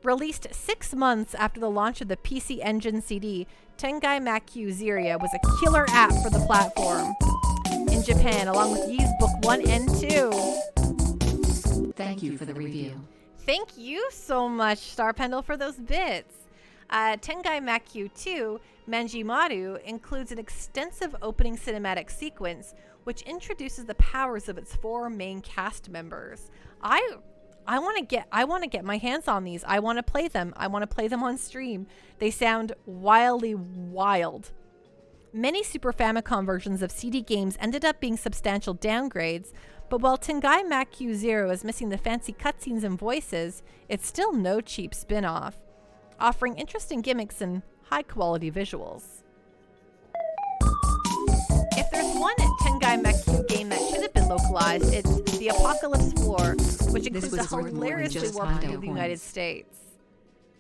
Released 6 months after the launch of the PC Engine CD, Tengai Makyu Ziria was a killer app for the platform in Japan, along with Ys Book 1 and 2. Thank you for the review. Thank you so much, Star Pendle, for those bits. Tengai Makyu 2, Manjimaru, includes an extensive opening cinematic sequence, which introduces the powers of its 4 main cast members. I want to get my hands on these. I want to play them. I want to play them on stream. They sound wildly wild. Many Super Famicom versions of CD games ended up being substantial downgrades, but while Tengai Makyu Zero is missing the fancy cutscenes and voices, it's still no cheap spin-off, offering interesting gimmicks and high-quality visuals. If there's one Tengai Makyu game that should have been localized, it's The Apocalypse Floor, which includes a hilariously warped view of the United States.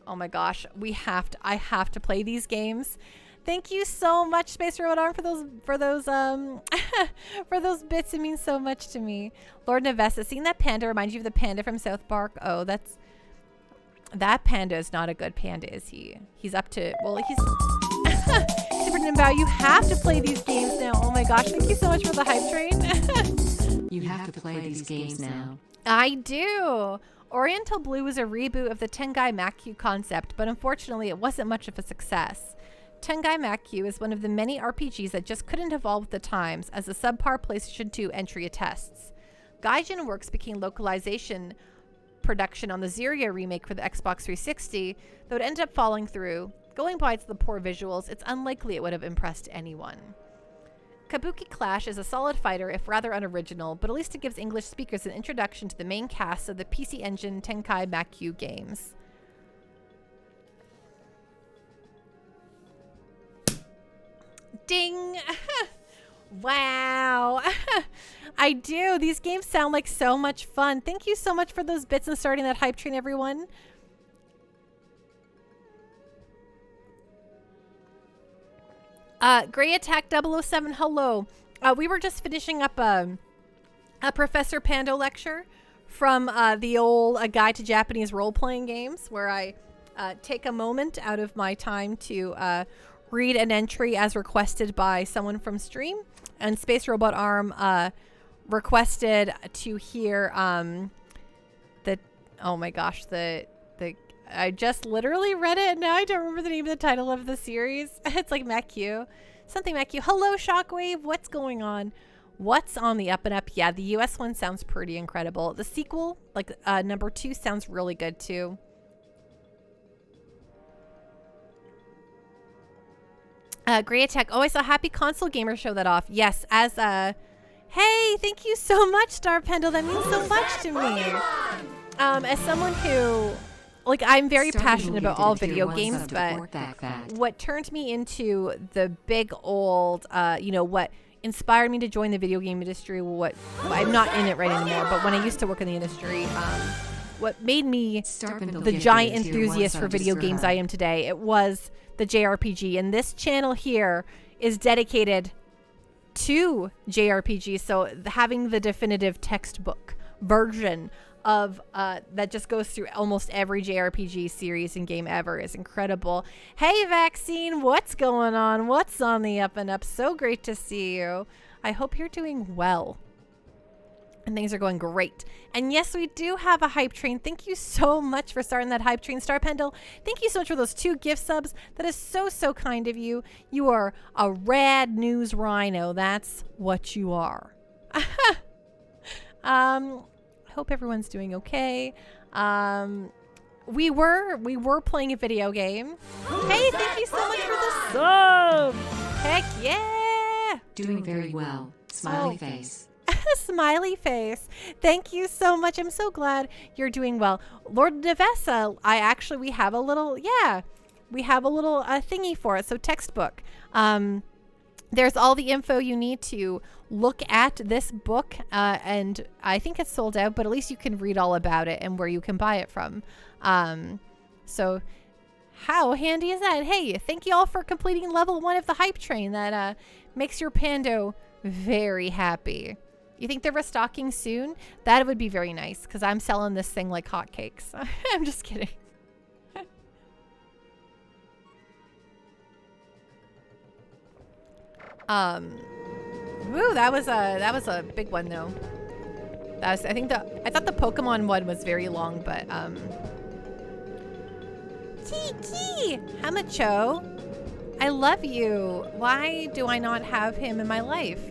Oh my gosh, I have to play these games. Thank you so much, Space Robot Arm, for those for those bits. It means so much to me. Lord Nevessa, seeing that panda reminds you of the panda from South Park. Oh, that panda is not a good panda, is he? He's up to, well, he's Super Nimbao, you have to play these games now. Oh my gosh, thank you so much for the hype train. You have to play these games now. I do. Oriental Blue was a reboot of the Tengai Makyu concept, but unfortunately it wasn't much of a success. Tengai Makyu is one of the many RPGs that just couldn't evolve with the times, as the subpar PlayStation 2 entry attests. Gaijin Works became localization production on the Ziria remake for the Xbox 360, though it ended up falling through. Going by to the poor visuals, it's unlikely it would have impressed anyone. Kabuki Clash is a solid fighter, if rather unoriginal, but at least it gives English speakers an introduction to the main cast of the PC Engine Tenkai Makyu games. Ding! Wow! I do. These games sound like so much fun. Thank you so much for those bits and starting that hype train, everyone. Gray Attack 007, hello. We were just finishing up a Professor Pando lecture from the old A Guide to Japanese Role-Playing Games, where I take a moment out of my time to read an entry as requested by someone from stream. And Space Robot Arm requested to hear oh my gosh, I just literally read it and now I don't remember the name of the title of the series. It's like Makyu. Something Makyu. Hello, Shockwave. What's going on? What's on the up and up? Yeah, the US one sounds pretty incredible. The sequel, like number 2, sounds really good too. Gray Attack. Oh, I saw Happy Console Gamer show that off. Yes, as hey, thank you so much, Star Pendle. That means so much to me. As someone who, like, I'm very passionate about all video games, but what turned me into the big old, what inspired me to join the video game industry, I'm not in it right anymore, but when I used to work in the industry, what made me the giant enthusiast for video games I am today, it was the JRPG. And this channel here is dedicated to JRPG, so having the definitive textbook version of that just goes through almost every JRPG series and game ever is incredible. Hey Vaccine, what's going on? What's on the up and up? So great to see you. I hope you're doing well. And things are going great. And yes, we do have a hype train. Thank you so much for starting that hype train, Star Pendle. Thank you so much for those 2 gift subs. That is so, so kind of you. You are a rad news rhino. That's what you are. I hope everyone's doing okay. We were playing a video game. Hey, thank you so much for the sub. Heck yeah. Doing very well. Smiley face. Smiley face. Thank you so much. I'm so glad you're doing well. Lord Nevessa, we have a little, thingy for it. So textbook. There's all the info you need to look at this book. And I think it's sold out, but at least you can read all about it and where you can buy it from. So how handy is that? Hey, thank you all for completing level 1 of the hype train. That makes your Pando very happy. You think they're restocking soon? That would be very nice because I'm selling this thing like hotcakes. I'm just kidding. Woo, that was a big one though. I thought the Pokemon one was very long, but Kiki, Hamacho, I love you. Why do I not have him in my life?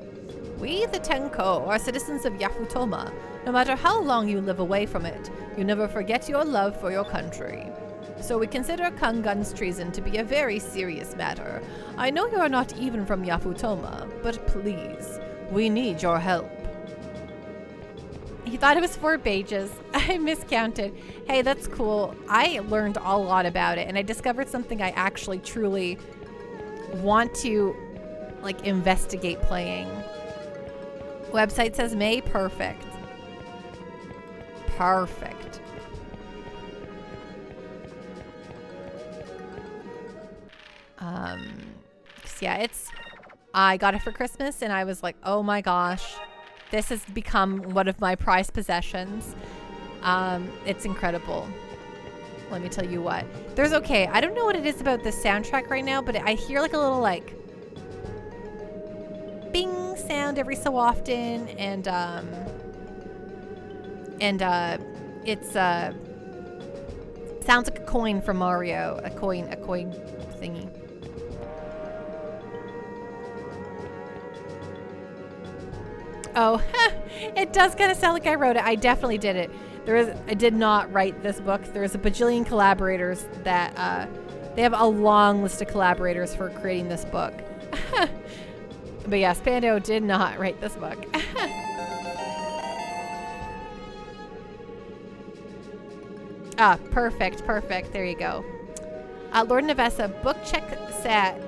We, the Tenko, are citizens of Yafutoma. No matter how long you live away from it, you never forget your love for your country. So we consider Kangan's treason to be a very serious matter. I know you are not even from Yafutoma, but please, we need your help. He thought it was 4 pages. I miscounted. Hey, that's cool. I learned a lot about it, and I discovered something I actually truly want to, like, investigate playing. Website says May. Perfect. Perfect. Yeah, I got it for Christmas and I was like, oh my gosh, this has become one of my prized possessions. It's incredible. Let me tell you what. I don't know what it is about this soundtrack right now, but I hear like a little like bing sound every so often, and it's sounds like a coin from Mario, a coin thingy. Oh, it does kind of sound like I wrote it. I definitely did it. I did not write this book. There's a bajillion collaborators that they have a long list of collaborators for creating this book. But yes, Pando did not write this book. Perfect. There you go. Lord Nevessa, book check set.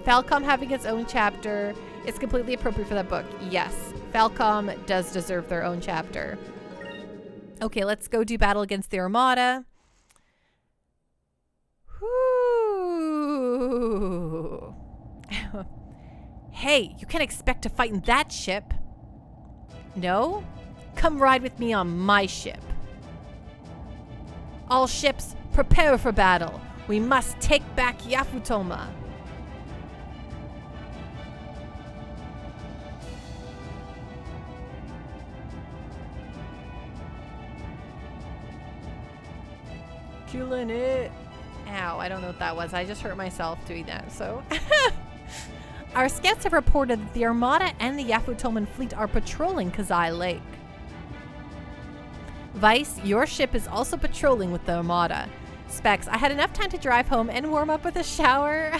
Falcom having its own chapter is completely appropriate for that book. Yes, Falcom does deserve their own chapter. Okay, let's go do battle against the Armada. Whoo. Hey, you can't expect to fight in that ship. No? Come ride with me on my ship. All ships, prepare for battle. We must take back Yafutoma. Killing it. Ow, I don't know what that was. I just hurt myself doing that, so. Our scouts have reported that the Armada and the Yafutoman fleet are patrolling Kazai Lake. Vice, your ship is also patrolling with the Armada. Specs, I had enough time to drive home and warm up with a shower.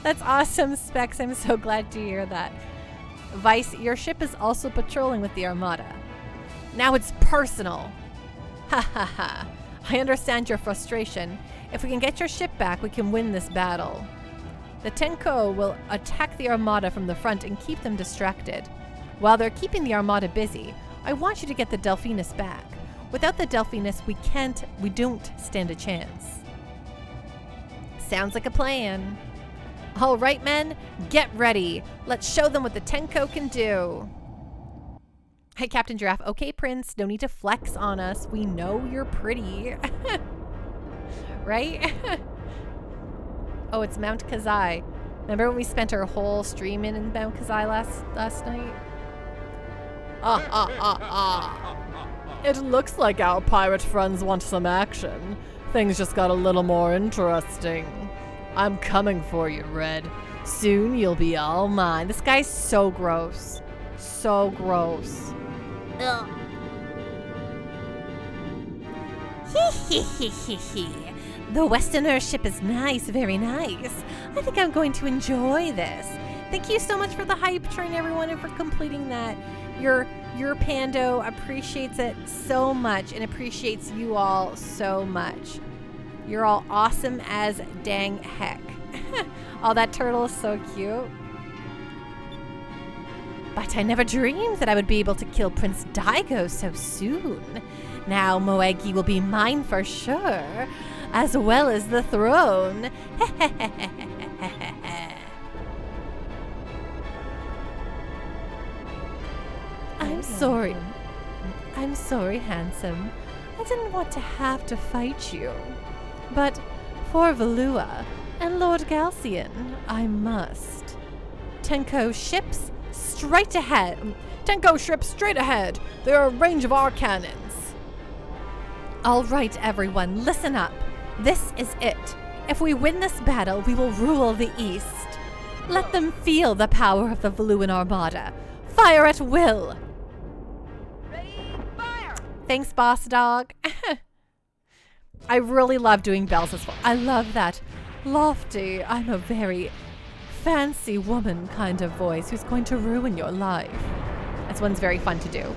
That's awesome, Specs. I'm so glad to hear that. Vice, your ship is also patrolling with the Armada. Now it's personal. Ha ha ha. I understand your frustration. If we can get your ship back, we can win this battle. The Tenko will attack the Armada from the front and keep them distracted. While they're keeping the Armada busy, I want you to get the Delphinus back. Without the Delphinus, we don't stand a chance. Sounds like a plan. All right, men, get ready. Let's show them what the Tenko can do. Hey, Captain Giraffe. Okay, Prince, no need to flex on us. We know you're pretty. Right? Oh, it's Mount Kazai. Remember when we spent our whole stream in Mount Kazai last night? It looks like our pirate friends want some action. Things just got a little more interesting. I'm coming for you, Red. Soon you'll be all mine. This guy's so gross. So gross. Ugh. The Westerner ship is nice, very nice. I think I'm going to enjoy this. Thank you so much for the hype train, everyone, and for completing that. Your Pando appreciates it so much and appreciates you all so much. You're all awesome as dang heck. Oh, that turtle is so cute. But I never dreamed that I would be able to kill Prince Daigo so soon. Now Moegi will be mine for sure, as well as the throne. I'm sorry. I'm sorry, handsome. I didn't want to have to fight you. But for Valua and Lord Galcian, I must. Tenko ships straight ahead. Tenko ships straight ahead. They are a range of our cannons. All right, everyone, listen up. This is it. If we win this battle, we will rule the East. Let them feel the power of the Valuan Armada. Fire at will. Fire! Thanks, boss dog. I really love doing bells as well. I love that lofty, I'm a very fancy woman kind of voice who's going to ruin your life. This one's very fun to do.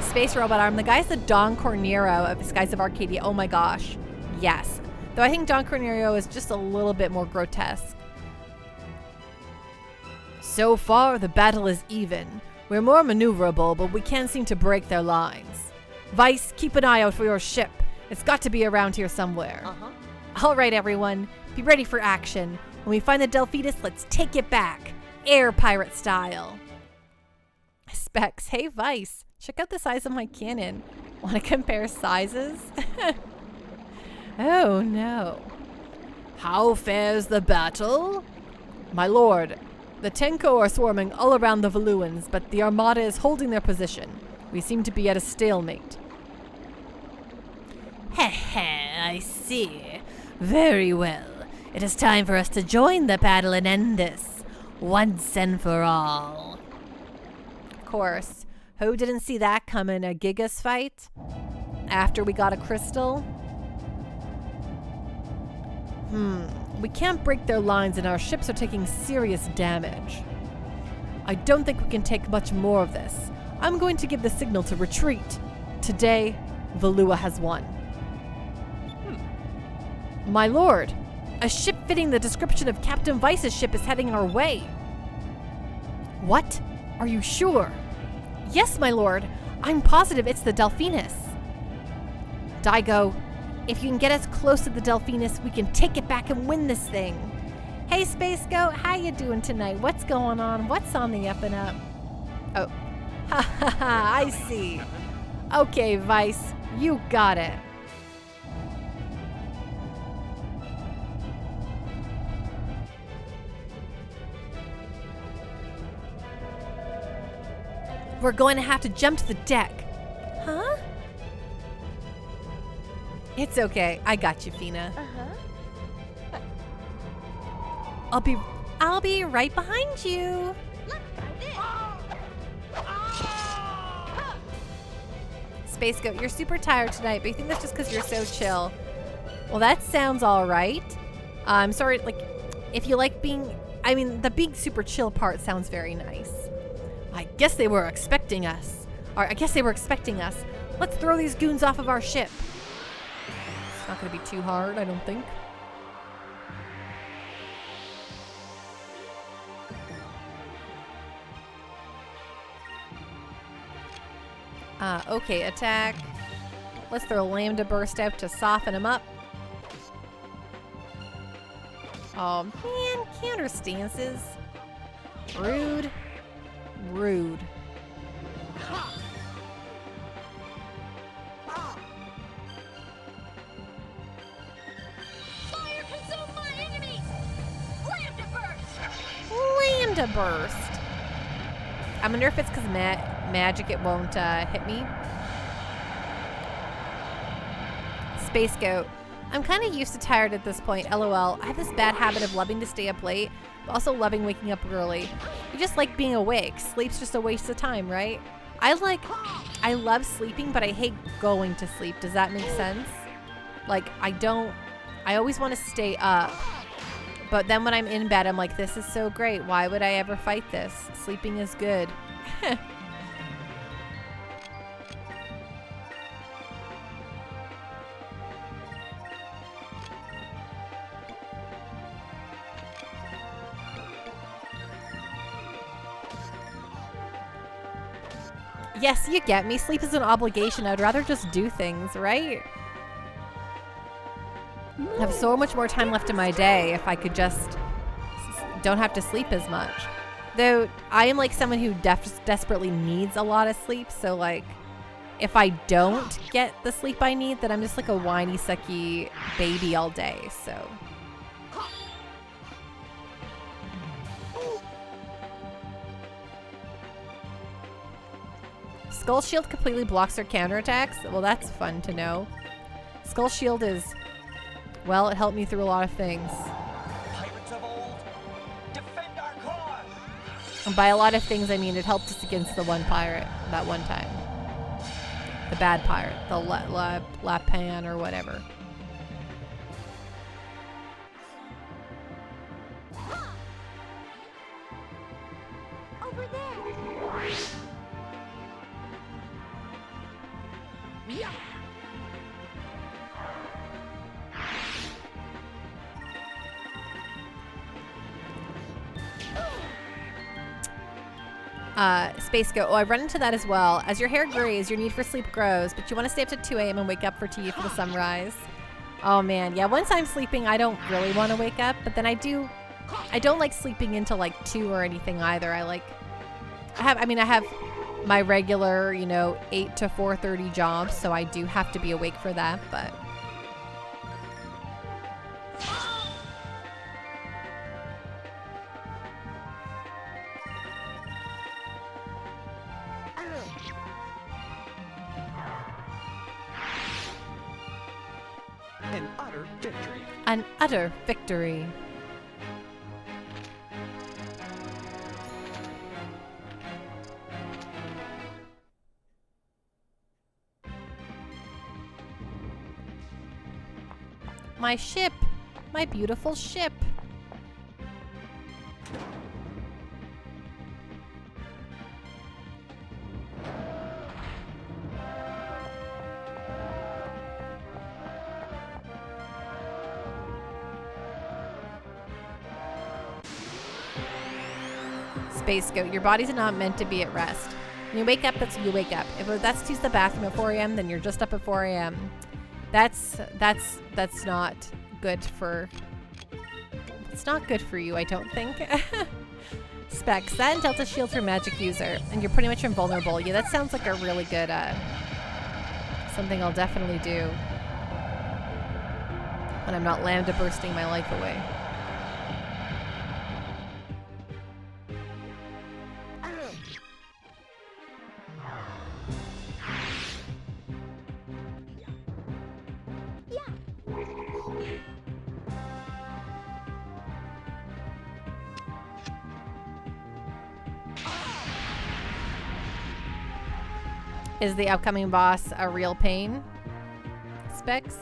Space robot arm. The guy's the Don Cornero of Skies of Arcadia. Oh my gosh. Yes. Though I think Don Cornero is just a little bit more grotesque. So far, the battle is even. We're more maneuverable, but we can't seem to break their lines. Vice, keep an eye out for your ship. It's got to be around here somewhere. All right, everyone. Be ready for action. When we find the Delphinus, let's take it back. Air pirate style. Specs. Hey, Vice. Check out the size of my cannon. Want to compare sizes? Oh, no. How fares the battle? My lord, the Tenko are swarming all around the Valuans, but the Armada is holding their position. We seem to be at a stalemate. I see. Very well. It is time for us to join the battle and end this, once and for all. Of course. Who didn't see that coming? A Gigas fight? After we got a crystal? We can't break their lines and our ships are taking serious damage. I don't think we can take much more of this. I'm going to give the signal to retreat. Today, Valua has won. My lord, a ship fitting the description of Captain Vice's ship is heading our way. What? Are you sure? Yes, my lord. I'm positive it's the Delphinus. Daigo, if you can get us close to the Delphinus, we can take it back and win this thing. Hey, Space Goat, how you doing tonight? What's going on? What's on the up and up? Oh, ha ha ha, I see. Okay, Vice, you got it. We're going to have to jump to the deck. Huh? It's okay. I got you, Fina. I'll be right behind you. Space Goat, you're super tired tonight, but you think that's just because you're so chill. Well, that sounds all right. I'm sorry, like, if you like being, I mean, the being super chill part sounds very nice. I guess they were expecting us. Let's throw these goons off of our ship. It's not going to be too hard, I don't think. Okay, attack. Let's throw Lambda Burst out to soften him up. Oh man, counter stances. Rude. Rude. Fire consume my enemies! Lambda burst! Lambda Burst. I wonder if it's because magic it won't hit me. Space Goat. I'm kind of used to tired at this point, lol. I have this bad habit of loving to stay up late, but also loving waking up early. You just like being awake. Sleep's just a waste of time, right? I love sleeping, but I hate going to sleep. Does that make sense? Like, I always want to stay up. But then when I'm in bed, I'm like, this is so great. Why would I ever fight this? Sleeping is good. Yes, you get me. Sleep is an obligation. I'd rather just do things, right? I have so much more time left in my day if I could just don't have to sleep as much. Though I am like someone who desperately needs a lot of sleep. So like if I don't get the sleep I need, then I'm just like a whiny, sucky baby all day. So Skull Shield completely blocks their counterattacks. Well, that's fun to know. Skull Shield is, well, it helped me through a lot of things. Pirates of old, defend our cause. And by a lot of things, I mean it helped us against the one pirate that one time. The bad pirate, the Lapan or whatever. Over there. Yeah. Space Goat. Oh, I run into that as well. As your hair grays, your need for sleep grows, but you want to stay up to 2 a.m. and wake up for tea for the sunrise. Oh man, yeah. Once I'm sleeping, I don't really want to wake up, but then I don't like sleeping until like 2 or anything either. I have my regular, 8 to 4:30 jobs, so I do have to be awake for that, but An utter victory. an utter victory. My ship! My beautiful ship! Space Goat, your body's not meant to be at rest. When you wake up, that's when you wake up. If that's to use the bathroom at 4 a.m., then you're just up at 4 a.m. That's not good for... It's not good for you, I don't think. Specs. That and Delta Shield for magic user. And you're pretty much invulnerable. Yeah, that sounds like a really good, something I'll definitely do. When I'm not lambda bursting my life away. Is the upcoming boss a real pain? Specs?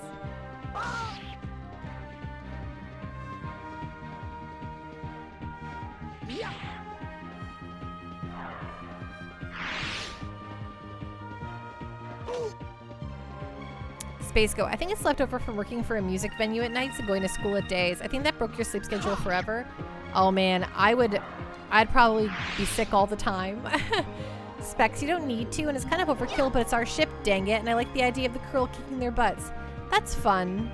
Space Go. I think it's left over from working for a music venue at nights and going to school at days. I think that broke your sleep schedule forever. Oh man, I'd probably be sick all the time. Specs, you don't need to, and it's kind of overkill, but it's our ship, dang it, and I like the idea of the crew kicking their butts. That's fun.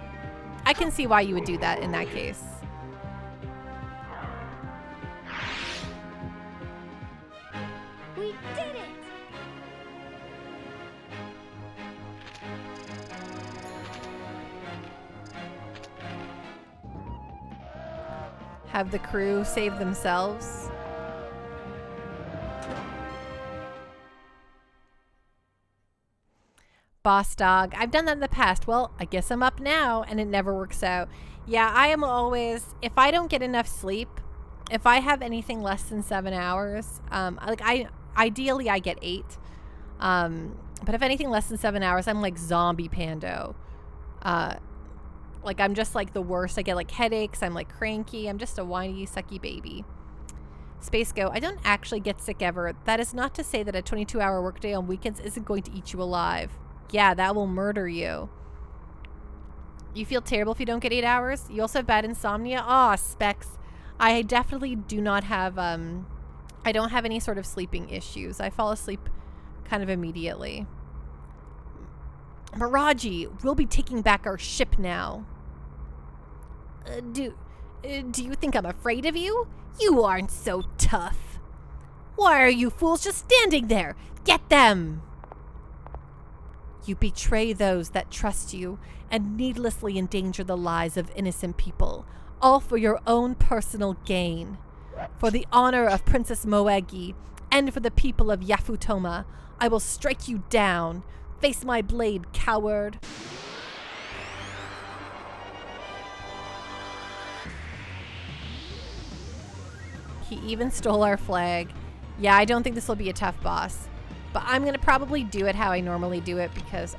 I can see why you would do that in that case. We did it! Have the crew save themselves. Boss dog. I've done that in the past. Well, I guess I'm up now, and it never works out. Yeah, I am always, if I don't get enough sleep, if I have anything less than 7 hours, ideally I get 8. But if anything less than 7 hours, I'm like zombie Pando. Like I'm just like the worst. I get like headaches. I'm like cranky. I'm just a whiny, sucky baby. Space Go. I don't actually get sick ever. That is not to say that a 22-hour workday on weekends isn't going to eat you alive. Yeah, that will murder you. You feel terrible if you don't get 8 hours? You also have bad insomnia? Aw, Specs. I definitely do not have, I don't have any sort of sleeping issues. I fall asleep kind of immediately. Miraji, we'll be taking back our ship now. Do you think I'm afraid of you? You aren't so tough. Why are you fools just standing there? Get them! You betray those that trust you and needlessly endanger the lives of innocent people, all for your own personal gain. For the honor of Princess Moegi and for the people of Yafutoma, I will strike you down. Face my blade, coward. He even stole our flag. Yeah, I don't think this will be a tough boss. But I'm going to probably do it how I normally do it because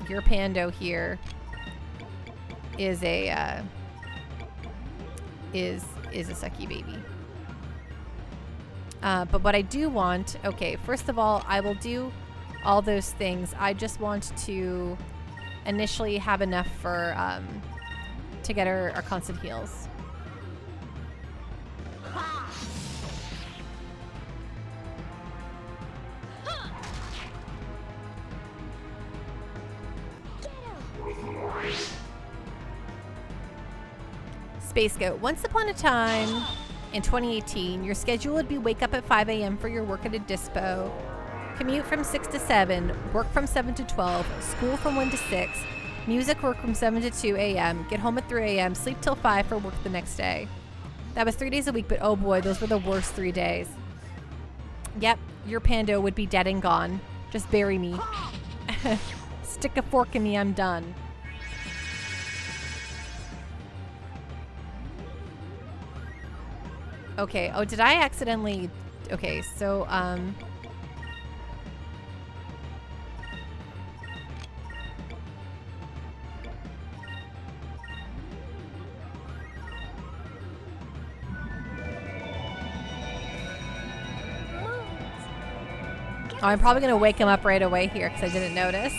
your Pando here is a is a sucky baby. But what I do want, okay, first of all, I will do all those things. I just want to initially have enough for to get our constant heals. Space Goat. Once upon a time in 2018, your schedule would be wake up at 5 a.m. for your work at a dispo, commute from 6 to 7, work from 7 to 12, school from 1 to 6, music work from 7 to 2 a.m., get home at 3 a.m., sleep till 5 for work the next day. That was 3 days a week, but oh boy, those were the worst 3 days. Yep, your Pando would be dead and gone. Just bury me. Stick a fork in me, I'm done. Okay, oh, did I accidentally... Okay, so, Oh, I'm probably going to wake him up right away here because I didn't notice.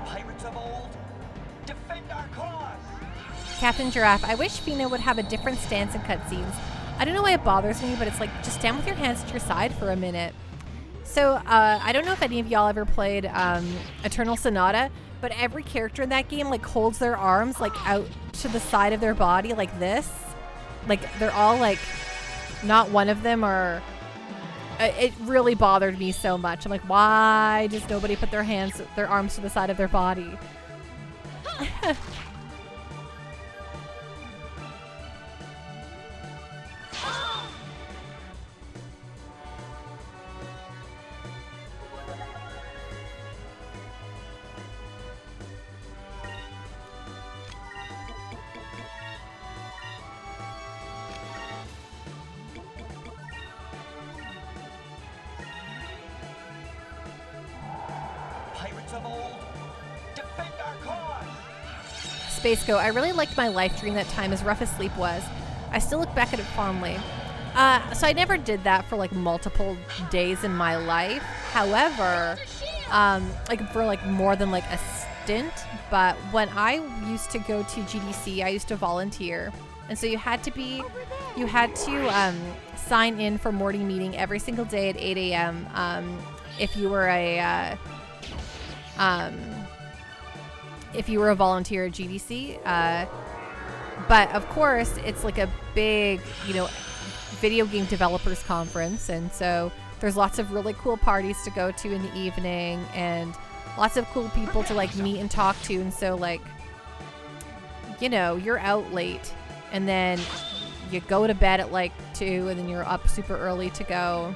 Pirates of old, defend our cause! Captain Giraffe, I wish Fina would have a different stance in cutscenes. I don't know why it bothers me, but it's like, just stand with your hands at your side for a minute. So, I don't know if any of y'all ever played Eternal Sonata, but every character in that game like holds their arms like out to the side of their body like this. Like they're all like, not one of them are, it really bothered me so much. I'm like, why does nobody put their arms to the side of their body? Space Go, I really liked my life during that time, as rough as sleep was. I still look back at it fondly. So I never did that for like multiple days in my life. However, like for like more than like a stint. But when I used to go to GDC, I used to volunteer, and so you had to sign in for morning meeting every single day at 8 a.m. If you were a volunteer at GDC. But of course, it's like a big, video game developers conference. And so there's lots of really cool parties to go to in the evening and lots of cool people to like meet and talk to. And so like you know, you're out late and then you go to bed at like 2 and then you're up super early to go.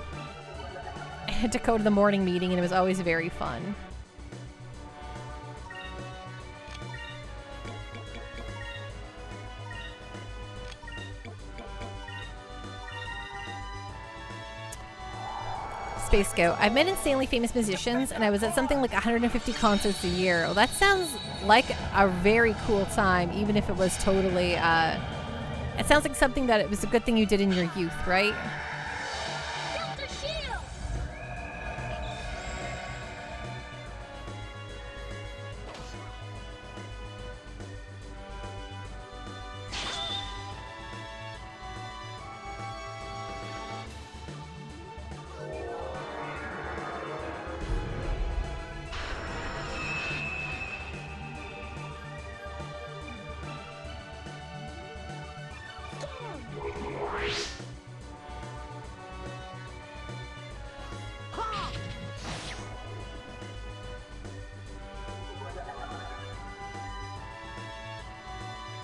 I had to go to the morning meeting and it was always very fun. Space Go. I've met insanely famous musicians and I was at something like 150 concerts a year. Well, that sounds like a very cool time, even if it was totally, it sounds like something that it was a good thing you did in your youth, right? Delta Shield!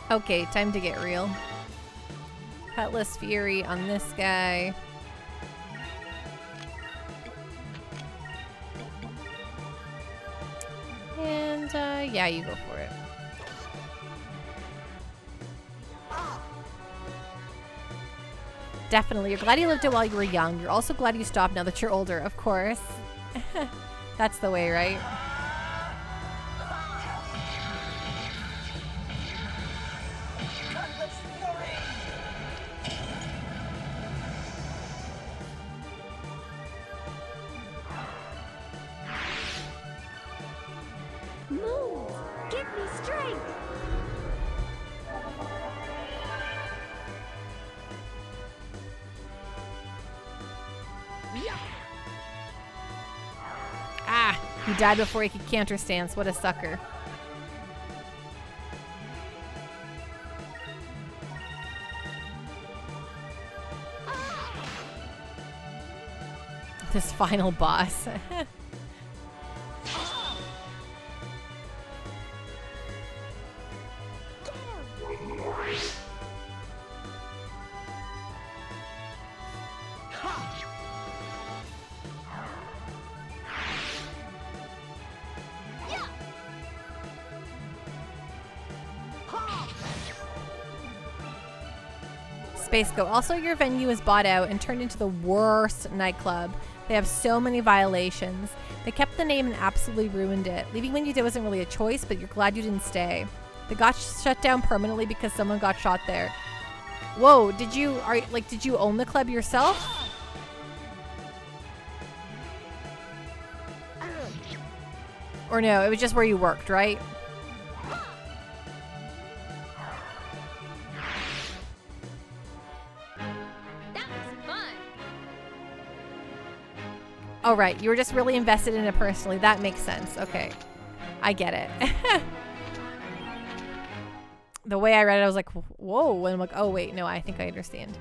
Okay, time to get real. Cutlass Fury on this guy. And, yeah, you go for it. Definitely. You're glad you lived it while you were young. You're also glad you stopped now that you're older, of course. That's the way, right? Cutlass Fury! Move! Give me strength! Ah! He died before he could counter stance. What a sucker. This final boss. Space Go. Also, your venue is bought out and turned into the worst nightclub. They have so many violations. They kept the name and absolutely ruined it. Leaving when you did wasn't really a choice, but you're glad you didn't stay. They got shut down permanently because someone got shot there. Whoa, did you own the club yourself? Or no, it was just where you worked, right? That was fun! Oh, right. You were just really invested in it personally. That makes sense. Okay. I get it. The way I read it, I was like, whoa. And I'm like, oh, wait. No, I think I understand.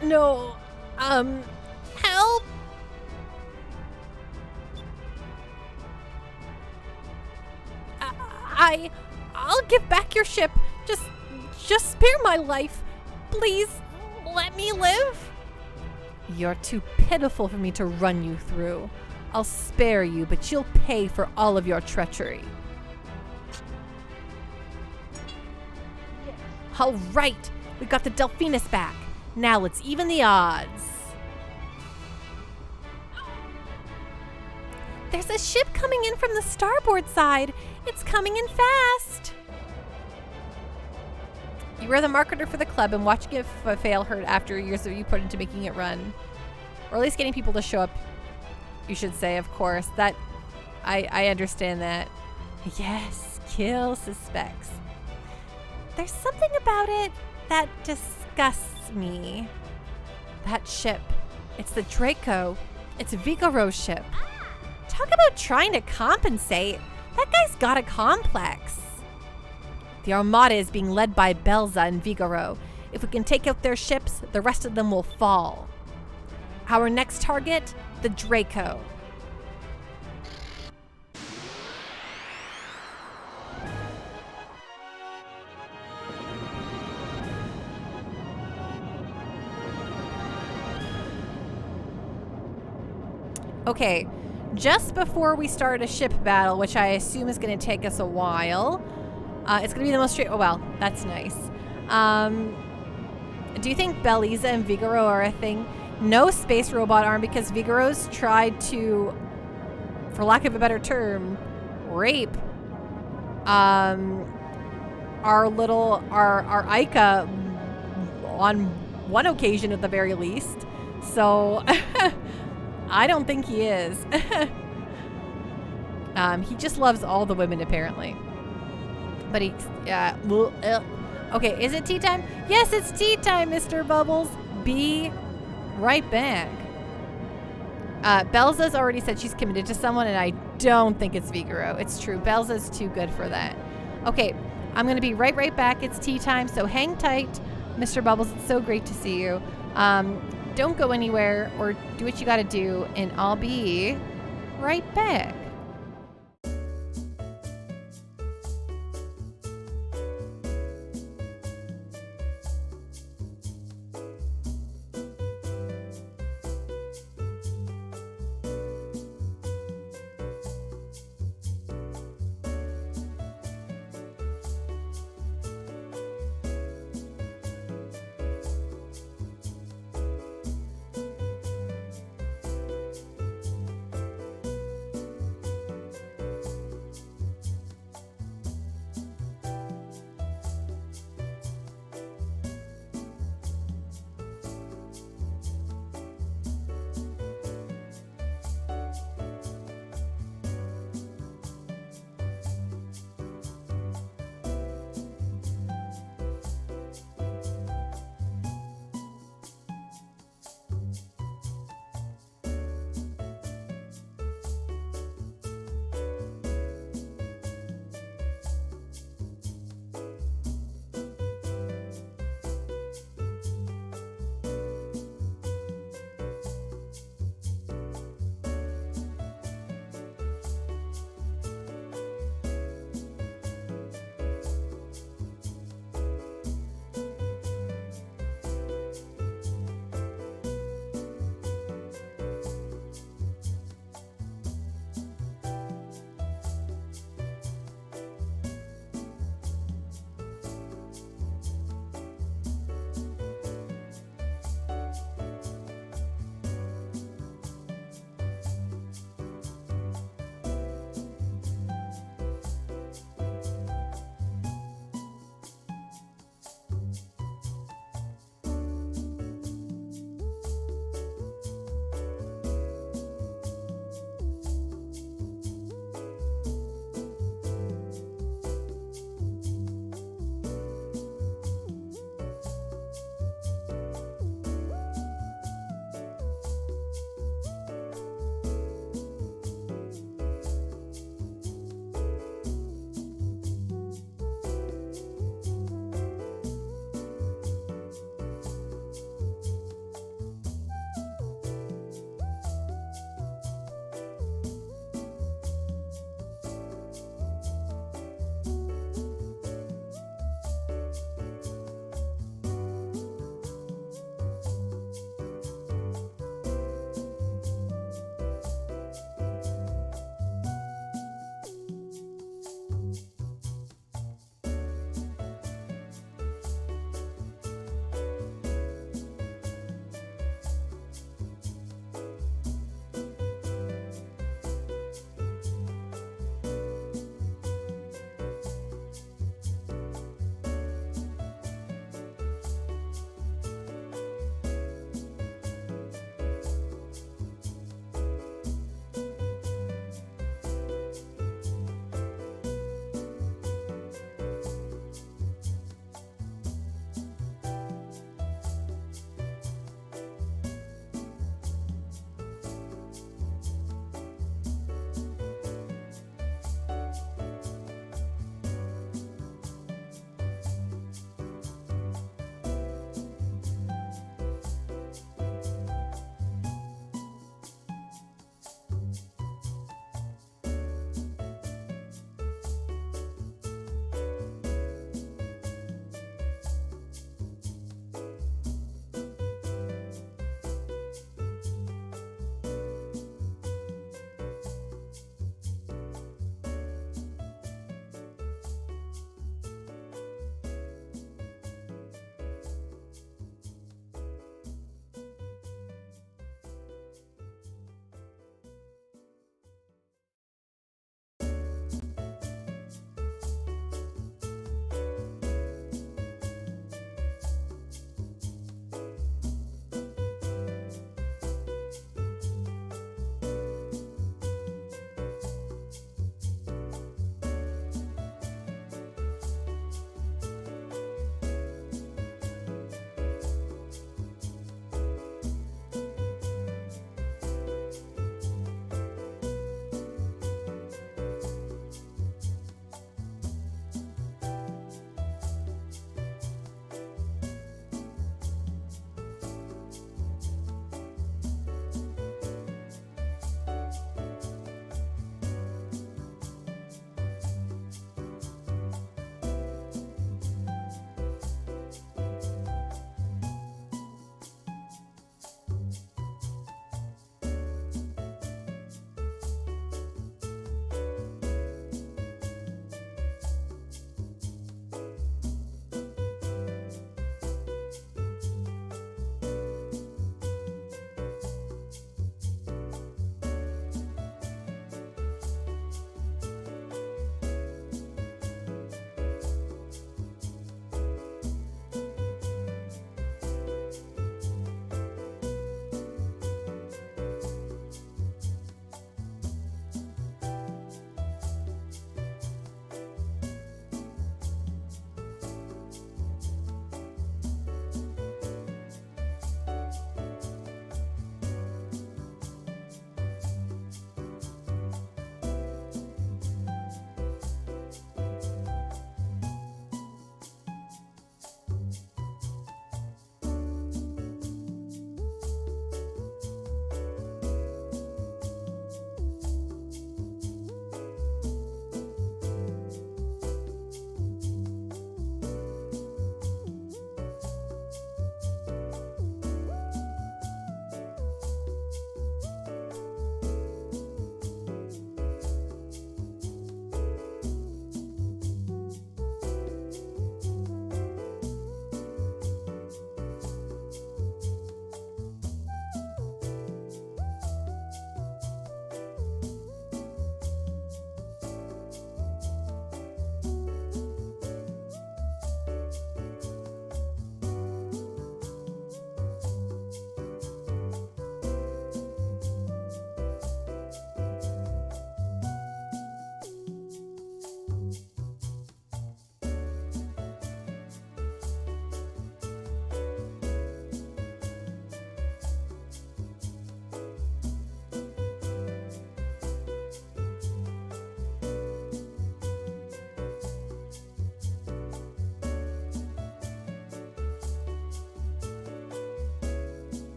No. Help! I'll give back your ship. Just spare my life. Please, let me live. You're too pitiful for me to run you through. I'll spare you, but you'll pay for all of your treachery. All right, we got the Delphinus back. Now let's even the odds. There's a ship coming in from the starboard side. It's coming in fast. You were the marketer for the club, and watching it fail hurt after years that you put into making it run. Or at least getting people to show up, you should say, of course. That, I understand that. Yes, kill suspects. There's something about it that disgusts me. That ship. It's the Draco. It's Vigoro's ship. Talk about trying to compensate. That guy's got a complex. The Armada is being led by Belza and Vigoro. If we can take out their ships, the rest of them will fall. Our next target, the Draco. Okay, just before we start a ship battle, which I assume is going to take us a while, it's going to be the most straight. Oh, well, that's nice. Do you think Beliza and Vigoro are a thing? No space robot arm because Vigoro's tried to, for lack of a better term, rape our Ica on one occasion at the very least. So I don't think he is. He just loves all the women apparently. But he, okay, is it tea time? Yes, it's tea time, Mr. Bubbles. Be right back. Belza's already said she's committed to someone, and I don't think it's Vigoro. It's true. Belza's too good for that. Okay, I'm going to be right back. It's tea time, so hang tight, Mr. Bubbles. It's so great to see you. Don't go anywhere or do what you got to do, and I'll be right back.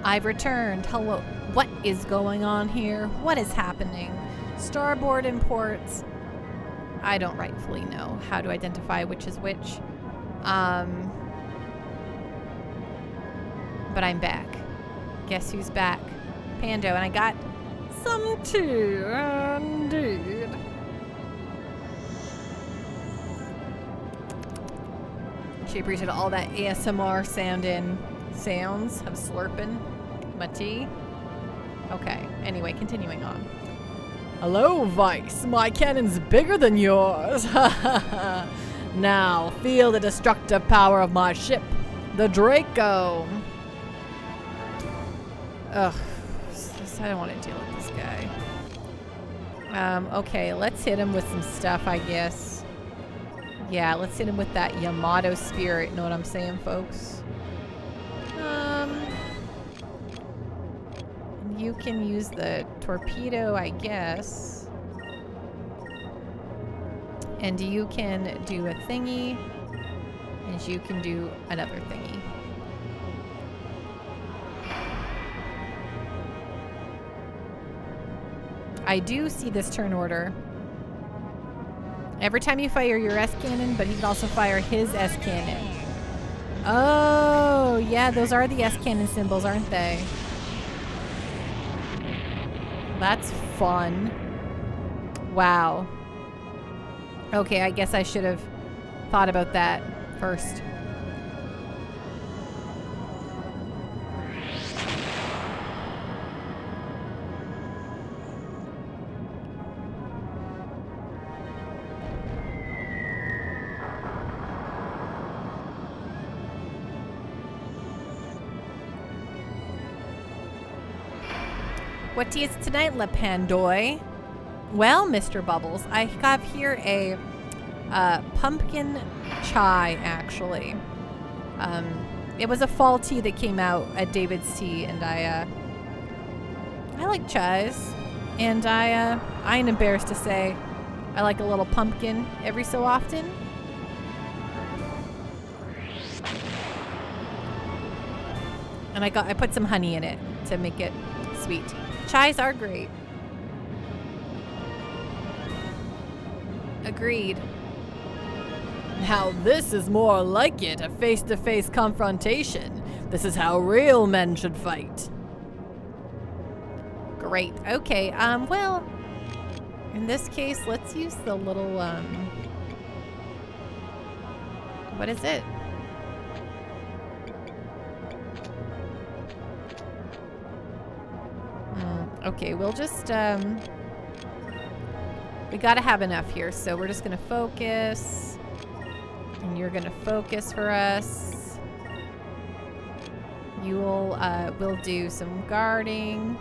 I've returned. Hello. What is going on here? What is happening? Starboard imports. I don't rightfully know how to identify which is which. But I'm back. Guess who's back? Pando, and I got some tea, indeed. She appreciated all that ASMR sounds of slurping my tea. Okay, anyway, continuing on. Hello, Vice. My cannon's bigger than yours. Now, feel the destructive power of my ship, the Draco. Ugh. I don't want to deal with this guy. Okay, let's hit him with some stuff, I guess. Yeah, let's hit him with that Yamato spirit. Know what I'm saying, folks? You can use the torpedo, I guess. And you can do a thingy. And you can do another thingy. I do see this turn order. Every time you fire your S cannon, but he can also fire his S cannon. Oh, yeah, those are the S cannon symbols, aren't they? That's fun. Wow. Okay, I guess I should have thought about that first. What tea is it tonight, Le Pandoy? Well, Mr. Bubbles, I have here a pumpkin chai, actually. It was a fall tea that came out at David's Tea, and I like chais. And I ain't embarrassed to say I like a little pumpkin every so often. And I put some honey in it to make it sweet. Chais are great. Agreed. Now this is more like it, a face-to-face confrontation. This is how real men should fight. Great. Okay, well, in this case, let's use the little, what is it? Okay, we'll just, we gotta have enough here, so we're just gonna focus. And you're gonna focus for us. You'll, we'll do some guarding.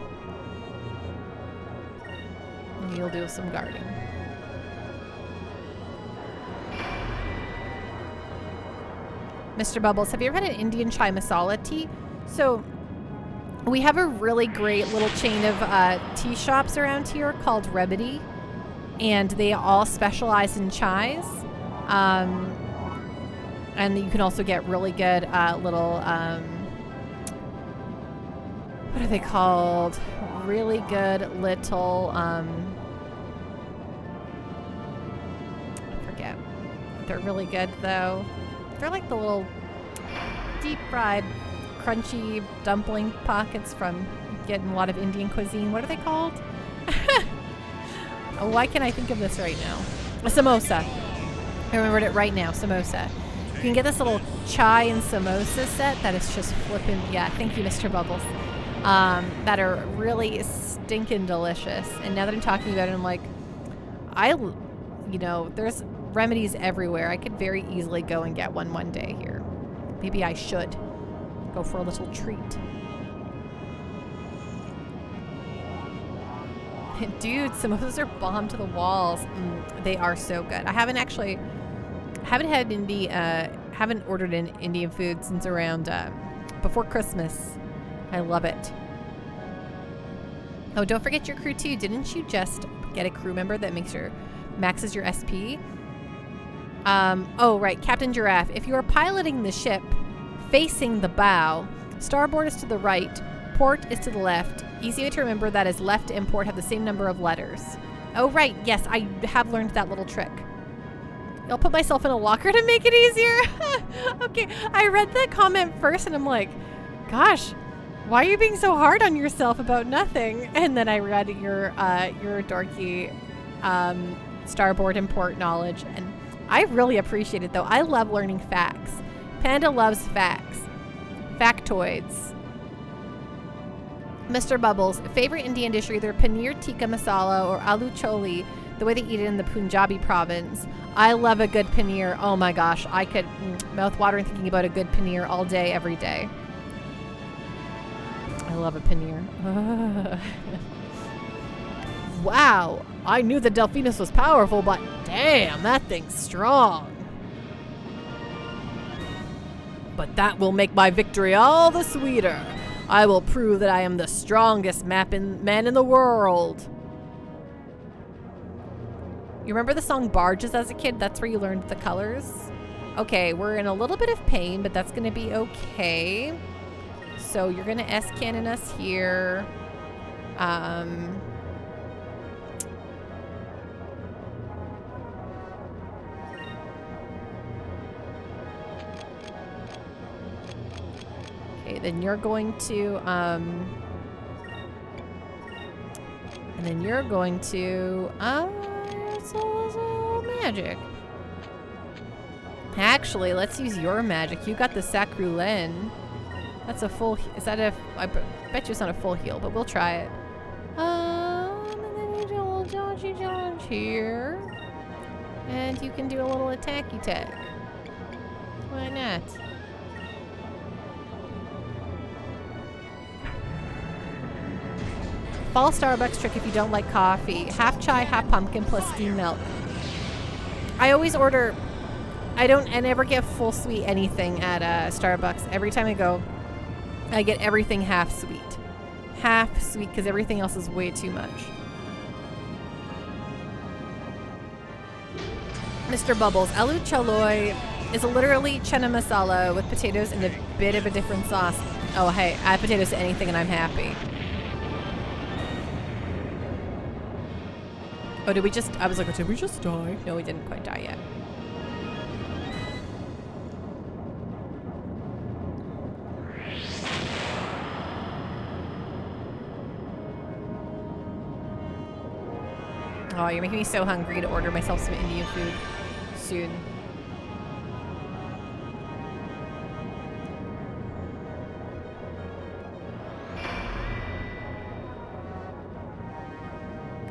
And you'll do some guarding. Mr. Bubbles, have you ever had an Indian chai masala tea? So, we have a really great little chain of tea shops around here called Remedy, and they all specialize in chais. And you can also get really good little, what are they called? Really good little, I forget. They're really good though. They're like the little deep fried crunchy dumpling pockets from getting a lot of Indian cuisine. What are they called? Oh, why can't I think of this right now? A samosa. I remembered it right now. Samosa. You can get this little chai and samosa set that is just flippin'. Yeah, thank you, Mr. Bubbles. That are really stinking delicious. And now that I'm talking about it, I'm like, you know, there's remedies everywhere. I could very easily go and get one day here. Maybe I should. Go for a little treat. Dude, samosas are bomb to the walls. They are so good. I haven't haven't ordered an Indian food since around before Christmas. I love it. Oh, don't forget your crew too. Didn't you just get a crew member that maxes your SP? Oh, right, Captain Giraffe. If you are piloting the ship facing the bow, starboard is to the right, Port is to the left. Easy way to remember that is left and port have the same number of letters. Oh, right. Yes, I have learned that little trick. I'll put myself in a locker to make it easier. Okay, I read that comment first and I'm like, gosh, why are you being so hard on yourself about nothing? And then I read your dorky starboard and port knowledge, and I really appreciate it though. I love learning facts. Panda loves facts. Factoids. Mr. Bubbles, favorite Indian dish are either paneer tikka masala or aloo choli, the way they eat it in the Punjabi province. I love a good paneer. Oh my gosh, I could mouth watering thinking about a good paneer all day, every day. I love a paneer. Wow, I knew the Delphinus was powerful, but damn, that thing's strong. But that will make my victory all the sweeter. I will prove that I am the strongest man in the world. You remember the song Barges as a kid? That's where you learned the colors. Okay, we're in a little bit of pain, but that's going to be okay. So you're going to S-cannon us here. Okay, then you're going to, and then you're going to, so magic. Actually, let's use your magic. You got the Sacrulen. That's a full, is that a, I bet you it's not a full heal, but we'll try it. And then you do a little dodgy dodge here. And you can do a little attacky tag. Why not? Fall Starbucks trick if you don't like coffee. Half chai, half pumpkin plus steamed milk. I always order, I never get full sweet anything at Starbucks. Every time I go, I get everything half sweet. Half sweet because everything else is way too much. Mr. Bubbles, aloo chaloi is literally chana masala with potatoes and a bit of a different sauce. Oh, hey, add potatoes to anything and I'm happy. Oh, did we just, I was like, did we just die? No, we didn't quite die yet. Oh, you're making me so hungry to order myself some Indian food soon.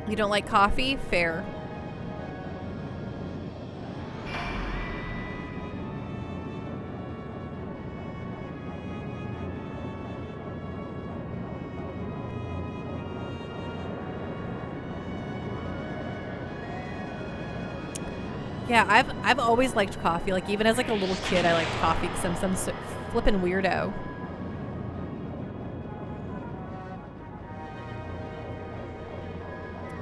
You don't like coffee? Fair. Yeah, I've always liked coffee. Like even as like a little kid, I liked coffee because I'm some flippin' weirdo.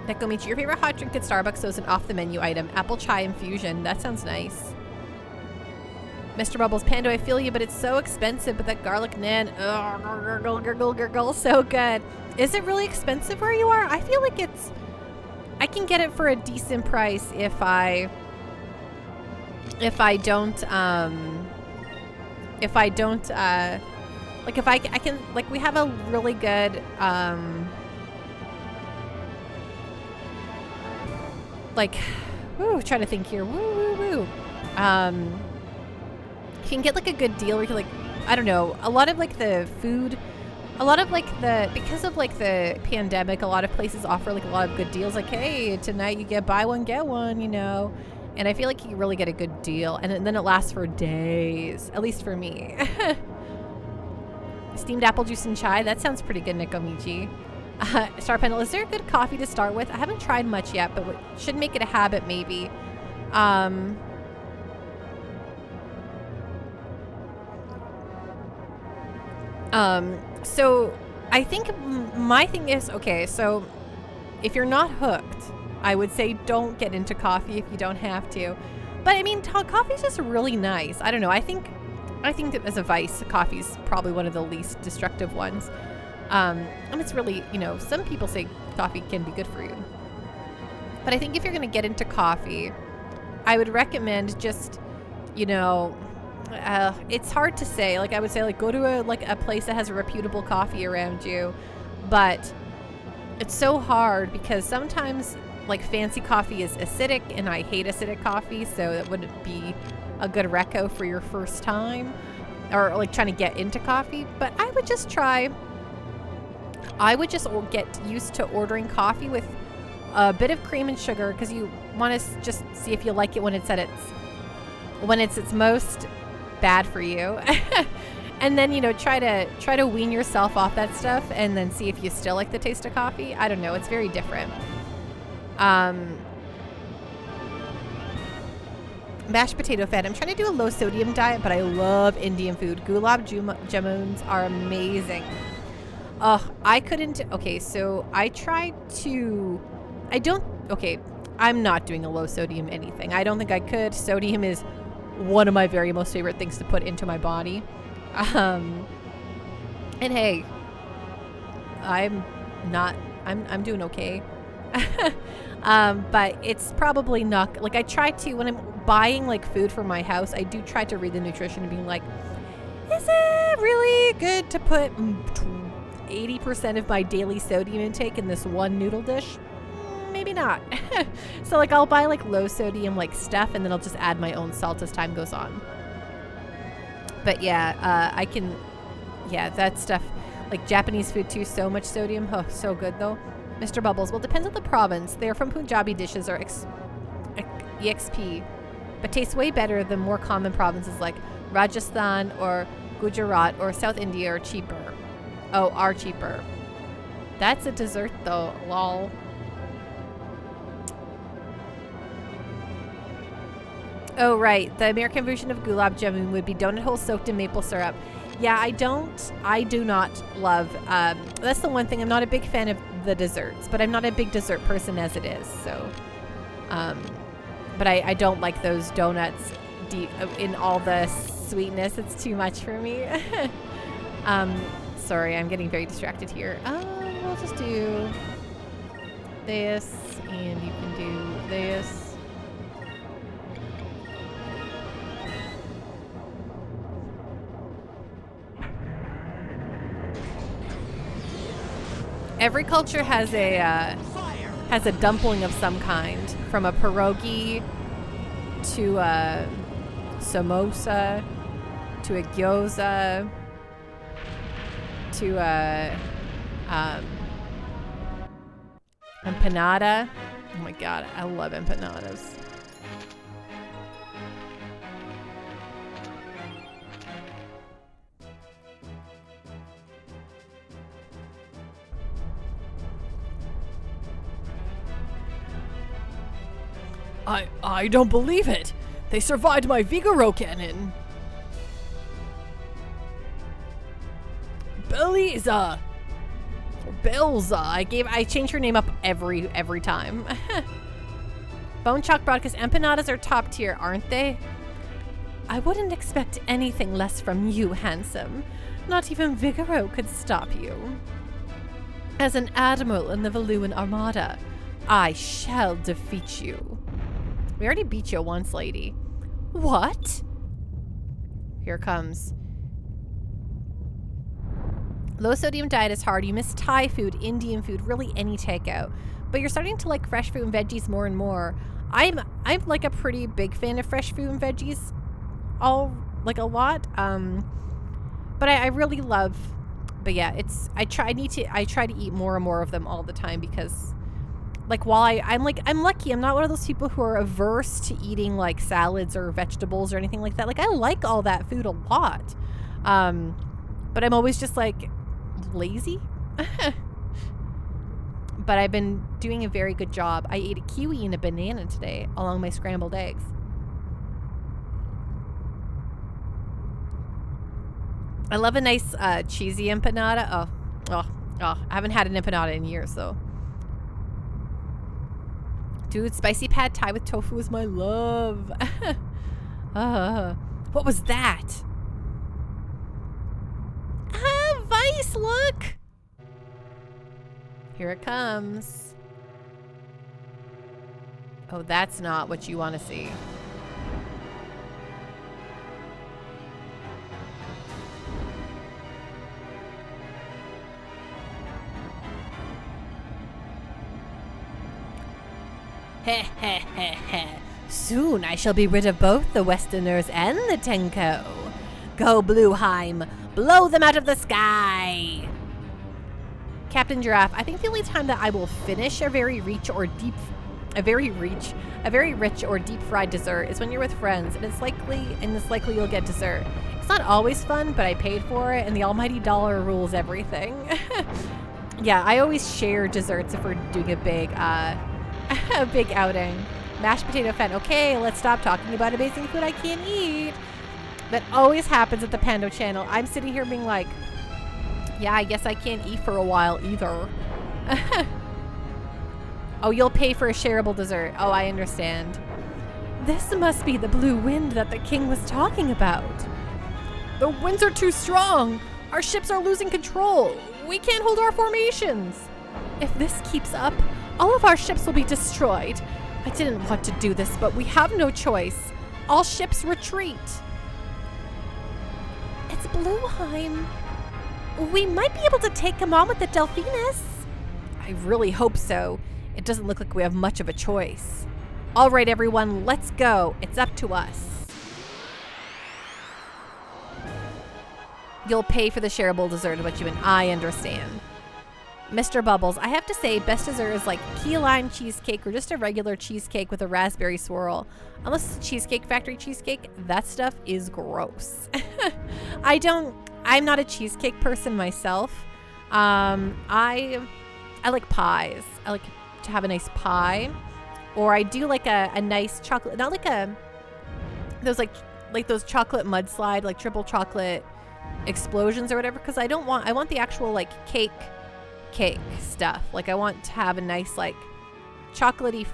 Nekomichi, your favorite hot drink at Starbucks is an off-the-menu item. Apple chai infusion. That sounds nice. Mr. Bubbles, Pando, I feel you, but it's so expensive. But that garlic naan, ugh, gurgle, gurgle, gurgle, so good. Is it really expensive where you are? I feel like it's, I can get it for a decent price if I don't, like if I can, like we have a really good, like, woo, trying to think here. Woo, woo, woo. You can get like a good deal where you can like, I don't know, a lot of like the food, a lot of like the, because of like the pandemic, a lot of places offer like a lot of good deals. Like, hey, tonight you get buy one, get one, you know. And I feel like you really get a good deal. And then it lasts for days, at least for me. Steamed apple juice and chai. That sounds pretty good, Nekomichi. Star Pendle, is there a good coffee to start with? I haven't tried much yet, but should make it a habit maybe. So I think my thing is, okay, so if you're not hooked, I would say don't get into coffee if you don't have to. But I mean, coffee's just really nice. I don't know. I think that as a vice, coffee's probably one of the least destructive ones. And it's really, some people say coffee can be good for you. But I think if you're going to get into coffee, I would recommend just, it's hard to say. Like I would say, like go to a place that has a reputable coffee around you. But it's so hard because sometimes like fancy coffee is acidic, and I hate acidic coffee, so that wouldn't be a good reco for your first time or like trying to get into coffee. But I would just get used to ordering coffee with a bit of cream and sugar, because you want to just see if you like it when it's its most bad for you. And then try to wean yourself off that stuff, and then see if you still like the taste of coffee. I don't know, it's very different. Mashed potato fat. I'm trying to do a low sodium diet, but I love Indian food. Gulab jamuns are amazing. I couldn't. Okay, so I'm not doing a low sodium anything. I don't think I could. Sodium is one of my very most favorite things to put into my body. And hey, I'm doing okay. But it's probably not, like I try to, when I'm buying like food for my house, I do try to read the nutrition and being like, is it really good to put 80% of my daily sodium intake in this one noodle dish? Maybe not. So like I'll buy like low sodium like stuff, and then I'll just add my own salt as time goes on. But yeah, that stuff, like Japanese food too, so much sodium. Oh, so good though. Mr. Bubbles, well, depends on the province. They're from Punjabi dishes or EXP, but tastes way better than more common provinces like Rajasthan or Gujarat or South India are cheaper. Oh, are cheaper. That's a dessert though, lol. Oh, right. The American version of gulab jamun would be donut holes soaked in maple syrup. Yeah, I do not love, that's the one thing. I'm not a big fan of the desserts, but I'm not a big dessert person as it is. So, but I don't like those donuts in all the sweetness. It's too much for me. Sorry, I'm getting very distracted here. We'll just do this, and you can do this. Every culture has a dumpling of some kind, from a pierogi to a samosa to a gyoza to a empanada. Oh my god, I love empanadas. I don't believe it. They survived my Vigoro cannon. Belisa. I change her name up every time. Bone Chalk Broadcast, empanadas are top tier, aren't they? I wouldn't expect anything less from you, handsome. Not even Vigoro could stop you. As an admiral in the Valuan Armada, I shall defeat you. We already beat you once, lady. What? Here it comes. Low sodium diet is hard. You miss Thai food, Indian food, really any takeout. But you're starting to like fresh fruit and veggies more and more. I'm like a pretty big fan of fresh fruit and veggies. A lot. But I really love, but yeah, I try to eat more and more of them all the time, because like while I'm lucky, I'm not one of those people who are averse to eating like salads or vegetables or anything like that. Like I like all that food a lot. But I'm always just like lazy. But I've been doing a very good job. I ate a kiwi and a banana today along my scrambled eggs. I love a nice cheesy empanada. Oh, I haven't had an empanada in years though. Dude, spicy pad thai with tofu is my love. What was that? Vice, look! Here it comes. Oh, that's not what you want to see. Heh heh heh heh. Soon I shall be rid of both the Westerners and the Tenko. Go, Blueheim. Blow them out of the sky. Captain Giraffe, I think the only time that I will finish a very rich or deep fried dessert is when you're with friends, and it's likely you'll get dessert. It's not always fun, but I paid for it, and the almighty dollar rules everything. Yeah, I always share desserts if we're doing a big outing. Mashed potato fen. Okay, let's stop talking about amazing food I can't eat. That always happens at the Pando channel. I'm sitting here being like, yeah, I guess I can't eat for a while either. Oh, you'll pay for a shareable dessert. Oh, I understand. This must be the blue wind that the king was talking about. The winds are too strong. Our ships are losing control. We can't hold our formations. If this keeps up, all of our ships will be destroyed. I didn't want to do this, but we have no choice. All ships retreat. It's Blueheim. We might be able to take him on with the Delphinus. I really hope so. It doesn't look like we have much of a choice. All right, everyone, let's go. It's up to us. You'll pay for the shareable dessert, but I understand. Mr. Bubbles, I have to say, best dessert is like key lime cheesecake or just a regular cheesecake with a raspberry swirl. Unless it's a Cheesecake Factory cheesecake, that stuff is gross. I'm not a cheesecake person myself. I like pies. I like to have a nice pie, or I do like a nice chocolate, not like those chocolate mudslide, like triple chocolate explosions or whatever, because I want the actual like cake stuff. Like I want to have a nice like chocolatey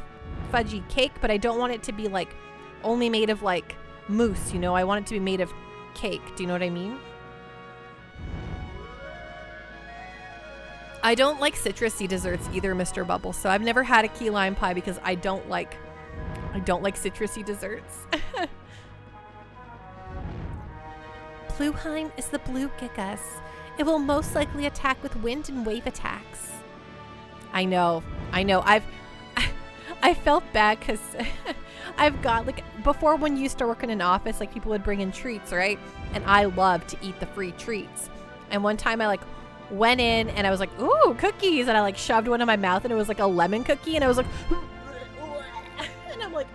fudgy cake, but I don't want it to be like only made of like mousse, you know. I want it to be made of cake. Do you know what I mean? I don't like citrusy desserts either, Mr. Bubbles. So I've never had a key lime pie because I don't like citrusy desserts. Blueheim is the blue Gigas. It will most likely attack with wind and wave attacks. I know. I felt bad because I've got like, before when you used to work in an office, like people would bring in treats, right? And I love to eat the free treats. And one time I like went in and I was like, ooh, cookies. And I like shoved one in my mouth and it was like a lemon cookie. And I was like, and I'm like,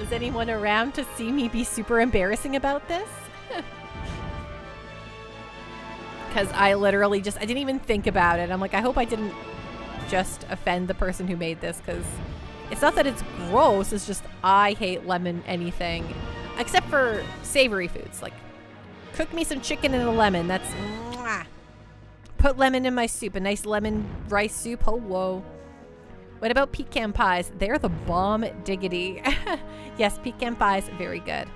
is anyone around to see me be super embarrassing about this? Because I literally I didn't even think about it. I'm like, I hope I didn't just offend the person who made this, because it's not that it's gross, it's just I hate lemon anything. Except for savory foods. Like, cook me some chicken and a lemon. That's, mwah. Put lemon in my soup. A nice lemon rice soup. Oh, whoa. What about pecan pies? They're the bomb diggity. Yes, pecan pies, very good.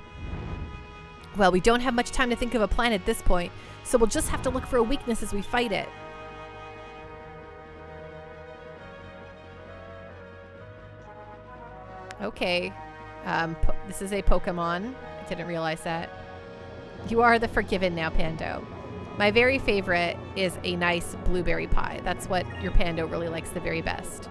Well, we don't have much time to think of a plan at this point, so we'll just have to look for a weakness as we fight it. Okay. This is a Pokemon. I didn't realize that. You are the forgiven now, Pando. My very favorite is a nice blueberry pie. That's what your Pando really likes the very best.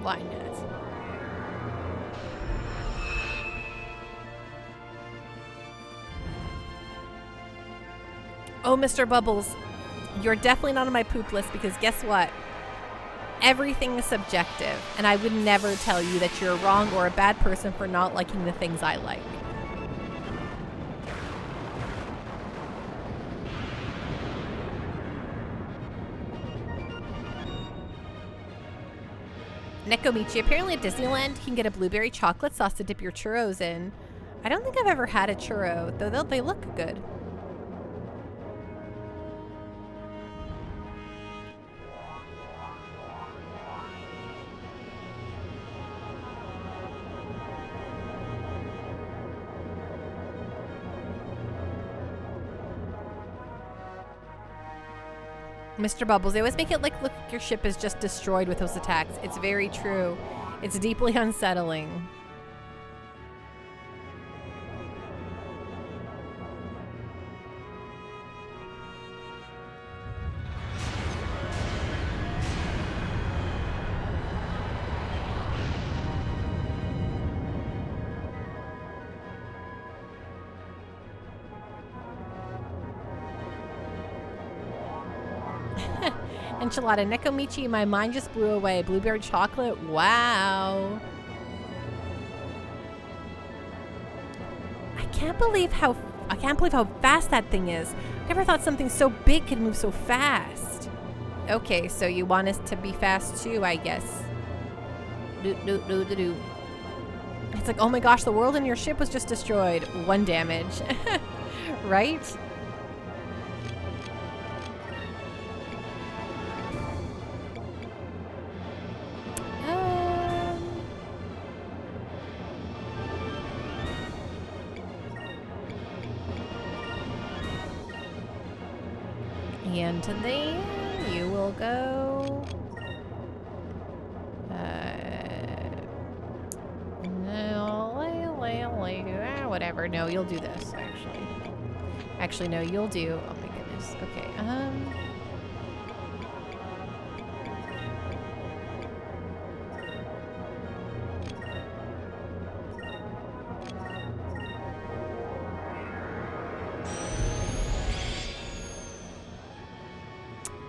Why not? Oh, Mr. Bubbles, you're definitely not on my poop list, because guess what? Everything is subjective, and I would never tell you that you're wrong or a bad person for not liking the things I like. Nekomichi, apparently at Disneyland, you can get a blueberry chocolate sauce to dip your churros in. I don't think I've ever had a churro, though they look good. Mr. Bubbles, they always make it look your ship is just destroyed with those attacks. It's very true. It's deeply unsettling. Enchilada Nekomichi, my mind just blew away. Blueberry chocolate, wow. I can't believe how fast that thing is. Never thought something so big could move so fast. Okay, so you want us to be fast too, I guess. It's like, oh my gosh, the world in your ship was just destroyed. 1 damage. Right? And then you will go. Whatever. No, you'll do this. Actually, no, you'll do. Oh my goodness. Okay.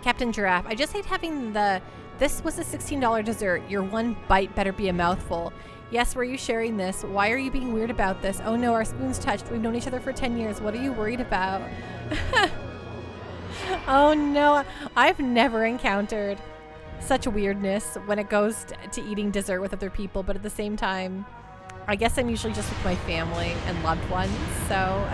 Captain Giraffe, I just hate having this was a $16 dessert. Your one bite better be a mouthful. Yes, were you sharing this? Why are you being weird about this? Oh no, our spoons touched. We've known each other for 10 years. What are you worried about? Oh no, I've never encountered such weirdness when it goes to eating dessert with other people, but at the same time, I guess I'm usually just with my family and loved ones, so...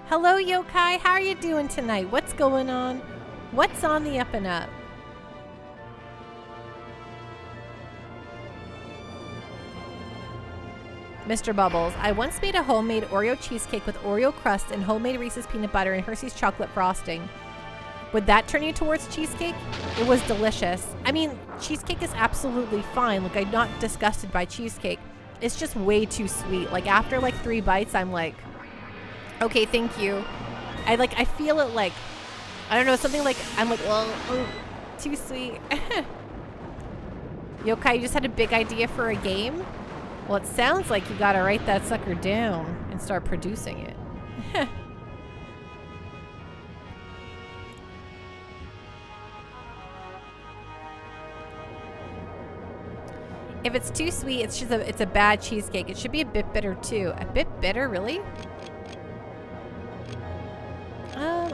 Hello, Yokai. How are you doing tonight? What's going on? What's on the up and up? Mr. Bubbles, I once made a homemade Oreo cheesecake with Oreo crust and homemade Reese's peanut butter and Hershey's chocolate frosting. Would that turn you towards cheesecake? It was delicious. I mean, cheesecake is absolutely fine. Like, I'm not disgusted by cheesecake. It's just way too sweet. Like, after like 3 bites, I'm like... Okay, thank you. I feel it like, I don't know, something like, I'm like, well, oh, too sweet. Yokai, you just had a big idea for a game? Well, it sounds like you gotta write that sucker down and start producing it. If it's too sweet, it's a bad cheesecake. It should be a bit bitter too. A bit bitter, really?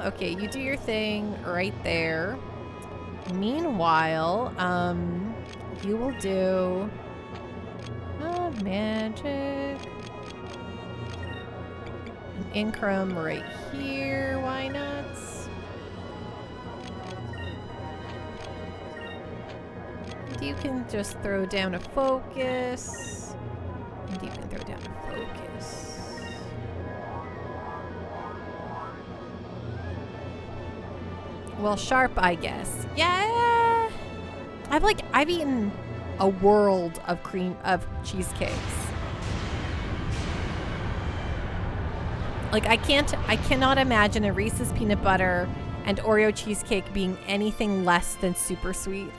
Okay, you do your thing right there. Meanwhile, you will do magic. An incrum right here, why not? And you can just throw down a focus. And you can throw down a focus. Well, sharp, I guess. Yeah. I've eaten a world of cheesecakes. Like, I cannot imagine a Reese's peanut butter and Oreo cheesecake being anything less than super sweet.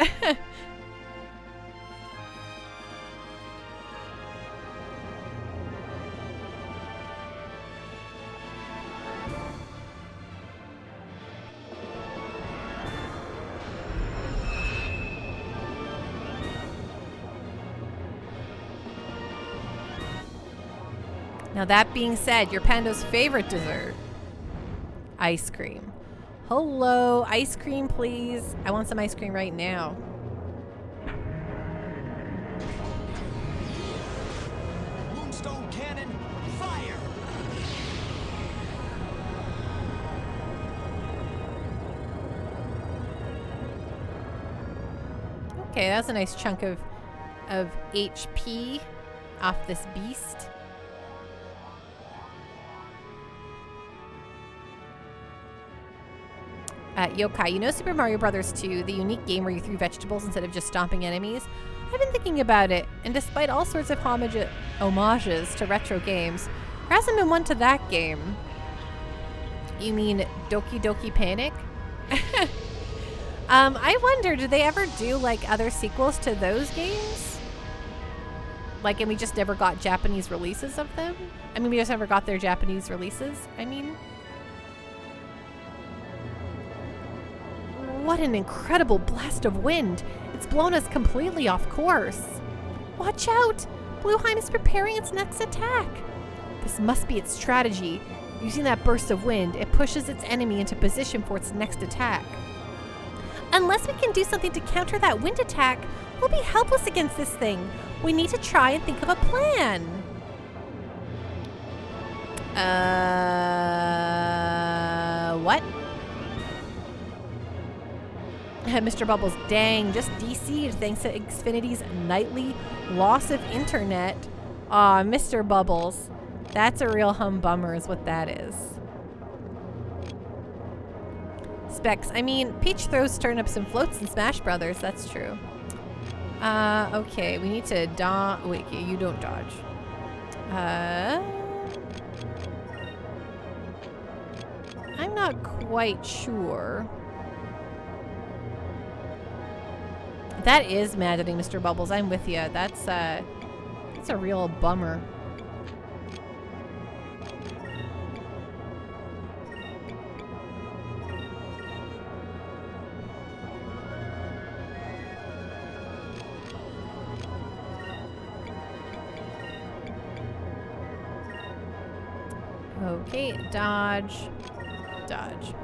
Now that being said, your panda's favorite dessert, ice cream. Hello, ice cream, please. I want some ice cream right now. Moonstone cannon, fire! Okay, that's a nice chunk of HP off this beast. Yokai, you know Super Mario Bros. 2, the unique game where you threw vegetables instead of just stomping enemies? I've been thinking about it, and despite all sorts of homages to retro games, there hasn't been one to that game. You mean Doki Doki Panic? I wonder, did they ever do like other sequels to those games? Like, and we just never got Japanese releases of them? I mean, we just never got their Japanese releases, I mean. What an incredible blast of wind. It's blown us completely off course. Watch out! Blueheim is preparing its next attack. This must be its strategy. Using that burst of wind, it pushes its enemy into position for its next attack. Unless we can do something to counter that wind attack, we'll be helpless against this thing. We need to try and think of a plan. What? Mr. Bubbles, dang, just DC'd thanks to Xfinity's nightly loss of internet. Aw, Mr. Bubbles. That's a real humbummer is what that is. Specs, I mean, Peach throws turnips and floats in Smash Brothers, that's true. Okay, we need to wait, you don't dodge. I'm not quite sure. That is maddening, Mr. Bubbles. I'm with you. That's a real bummer. Okay, dodge, dodge.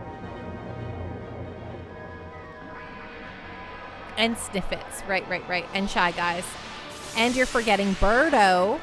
And Sniffits. Right. And Shy Guys. And you're forgetting Birdo.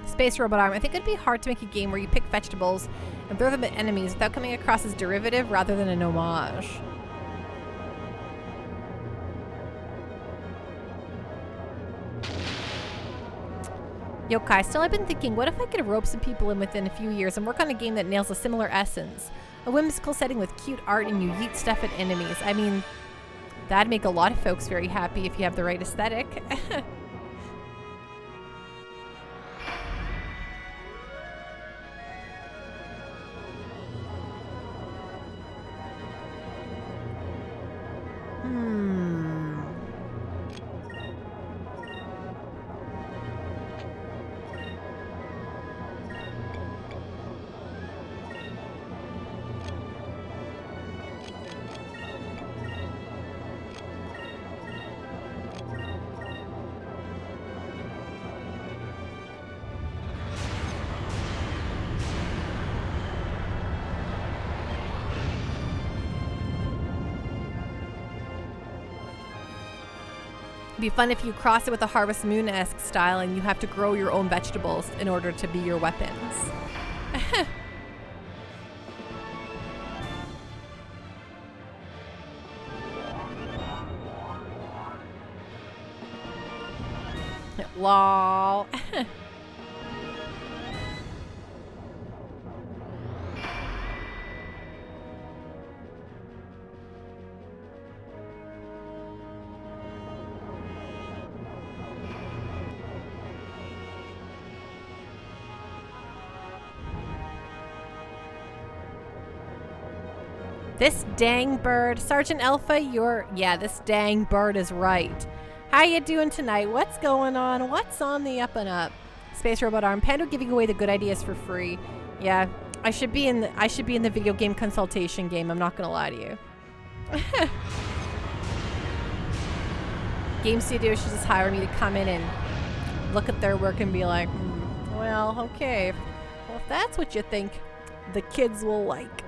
Space Robot Arm. I think it'd be hard to make a game where you pick vegetables and throw them at enemies without coming across as derivative rather than an homage. Yokai, still I've been thinking, what if I could rope some people in within a few years and work on a game that nails a similar essence? A whimsical setting with cute art and you yeet stuff at enemies. I mean, that'd make a lot of folks very happy if you have the right aesthetic. Be fun if you cross it with a Harvest Moon-esque style and you have to grow your own vegetables in order to be your weapons. Lol. This dang bird. Sergeant Alpha, this dang bird is right. How you doing tonight? What's going on? What's on the up and up? Space Robot Arm Panda giving away the good ideas for free. Yeah, I should be in the video game consultation game. I'm not gonna lie to you. Game studio should just hire me to come in and look at their work and be like, well, okay. Well, if that's what you think, the kids will like.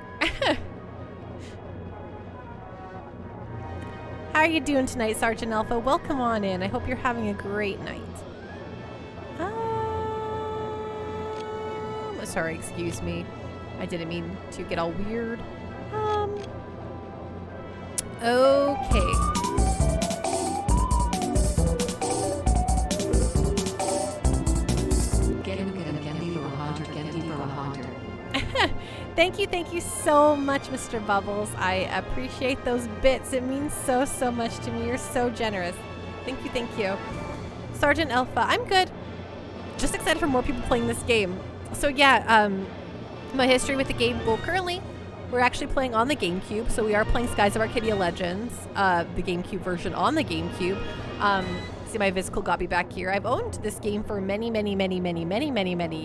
How are you doing tonight, Sergeant Alpha? Welcome on in. I hope you're having a great night. Sorry, excuse me. I didn't mean to get all weird. Okay. Thank you so much, Mr. Bubbles. I appreciate those bits. It means so, so much to me. You're so generous. Thank you. Sergeant Alpha, I'm good. Just excited for more people playing this game. So yeah, my history with the game. Well, currently, we're actually playing on the GameCube. So we are playing Skies of Arcadia Legends, the GameCube version on the GameCube. See, my physical got me back here. I've owned this game for many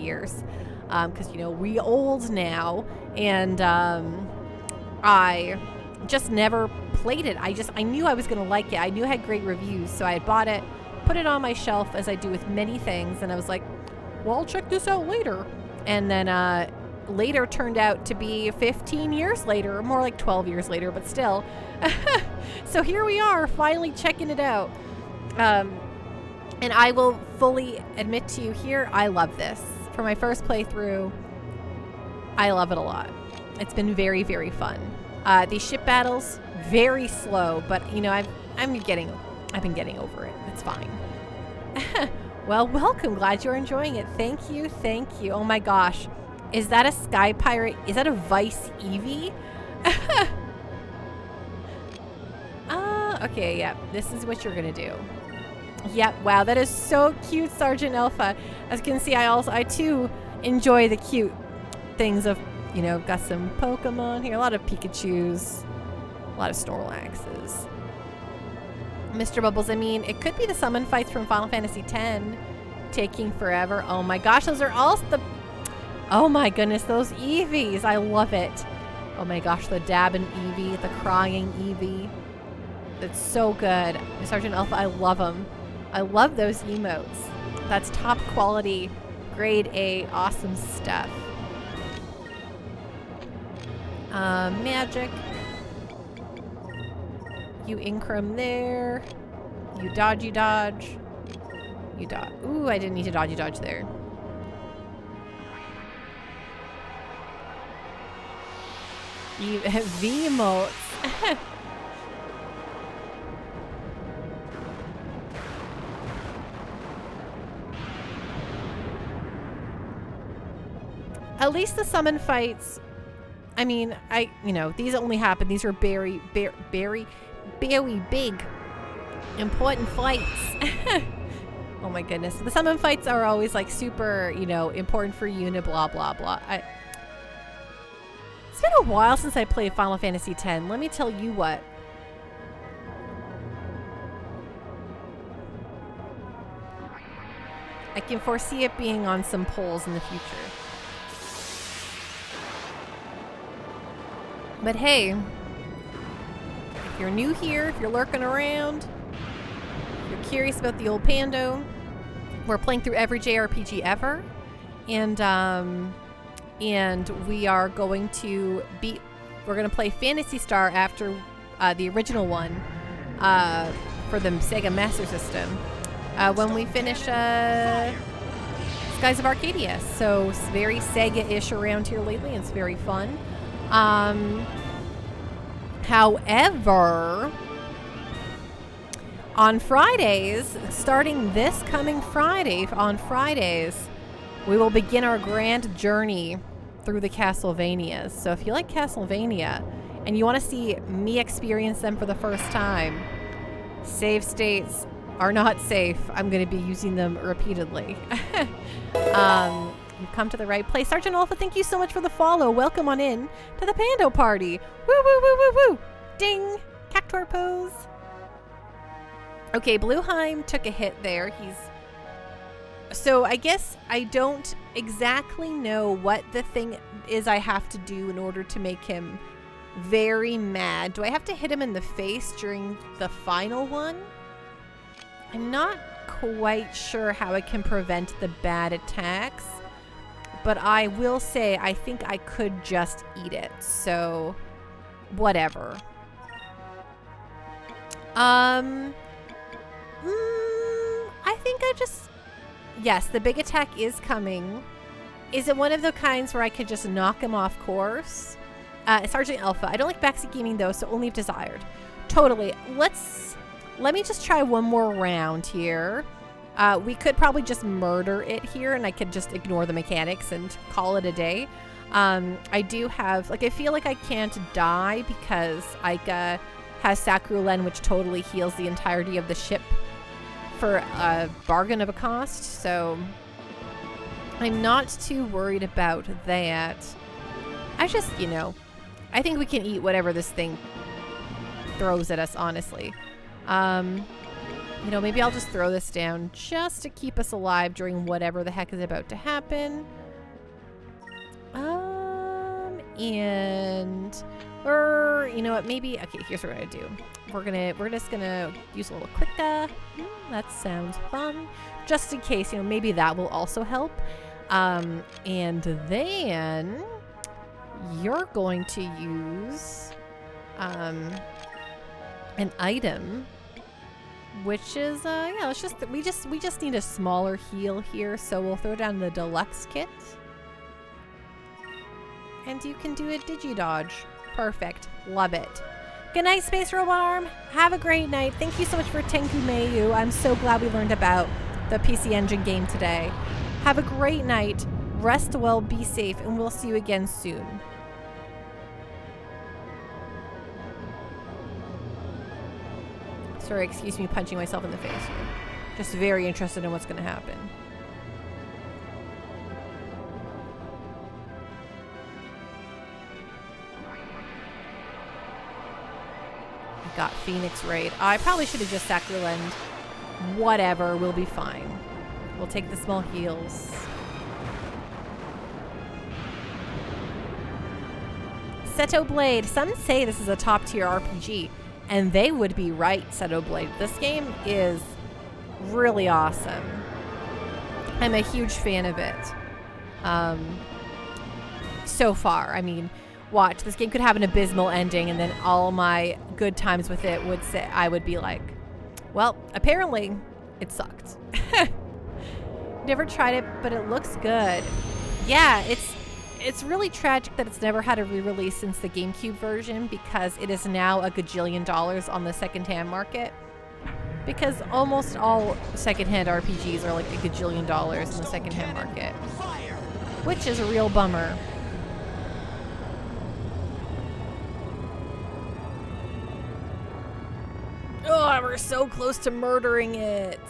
years. Because, you know, we old now, and I just never played it. I knew I was going to like it. I knew it had great reviews, so I had bought it, put it on my shelf, as I do with many things, and I was like, well, I'll check this out later. And then later turned out to be 15 years later, more like 12 years later, but still. So here we are, finally checking it out. And I will fully admit to you here, I love this. For my first playthrough, I love it a lot. It's been very, very fun. These ship battles, very slow, but you know, I've been getting over it. It's fine. Well, welcome. Glad you're enjoying it. Thank you. Oh my gosh, is that a Sky Pirate? Is that a Vice Eevee? Okay, yeah. This is what you're gonna do. Yep, wow, that is so cute, Sergeant Alpha. As you can see, I too enjoy the cute things of, you know, got some Pokemon here, a lot of Pikachus, a lot of Snorlaxes. Mr. Bubbles, I mean, it could be the summon fights from Final Fantasy X taking forever. Oh my gosh, those are all oh my goodness, those Eevees, I love it. Oh my gosh, the dabbing Eevee, the crying Eevee. It's so good. Sergeant Alpha, I love them. I love those emotes. That's top quality, grade A, awesome stuff. Magic. You Incrum there. You dodge. You dodge. Ooh, I didn't need to dodge there. V-emotes. At least the summon fights, I mean, these only happen. These are very big, important fights. Oh my goodness. The summon fights are always like super, you know, important for you and blah, blah, blah. It's been a while since I played Final Fantasy X. Let me tell you what. I can foresee it being on some polls in the future. But hey, if you're new here, if you're lurking around, if you're curious about the old Pando, we're playing through every JRPG ever, and we are going to play Phantasy Star after the original one for the Sega Master System when we finish Skies of Arcadia. So it's very Sega-ish around here lately, and it's very fun. However, On Fridays, starting this coming Friday, on Fridays, we will begin our grand journey through the Castlevanias. So if you like Castlevania and you want to see me experience them for the first time, save states are not safe. I'm going to be using them repeatedly. You've come to the right place. Sergeant Alpha, thank you so much for the follow. Welcome on in to the Pando Party. Woo, woo, woo, woo, woo. Ding. Cactuar pose. Okay, Blueheim took a hit there. So I guess I don't exactly know what the thing is I have to do in order to make him very mad. Do I have to hit him in the face during the final one? I'm not quite sure how I can prevent the bad attacks, but I will say I think I could just eat it. So, whatever. I think I just... Yes, the big attack is coming. Is it one of the kinds where I could just knock him off course? Sergeant Alpha. I don't like backseat gaming though, so only if desired. Totally. Let me just try one more round here. We could probably just murder it here, and I could just ignore the mechanics and call it a day. I do have... Like, I feel like I can't die because Aika has Sakrulen, which totally heals the entirety of the ship for a bargain of a cost, so I'm not too worried about that. I just, you know, I think we can eat whatever this thing throws at us, honestly. You know, maybe I'll just throw this down just to keep us alive during whatever the heck is about to happen. Or you know what, maybe, okay, here's what we're gonna do. We're just gonna use a little quicker. That sounds fun. Just in case, you know, maybe that will also help. And then you're going to use an item, which is yeah, let's just we just need a smaller heal here, so we'll throw down the deluxe kit. And you can do a digi-dodge. Perfect. Love it. Good night, Space Robot Arm. Have a great night. Thank you so much for Tenku Mayu. I'm so glad we learned about the PC Engine game today. Have a great night. Rest well, be safe, and we'll see you again soon. Sorry, excuse me punching myself in the face here. Just very interested in what's going to happen. Got Phoenix Raid. I probably should have just Sacrilend. Whatever, we'll be fine. We'll take the small heals. Seto Blade. Some say this is a top tier RPG, and they would be right, Seto Blade. This game is really awesome. I'm a huge fan of it. So far, I mean, watch, this game could have an abysmal ending, and then all my good times with it would say, I would be like, well, apparently it sucked. Never tried it, but it looks good. Yeah, it's really tragic that it's never had a re-release since the GameCube version, because it is now a gajillion dollars on the secondhand market. Because almost all secondhand RPGs are like a gajillion dollars in the secondhand market, which is a real bummer. Oh, we're so close to murdering it.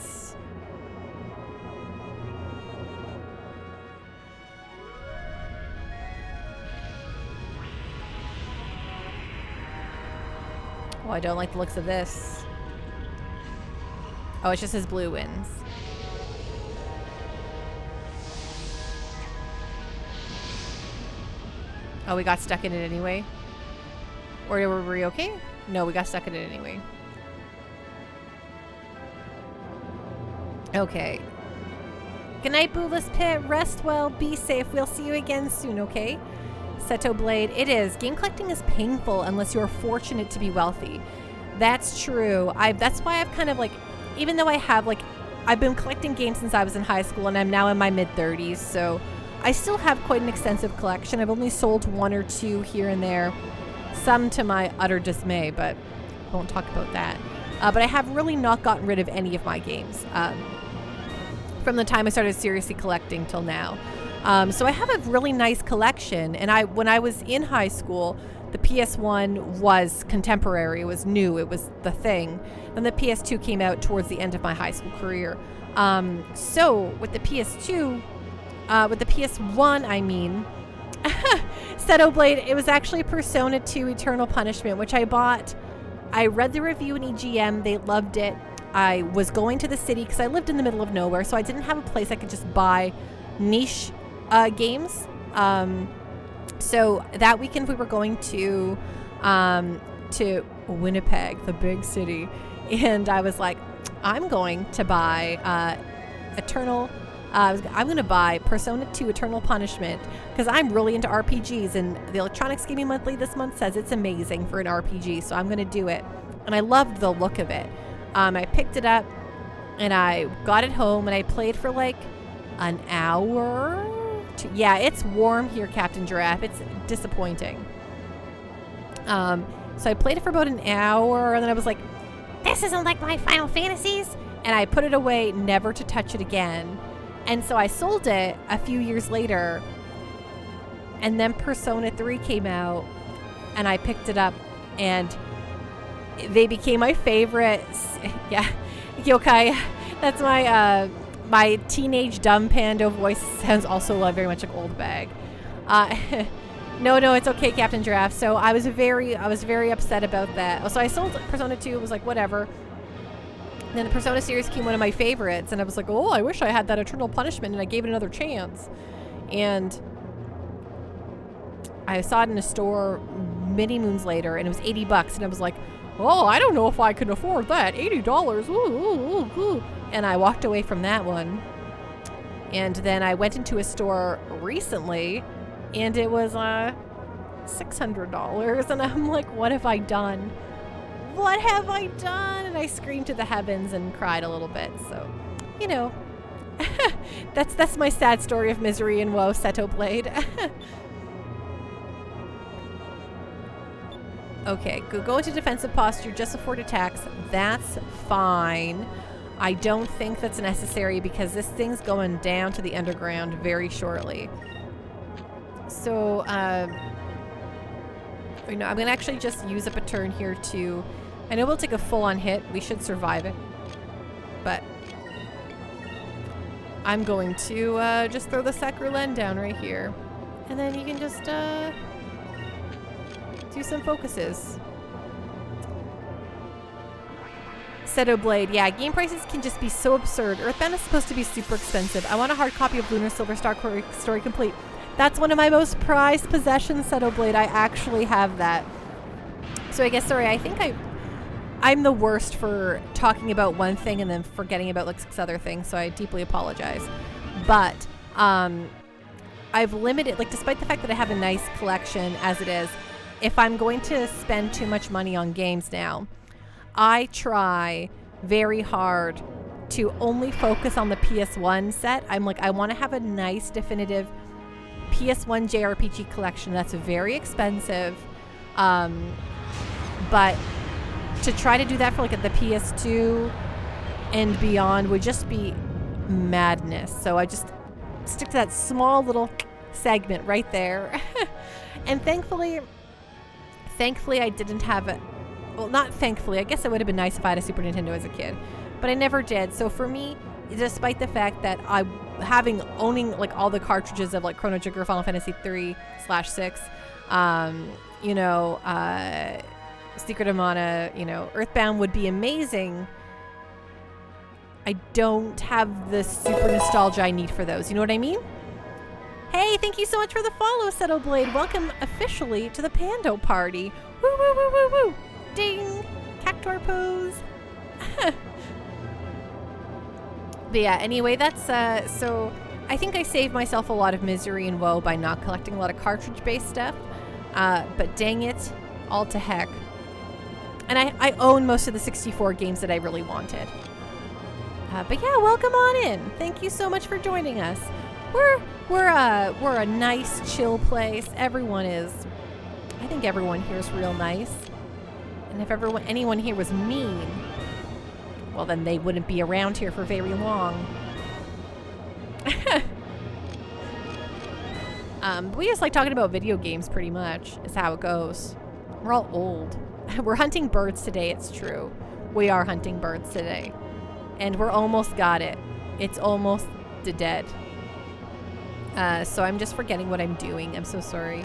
Oh, I don't like the looks of this. Oh, it's just his blue wins. Oh, we got stuck in it anyway? Or were we okay? No, we got stuck in it anyway. Okay. Good night, Bootless Pit. Rest well. Be safe. We'll see you again soon, okay? Seto Blade. It is. Game collecting is painful unless you're fortunate to be wealthy. That's true. That's why I've kind of like, even though I have like, I've been collecting games since I was in high school, and I'm now in my mid-30s, so I still have quite an extensive collection. I've only sold one or two here and there, some to my utter dismay, but I won't talk about that. But I have really not gotten rid of any of my games from the time I started seriously collecting till now. So I have a really nice collection. And when I was in high school, the PS1 was contemporary. It was new. It was the thing. Then the PS2 came out towards the end of my high school career. So with the PS2, with the PS1, I mean, Xenoblade, it was actually Persona 2 Eternal Punishment, which I bought. I read the review in EGM. They loved it. I was going to the city because I lived in the middle of nowhere, so I didn't have a place I could just buy niche games. So that weekend we were going to Winnipeg, the big city, and I was like, I'm going to buy I'm going to buy Persona 2 Eternal Punishment because I'm really into RPGs, and the Electronics Gaming Monthly this month says it's amazing for an RPG, so I'm going to do it. And I loved the look of it. I picked it up and I got it home and I played for like an hour. Yeah, it's warm here, Captain Giraffe. It's disappointing. So I played it for about an hour, and then I was like, this isn't like my Final Fantasies. And I put it away, never to touch it again. And so I sold it a few years later, and then Persona 3 came out, and I picked it up, and they became my favorites. Yeah, Yokai, that's my teenage dumb pando voice sounds also very much like old bag. No, it's okay, Captain Giraffe. So I was very upset about that. So I sold Persona 2. It was like, whatever. Then the Persona series became one of my favorites, and I was like, oh, I wish I had that Eternal Punishment, and I gave it another chance. And I saw it in a store many moons later, and it was $80, and I was like, oh, I don't know if I can afford that. $80. Ooh. And I walked away from that one. And then I went into a store recently, and it was $600, and I'm like, what have I done? What have I done? And I screamed to the heavens and cried a little bit. So, you know, that's my sad story of misery and woe, Xenoblade. Okay, go into defensive posture, just afford attacks. That's fine. I don't think that's necessary because this thing's going down to the underground very shortly. So, I'm going to actually just use up a turn here to... I know we'll take a full-on hit. We should survive it. But I'm going to just throw the Sacrilene down right here. And then you can just do some focuses. Xenoblade. Yeah, game prices can just be so absurd. Earthbound is supposed to be super expensive. I want a hard copy of Lunar Silver Star Story Complete. That's one of my most prized possessions, Xenoblade. I actually have that. So I guess, sorry, I think I'm the worst for talking about one thing and then forgetting about like 6 other things, so I deeply apologize. But I've limited, like, despite the fact that I have a nice collection as it is, if I'm going to spend too much money on games now, I try very hard to only focus on the PS1 set. I'm like, I want to have a nice definitive PS1 JRPG collection that's very expensive, but to try to do that for like the PS2 and beyond would just be madness. So I just stick to that small little segment right there. And thankfully I didn't have it. Well, not thankfully. I guess it would have been nice if I had a Super Nintendo as a kid, but I never did. So for me, despite the fact that owning like all the cartridges of like Chrono Trigger, Final Fantasy 3/6, Secret of Mana, Earthbound would be amazing. I don't have the super nostalgia I need for those. You know what I mean? Hey, thank you so much for the follow, Xenoblade. Welcome officially to the Pando Party. Woo, woo, woo, woo, woo. Ding. Cactuar pose. But yeah, anyway, that's, so I think I saved myself a lot of misery and woe by not collecting a lot of cartridge-based stuff. But dang it, all to heck. And I own most of the 64 games that I really wanted. But yeah, welcome on in. Thank you so much for joining us. We're a nice, chill place. Everyone is. I think everyone here is real nice. And if anyone here was mean, Well, then they wouldn't be around here for very long. We just like talking about video games pretty much, is how it goes. We're all old. We're hunting birds today, it's true. We are hunting birds today. And we're almost got it. It's almost dead. So I'm just forgetting what I'm doing. I'm so sorry.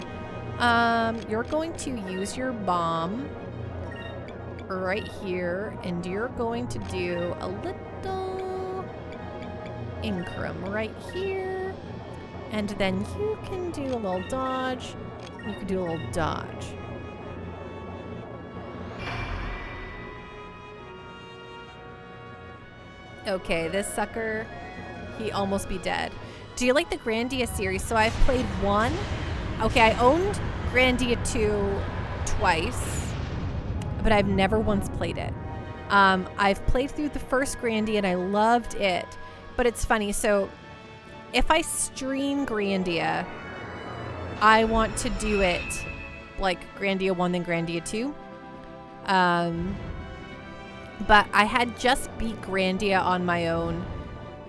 You're going to use your bomb right here, and you're going to do a little increment right here, and then you can do a little dodge. You can do a little dodge. Okay, this sucker, he almost be dead. Do you like the Grandia series? So I've played 1. Okay, I owned Grandia 2 twice, but I've never once played it. I've played through the first Grandia and I loved it. But it's funny, so if I stream Grandia, I want to do it like Grandia 1 then Grandia 2. But I had just beat Grandia on my own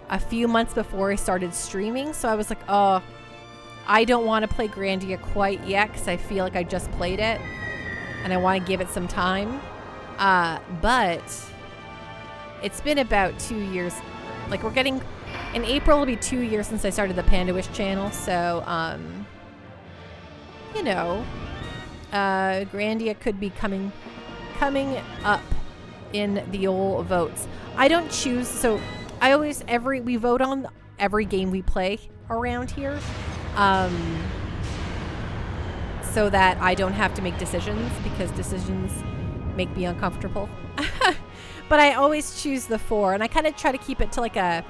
a few months before I started streaming, so I was like, oh, I don't want to play Grandia quite yet because I feel like I just played it and I want to give it some time. But it's been about 2 years. Like, we're getting, in April, it'll be 2 years since I started the Panda Wish channel, so, you know, Grandia could be coming up in the old votes. I don't choose, so I always, we vote on every game we play around here, so that I don't have to make decisions, because decisions make me uncomfortable. But I always choose the 4, and I kind of try to keep it to like an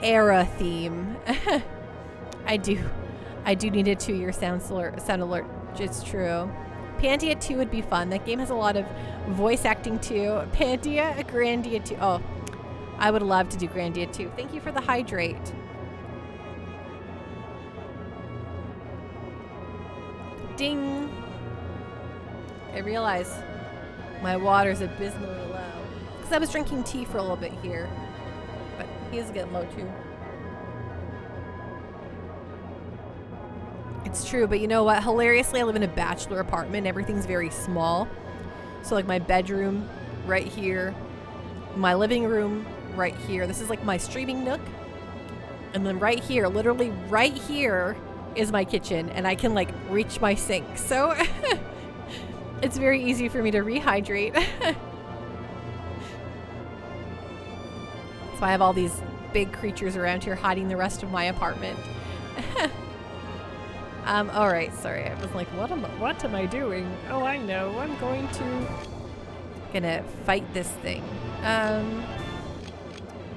era theme. I do need a 2-year sound alert. It's true. Pandia 2 would be fun. That game has a lot of voice acting too. Pandia, Grandia 2. Oh, I would love to do Grandia 2. Thank you for the hydrate. Ding. I realize my water's abysmally low. Because I was drinking tea for a little bit here. But he is getting low too. It's true, but you know what? Hilariously, I live in a bachelor apartment. Everything's very small. So like my bedroom right here, my living room right here. This is like my streaming nook. And then right here, literally right here is my kitchen, and I can like reach my sink. So it's very easy for me to rehydrate. So I have all these big creatures around here hiding the rest of my apartment. All right, sorry. I was like, what am I doing? Oh, I know. I'm gonna fight this thing.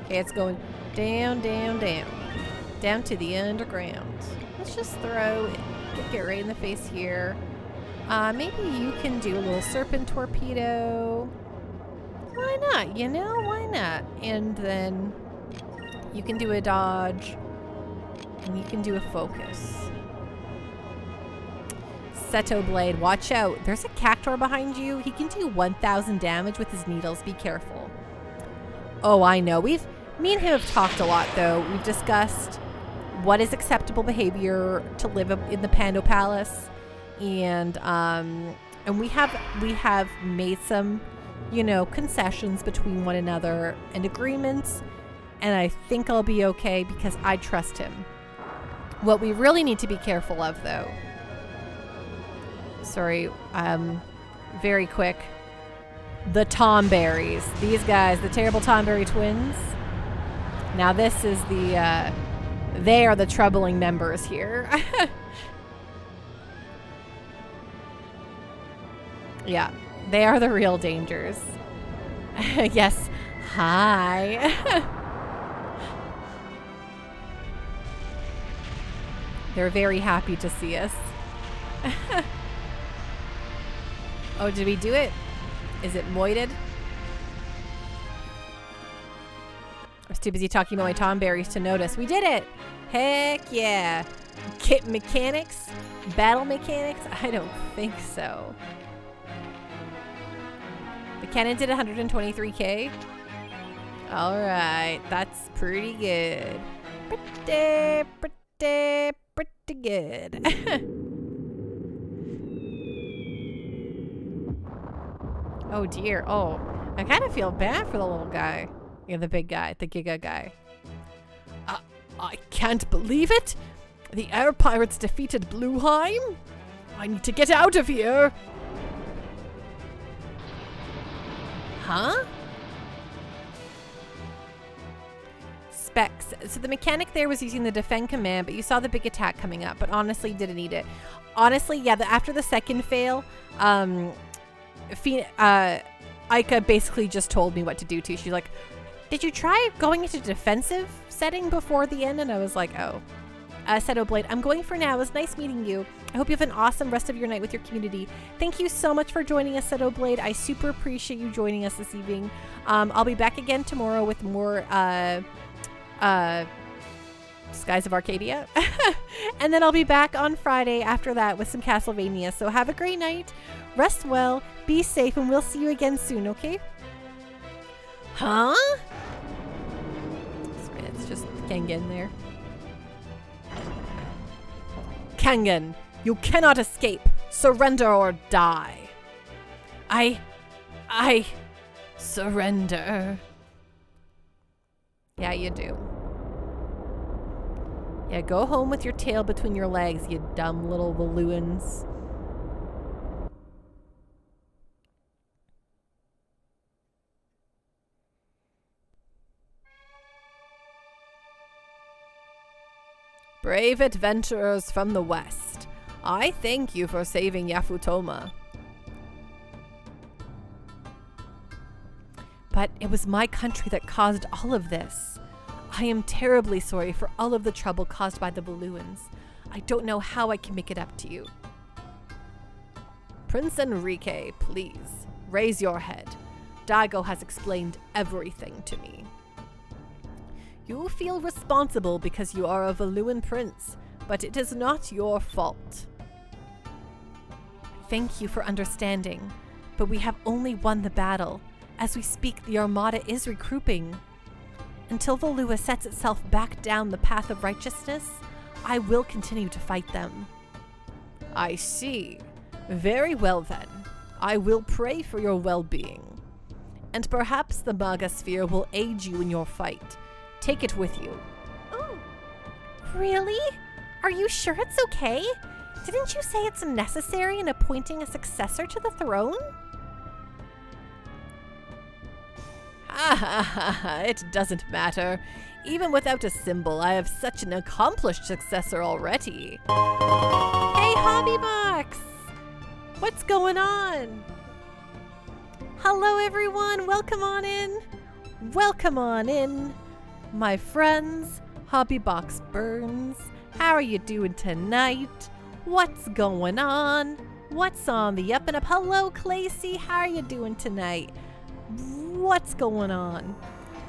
Okay, it's going down, down, down. Down to the underground. Let's just throw it. Get right in the face here. Maybe you can do a little serpent torpedo. Why not? You know, why not? And then you can do a dodge. And you can do a focus. Seto Blade, watch out. There's a cactuar behind you. He can do 1,000 damage with his needles. Be careful. Oh, I know. Me and him have talked a lot, though. We've discussed what is acceptable behavior to live in the Pando Palace. And we have made some, you know, concessions between one another and agreements. And I think I'll be okay because I trust him. What we really need to be careful of, though. Sorry, very quick. The Tomberries. These guys, the terrible Tomberry twins. Now this is the, they are the troubling members here. Yeah, they are the real dangers. Yes, hi. They're very happy to see us. Oh, did we do it? Is it moited? I was too busy talking about my Tomberries to notice. We did it! Heck yeah! Kit mechanics? Battle mechanics? I don't think so. The cannon did 123k. All right, that's pretty good. Pretty good. Oh dear. Oh, I kind of feel bad for the little guy. Yeah, the big guy, the Giga guy. I can't believe it. The air pirates defeated Blueheim. I need to get out of here. Huh? Specs. So the mechanic there was using the defend command, but you saw the big attack coming up, but honestly didn't need it. Honestly, yeah, after the second fail, Aika basically just told me what to do too. She's like, did you try going into defensive setting before the end? And I was like, oh. Said Blade, I'm going for now. It was nice meeting you. I hope you have an awesome rest of your night with your community. Thank you so much for joining us, said Blade. I super appreciate you joining us this evening. I'll be back again tomorrow with more Skies of Arcadia. And then I'll be back on Friday after that with some Castlevania. So have a great night. Rest well. Be safe. And we'll see you again soon, okay? Huh? It's just Kengen there. Kengen, you cannot escape. Surrender or die. I surrender. Yeah, you do. Yeah, go home with your tail between your legs, you dumb little balloons. Brave adventurers from the West, I thank you for saving Yafutoma. But it was my country that caused all of this. I am terribly sorry for all of the trouble caused by the balloons. I don't know how I can make it up to you. Prince Enrique, please, raise your head. Daigo has explained everything to me. You feel responsible because you are a Valuan prince, but it is not your fault. Thank you for understanding, but we have only won the battle. As we speak, the Armada is regrouping. Until Valua sets itself back down the path of righteousness, I will continue to fight them. I see. Very well then. I will pray for your well-being. And perhaps the Maga Sphere will aid you in your fight. Take it with you. Ooh. Really? Are you sure it's okay? Didn't you say it's necessary in appointing a successor to the throne? It doesn't matter. Even without a symbol, I have such an accomplished successor already. Hey, Hobbybox! What's going on? Hello, everyone. Welcome on in. Welcome on in. My friends, Hobbybox Burns. How are you doing tonight? What's going on? What's on the up and up? Hello, Clacy. How are you doing tonight? What's going on?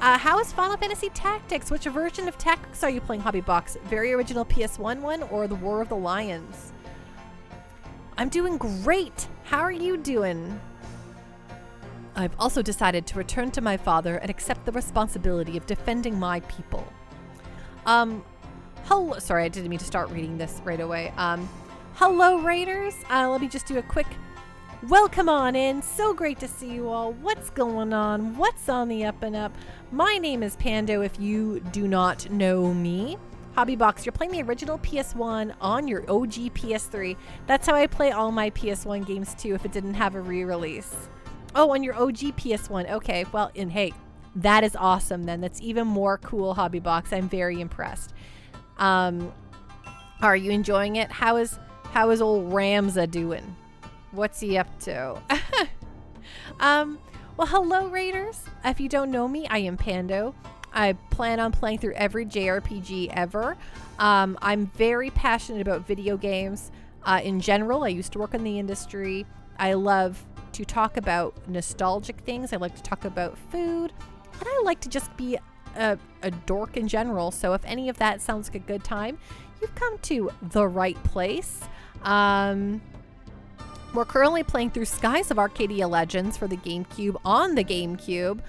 How is Final Fantasy Tactics? Which version of Tactics are you playing, Hobbybox? Very original PS1 one or the War of the Lions? I'm doing great. How are you doing? I've also decided to return to my father and accept the responsibility of defending my people. Hello. Sorry, I didn't mean to start reading this right away. Hello, Raiders. Let me just do a quick welcome on in. So great to see you all. What's going on? What's on the up and up? My name is Pando if you do not know me. Hobbybox, you're playing the original PS1 on your OG PS3. That's how I play all my PS1 games too if it didn't have a re-release. Oh, on your OG PS1. Okay, well, and hey, that is awesome then. That's even more cool, Hobbybox. I'm very impressed. Are you enjoying it? How is old Ramza doing? What's he up to? Well, hello, Raiders. If you don't know me, I am Pando. I plan on playing through every JRPG ever. I'm very passionate about video games in general. I used to work in the industry. I love to talk about nostalgic things. I like to talk about food. And I like to just be a dork in general. So if any of that sounds like a good time, you've come to the right place. We're currently playing through Skies of Arcadia Legends for the GameCube on the GameCube.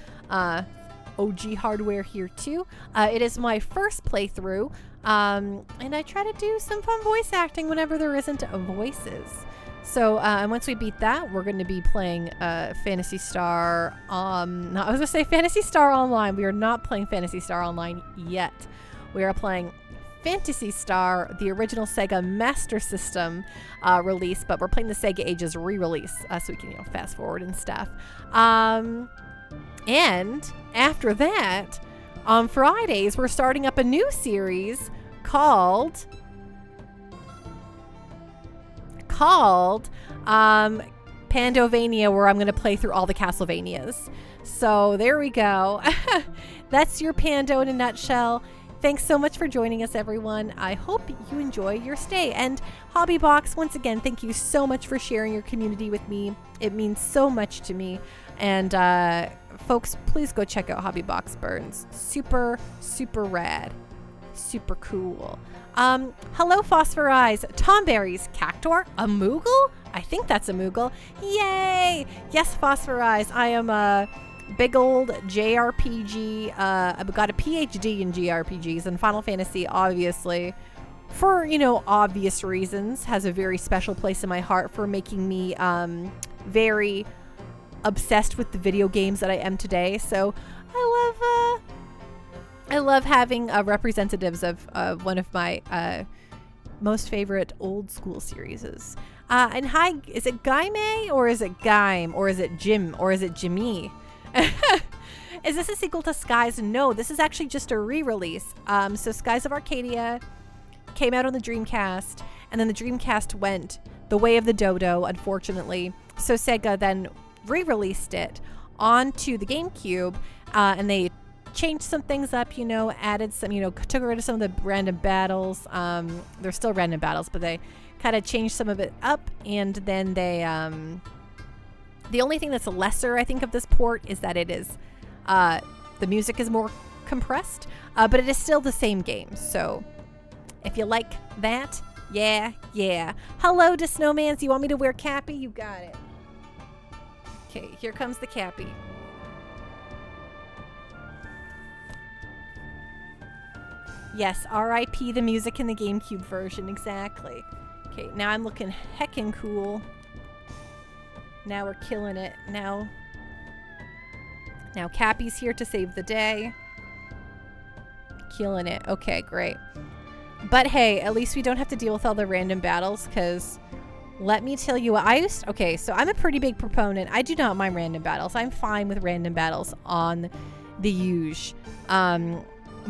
OG hardware here too. It is my first playthrough, and I try to do some fun voice acting whenever there isn't voices. So and once we beat that, we're going to be playing Phantasy Star. I was going to say Phantasy Star Online. We are not playing Phantasy Star Online yet. We are playing Phantasy Star, the original Sega Master System release, but we're playing the Sega Ages re-release, so we can fast forward and stuff. And after that, on Fridays, we're starting up a new series called Pandovania, where I'm going to play through all the Castlevanias. So there we go. That's your Pando in a nutshell. Thanks so much for joining us, everyone. I hope you enjoy your stay. And Hobbybox, once again, thank you so much for sharing your community with me. It means so much to me. And folks, please go check out Hobbybox Burns. Super, super rad. Super cool. Hello, Phosphor Eyes, Tomberries, Cactor, a Moogle? I think that's a Moogle. Yay! Yes, Phosphor Eyes, I am a big old JRPG. I've got a PhD in JRPGs, and Final Fantasy, obviously, for, obvious reasons, has a very special place in my heart for making me very obsessed with the video games that I am today. So I love having representatives of one of my most favorite old school series. And hi, is it Gaime or is it Gaim or is it Jim or is it Jimmy? Is this a sequel to Skies? No, this is actually just a re-release. So Skies of Arcadia came out on the Dreamcast, and then the Dreamcast went the way of the dodo, unfortunately. So Sega then re-released it onto the GameCube, and they changed some things up, added some, took rid of some of the random battles. They're still random battles, but they kind of changed some of it up, and then they, the only thing that's lesser, I think, of this port is that it is, the music is more compressed, but it is still the same game. So if you like that, yeah. Hello to Snowmans. You want me to wear Cappy? You got it. Okay, here comes the Cappy. Yes, R.I.P. the music in the GameCube version, exactly. Okay, now I'm looking heckin' cool. Now we're killing it. Now Cappy's here to save the day. Killing it. Okay, great. But hey, at least we don't have to deal with all the random battles, because let me tell you what okay, so I'm a pretty big proponent. I do not mind random battles. I'm fine with random battles on the Huge.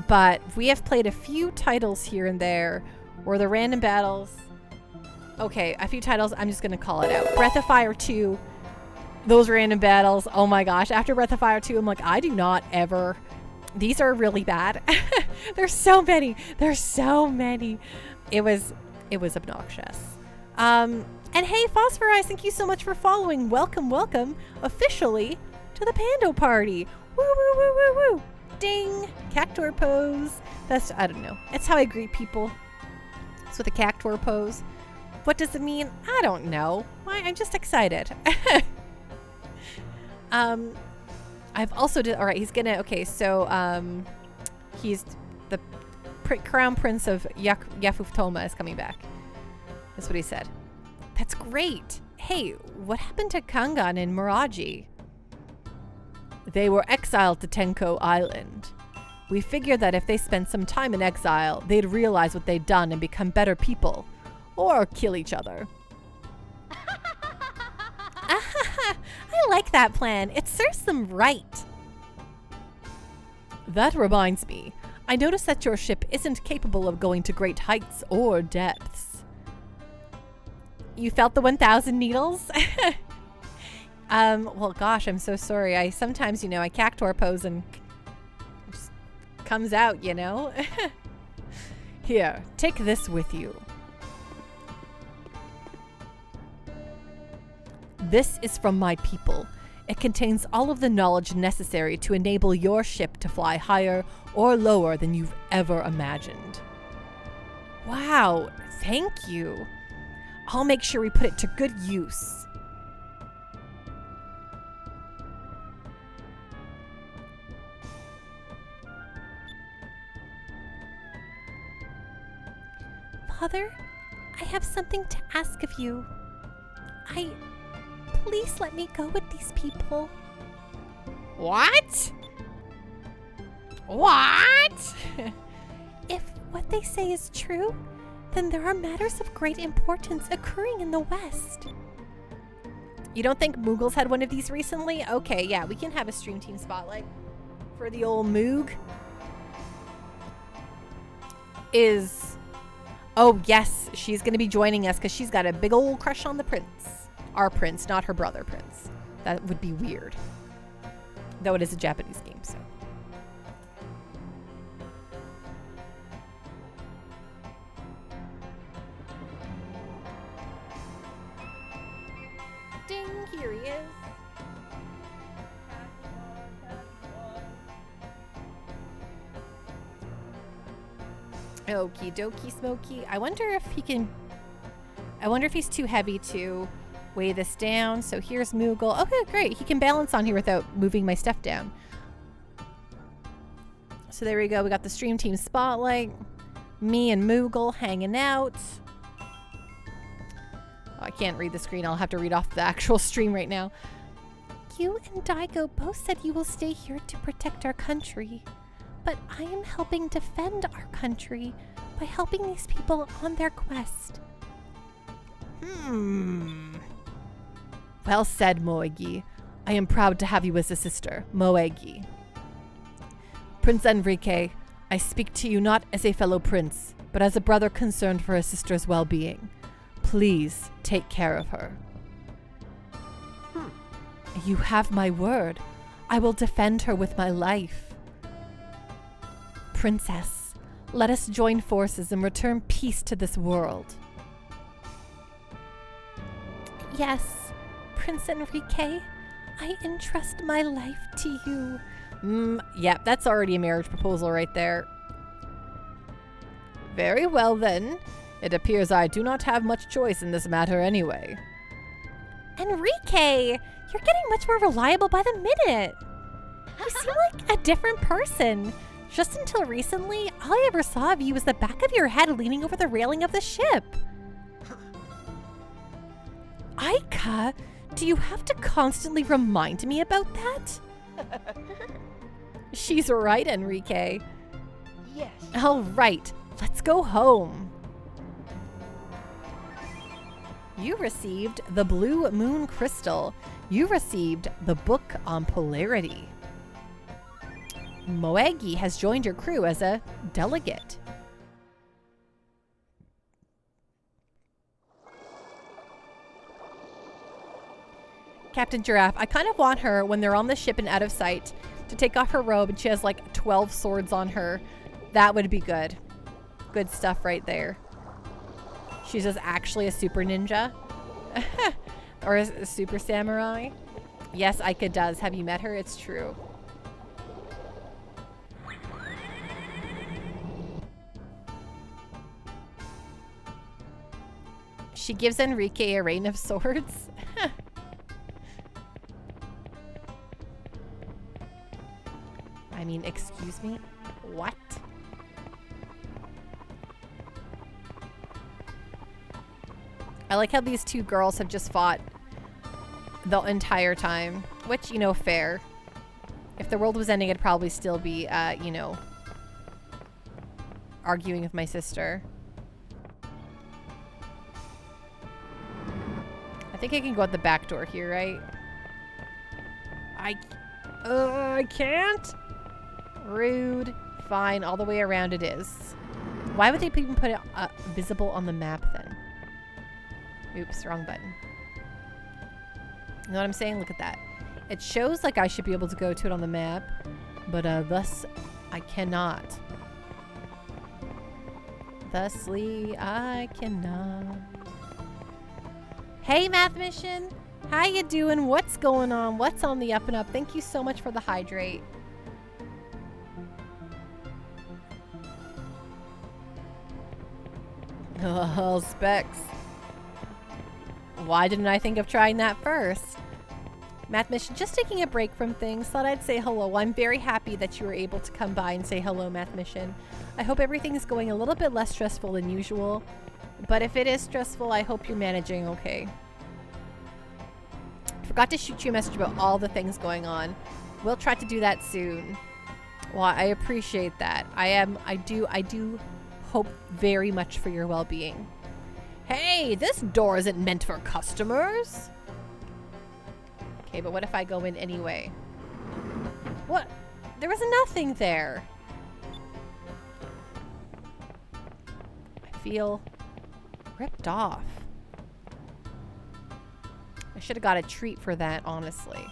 But we have played a few titles here and there where the random battles... Okay, a few titles, I'm just going to call it out. Breath of Fire 2, those random battles, oh my gosh. After Breath of Fire 2, I'm like, I do not ever... These are really bad. There's so many. It was obnoxious. And hey, Phosphor Eyes, thank you so much for following. Welcome, officially, to the Pando Party. Woo. Ding. Cactor pose. That's, I don't know. It's how I greet people. It's with a cactor pose. What does it mean? I don't know. Why? I'm just excited. I've also did. All right, he's gonna. Okay, so he's the crown prince of Yafuftoma is coming back. That's what he said. That's great. Hey, what happened to Kangan and Miraji? They were exiled to Tenko Island. We figured that if they spent some time in exile, they'd realize what they'd done and become better people. Or kill each other. I like that plan. It serves them right. That reminds me. I noticed that your ship isn't capable of going to great heights or depths. You felt the 1,000 needles? Well, gosh, I'm so sorry. I sometimes, I cactor pose and it just comes out, Here, take this with you. This is from my people. It contains all of the knowledge necessary to enable your ship to fly higher or lower than you've ever imagined. Wow, thank you. I'll make sure we put it to good use. Father, I have something to ask of you. Please let me go with these people. What? What? If what they say is true, then there are matters of great importance occurring in the West. You don't think Moogle's had one of these recently? Okay, yeah, we can have a stream team spotlight for the old Moog. Oh yes, she's gonna be joining us because she's got a big old crush on the prince. Our prince, not her brother prince. That would be weird. Though it is a Japanese game, so. Ding, here he is. Okie dokie, Smokey. I wonder if he's too heavy to weigh this down. So here's Moogle. Okay, great. He can balance on here without moving my stuff down. So there we go. We got the stream team spotlight. Me and Moogle hanging out. Oh, I can't read the screen. I'll have to read off the actual stream right now. You and Daigo both said you will stay here to protect our country. But I am helping defend our country by helping these people on their quest. Well said, Moegi. I am proud to have you as a sister, Moegi. Prince Enrique, I speak to you not as a fellow prince, but as a brother concerned for a sister's well-being. Please take care of her. You have my word. I will defend her with my life. Princess, let us join forces and return peace to this world. Yes, Prince Enrique, I entrust my life to you. Yep, that's already a marriage proposal right there. Very well then. It appears I do not have much choice in this matter anyway. Enrique, you're getting much more reliable by the minute. You seem like a different person. Just until recently, all I ever saw of you was the back of your head leaning over the railing of the ship. Aika, do you have to constantly remind me about that? She's right, Enrique. Yes. All right, let's go home. You received the Blue Moon Crystal. You received the book on polarity. Moegi has joined your crew as a delegate. Captain Giraffe, I kind of want her when they're on the ship and out of sight to take off her robe and she has like 12 swords on her. That would be good. Good stuff right there. She's just actually a super ninja. Or a super samurai. Yes, Aika does. Have you met her? It's true. She gives Enrique a rain of swords. I mean, excuse me? What? I like how these two girls have just fought the entire time. Which, you know, fair. If the world was ending, I'd probably still be, you know, arguing with my sister. I think I can go out the back door here, right? I can't. Rude. Fine, all the way around it is. Why would they even put it visible on the map then? Oops, wrong button. You know what I'm saying? Look at that. It shows like I should be able to go to it on the map, but thus I cannot. Thusly, I cannot. Hey, Math Mission. How you doing? What's going on? What's on the up and up? Thank you so much for the hydrate. Oh, Specs. Why didn't I think of trying that first? Math Mission, just taking a break from things. Thought I'd say hello. I'm very happy that you were able to come by and say hello, Math Mission. I hope everything is going a little bit less stressful than usual. But if it is stressful, I hope you're managing okay. Forgot to shoot you a message about all the things going on. We'll try to do that soon. Well, I appreciate that. I do hope very much for your well-being. Hey, this door isn't meant for customers. Okay, but what if I go in anyway? What? There was nothing there. I feel ripped off. I should have got a treat for that, honestly.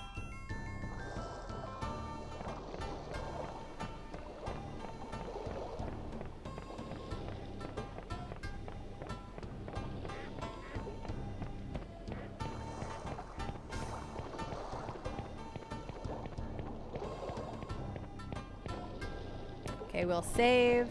Okay, we'll save.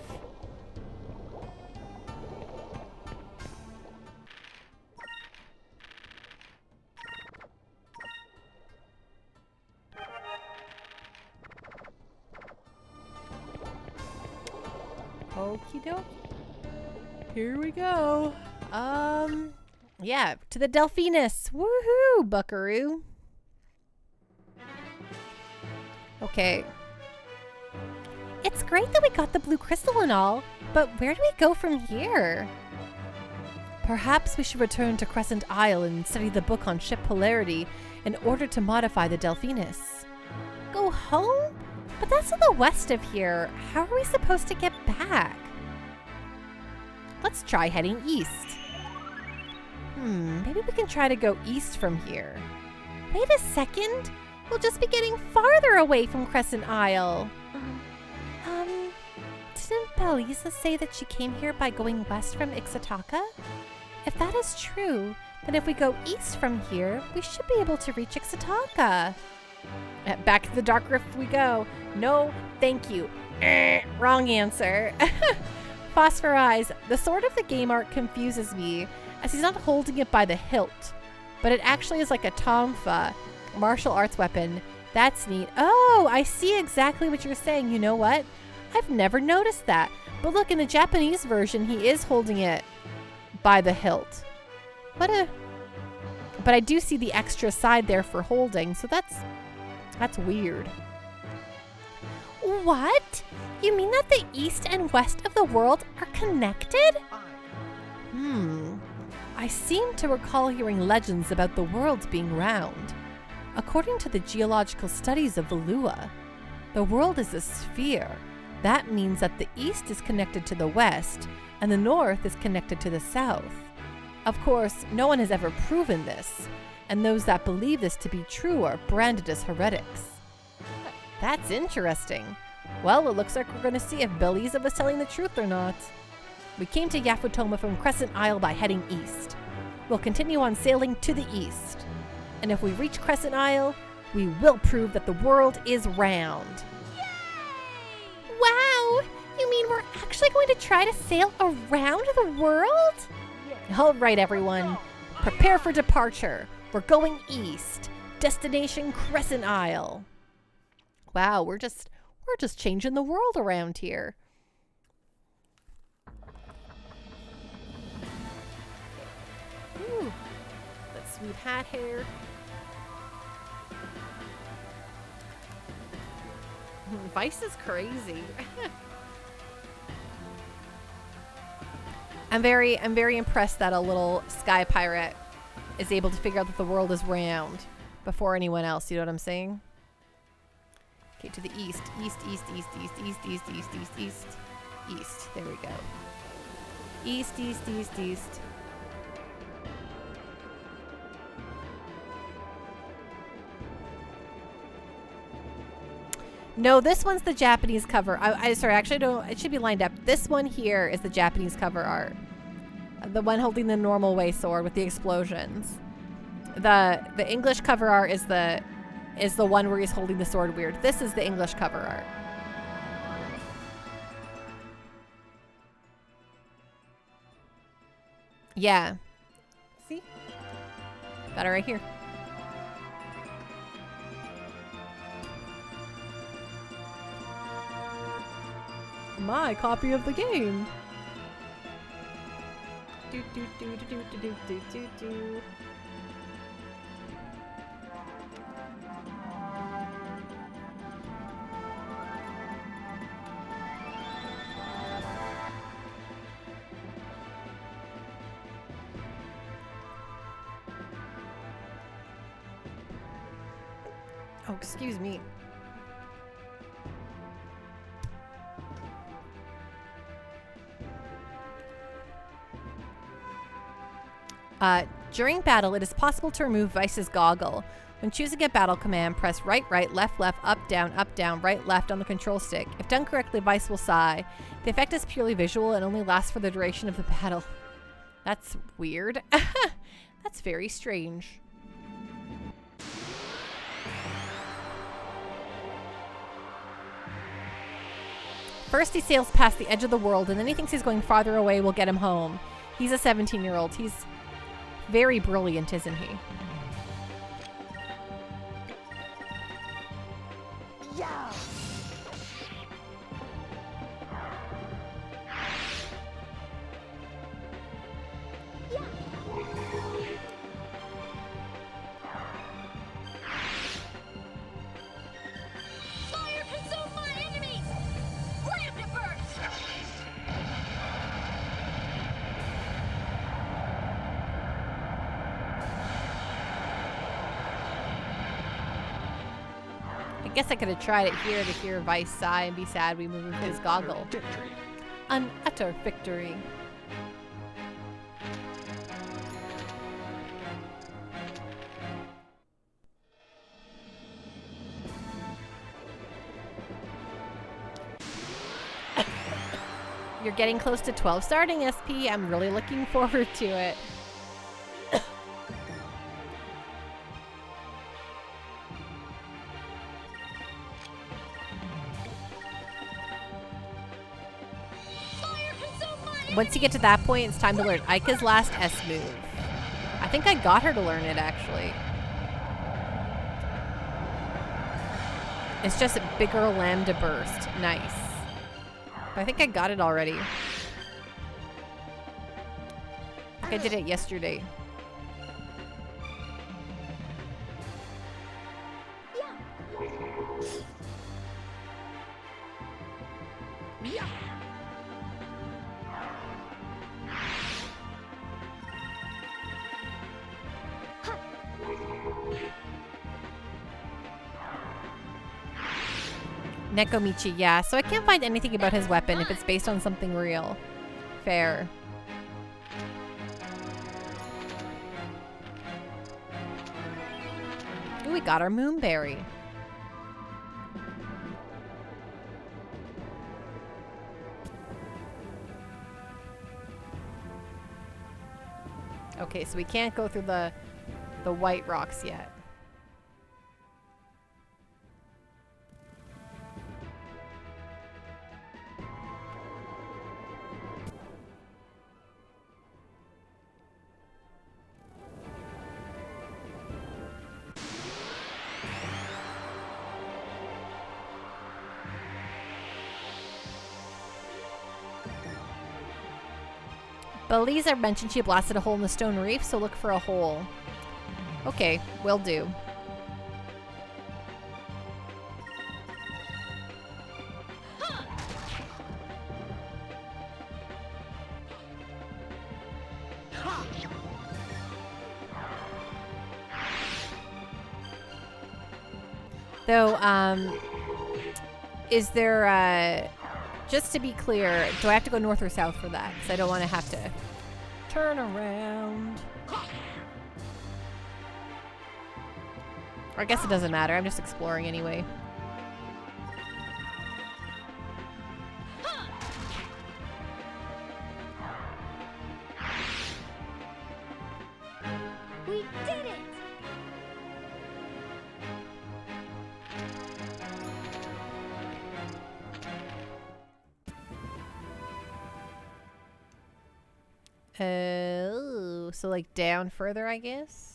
Okie dokie. Here we go. Yeah, to the Delphinus. Woohoo, buckaroo. Okay. It's great that we got the blue crystal and all, but where do we go from here? Perhaps we should return to Crescent Isle and study the book on ship polarity in order to modify the Delphinus. Go home? But that's to the west of here. How are we supposed to get back? Let's try heading east. Maybe we can try to go east from here. Wait a second. We'll just be getting farther away from Crescent Isle. Didn't Belisa say that she came here by going west from Ixataka? If that is true, then if we go east from here, we should be able to reach Ixataka. Back to the Dark Rift we go. No, thank you. Wrong answer. Phosphorize. The sword of the game art confuses me, as he's not holding it by the hilt, but it actually is like a tonfa, martial arts weapon. That's neat. Oh, I see exactly what you're saying. You know what? I've never noticed that. But look, in the Japanese version, he is holding it by the hilt. But I do see the extra side there for holding, so that's weird. What? You mean that the east and west of the world are connected? I seem to recall hearing legends about the world being round. According to the geological studies of Valua, the world is a sphere. That means that the east is connected to the west, and the north is connected to the south. Of course, no one has ever proven this, and those that believe this to be true are branded as heretics. That's interesting. Well, it looks like we're going to see if Belisa was telling the truth or not. We came to Yafutoma from Crescent Isle by heading east. We'll continue on sailing to the east. And if we reach Crescent Isle, we will prove that the world is round. Wow! You mean we're actually going to try to sail around the world? All right, everyone. Prepare for departure. We're going east. Destination Crescent Isle. Wow, we're just changing the world around here. Ooh, that sweet hat hair. Vice is crazy. I'm very impressed that a little sky pirate is able to figure out that the world is round before anyone else. You know what I'm saying? Okay, to the east. East. East. There we go. East. No, this one's the Japanese cover. Sorry, actually, don't. It should be lined up. This one here is the Japanese cover art. The one holding the normal way sword with the explosions. The English cover art is the one where he's holding the sword weird. This is the English cover art. Yeah. See? Got it right here. My copy of the game. Oh, excuse me. During battle, it is possible to remove Vice's goggle. When choosing a battle command, press right, right, left, left, up, down, right, left on the control stick. If done correctly, Vice will sigh. The effect is purely visual and only lasts for the duration of the battle. That's weird. That's very strange. First, he sails past the edge of the world, and then he thinks he's going farther away will get him home. He's a 17-year-old. He's very brilliant, isn't he? Yeah. Fire consume my enemies! Slam to burst! I guess I could have tried it here to hear Vice sigh and be sad we moved his goggle. Victory. An utter victory. You're getting close to 12 starting SP. I'm really looking forward to it. Fire consume my Once you get to that point, it's time to learn Aika's last S move. I think I got her to learn it, actually. It's just a bigger lambda burst. Nice. But I think I got it already. I think I did it yesterday. Nekomichi, yeah. So I can't find anything about his weapon if it's based on something real. Fair. Ooh, we got our moonberry. Okay, so we can't go through the white rocks yet. Belize mentioned she blasted a hole in the stone reef, so look for a hole. Okay, will do. Though, is there, just to be clear, do I have to go north or south for that? Because I don't want to have to turn around. Or I guess it doesn't matter. I'm just exploring anyway. We did it! Oh, so like down further, I guess?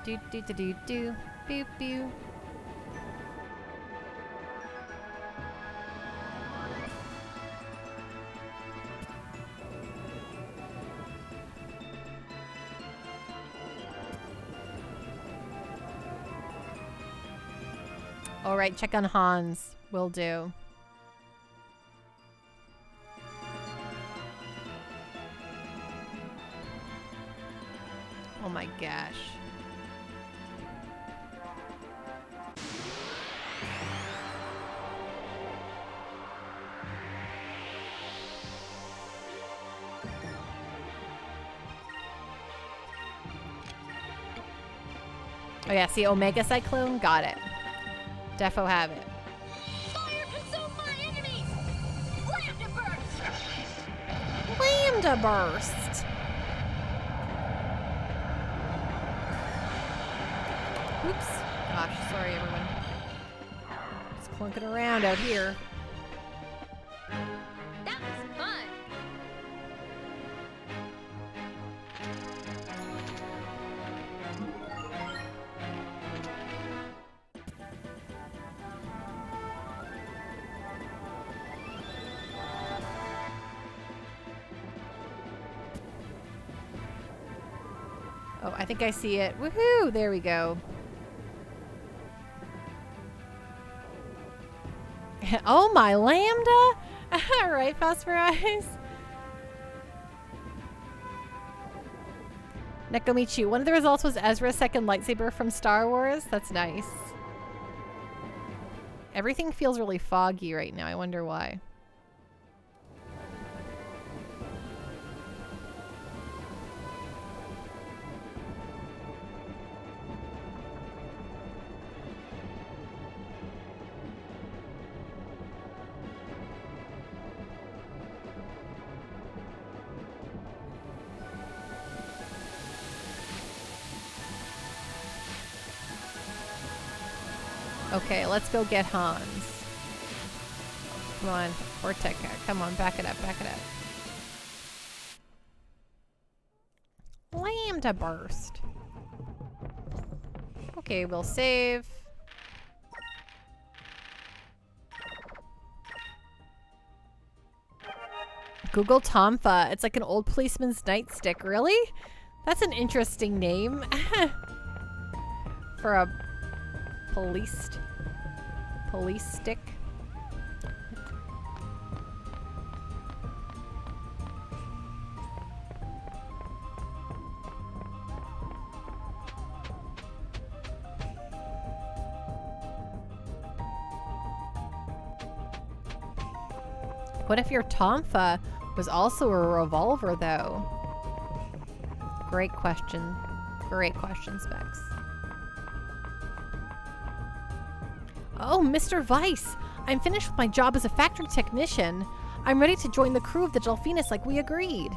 Do do do do do. Boop boop. All right, check on Hans. Will do. Oh my gosh. Oh yeah, see Omega Cyclone? Got it. Defo have it. Fire consume my enemies! Lambda burst! Lambda Burst! Oops. Gosh, sorry everyone. Just clunking around out here. That was fun! Oh, I think I see it. Woohoo! There we go. Oh my Lambda! Alright, Phosphorize. Nekomichi, one of the results was Ezra's second lightsaber from Star Wars. That's nice. Everything feels really foggy right now. I wonder why. Okay, let's go get Hans. Come on, Vorteca. Come on, back it up, back it up. Lambda Burst. Okay, we'll save. Google Tomfa. It's like an old policeman's nightstick. Really? That's an interesting name. For a police stick. What if your Tomfa was also a revolver, though? Great question. Great question, Specs. Oh, Mr. Weiss! I'm finished with my job as a factory technician. I'm ready to join the crew of the Delphinus like we agreed.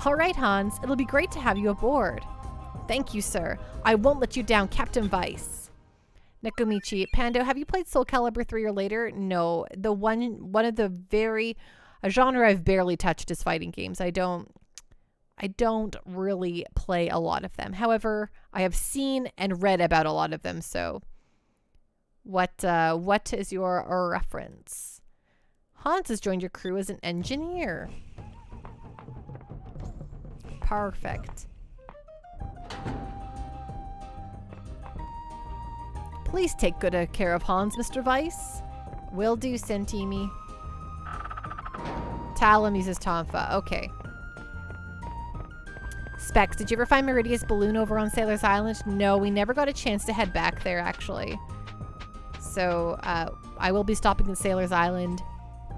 All right, Hans. It'll be great to have you aboard. Thank you, sir. I won't let you down, Captain Weiss. Nekomichi, Pando, have you played Soul Calibur 3 or later? No. The one of the a genre I've barely touched is fighting games. I don't really play a lot of them. However, I have seen and read about a lot of them, so what is your reference? Hans has joined your crew as an engineer. Perfect. Please take good care of Hans, Mr. Weiss. Will do, Sentimi. Talum uses Tonfa. Okay. Specs, did you ever find Meridia's balloon over on Sailor's Island? No, we never got a chance to head back there, actually. So, I will be stopping at Sailor's Island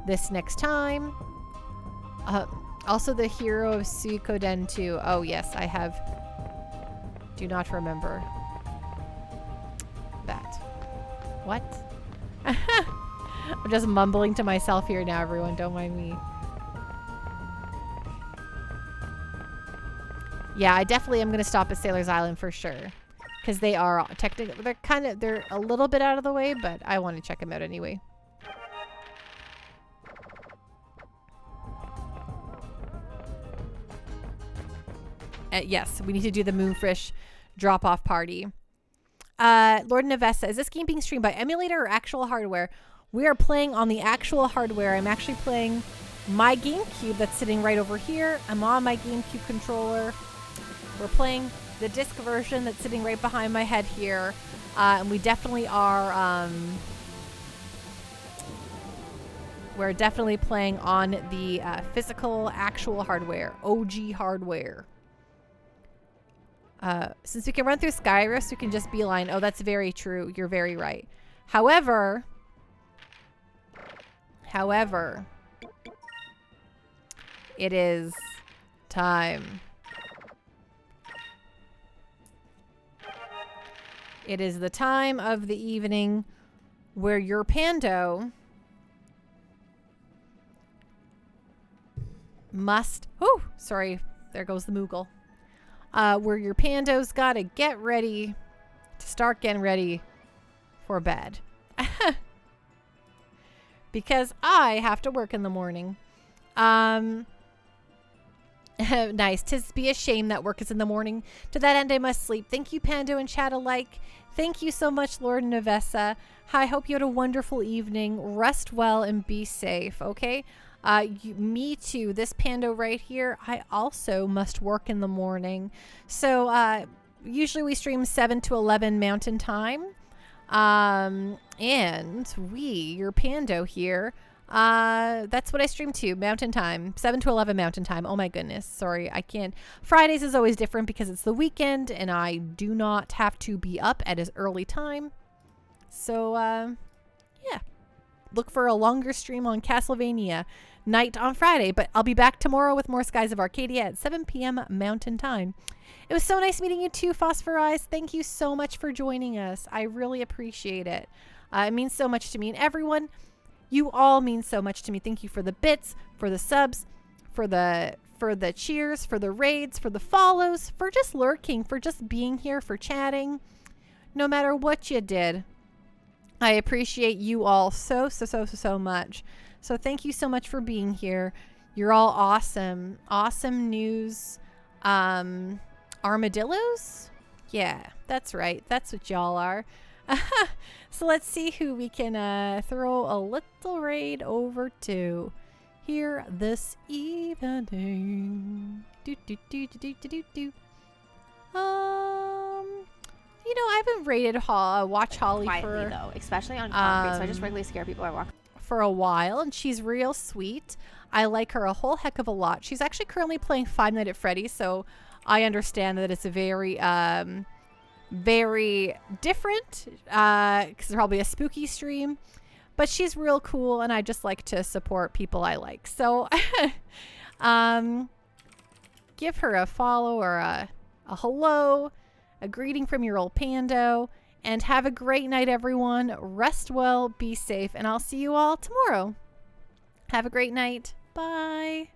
this next time. Also, the hero of Suikoden 2. Oh, yes, I have. Do not remember that. What? I'm just mumbling to myself here now, everyone. Don't mind me. Yeah, I definitely am going to stop at Sailor's Island for sure. Because they are technically, they're a little bit out of the way, but I want to check them out anyway. Yes, we need to do the Moonfish drop-off party. Lord Nevessa, is this game being streamed by emulator or actual hardware? We are playing on the actual hardware. I'm actually playing my GameCube that's sitting right over here. I'm on my GameCube controller. We're playing the disc version that's sitting right behind my head here. And we definitely are We're definitely playing on the physical, actual hardware, OG hardware. Since we can run through Skyrus, we can just beeline. Oh, that's very true. You're very right. However, it is time. It is the time of the evening where your Pando must... Oh, sorry. There goes the Moogle. Where your Pando's got to get ready to start getting ready for bed. Because I have to work in the morning. Nice. 'Tis be a shame that work is in the morning. To that end, I must sleep. Thank you, Pando and chat alike. Thank you so much, Lord Nevessa. I hope you had a wonderful evening. Rest well and be safe, okay? Me too. This Pando right here, I also must work in the morning. So, usually we stream 7 to 11 Mountain Time. And your Pando here, that's what I stream to, Mountain Time, 7 to 11 Mountain Time. Oh my goodness. Sorry, I can't. Fridays is always different because it's the weekend and I do not have to be up at as early time. So, yeah. Look for a longer stream on Castlevania night on Friday, but I'll be back tomorrow with more Skies of Arcadia at 7 p.m. Mountain Time. It was so nice meeting you too, Phosphor Eyes. Thank you so much for joining us. I really appreciate it. It means so much to me, and everyone, you all mean so much to me. Thank you for the bits, for the subs, for the cheers, for the raids, for the follows, for just lurking, for just being here, for chatting. No matter what you did, I appreciate you all so much. So thank you so much for being here. You're all awesome. Awesome news. Armadillos? Yeah, that's right. That's what y'all are. So let's see who we can throw a little raid over to here this evening. You know, I haven't raided Watch Holly quietly, for though, especially on concrete, so I just regularly scare people I walk. For a while, and she's real sweet. I like her a whole heck of a lot. She's actually currently playing Five Nights at Freddy's, so I understand that it's a very very different because it's probably a spooky stream, but she's real cool and I just like to support people I like. So give her a follow or a hello, a greeting from your old Pando, and have a great night, everyone. Rest well, be safe, and I'll see you all tomorrow. Have a great night. Bye.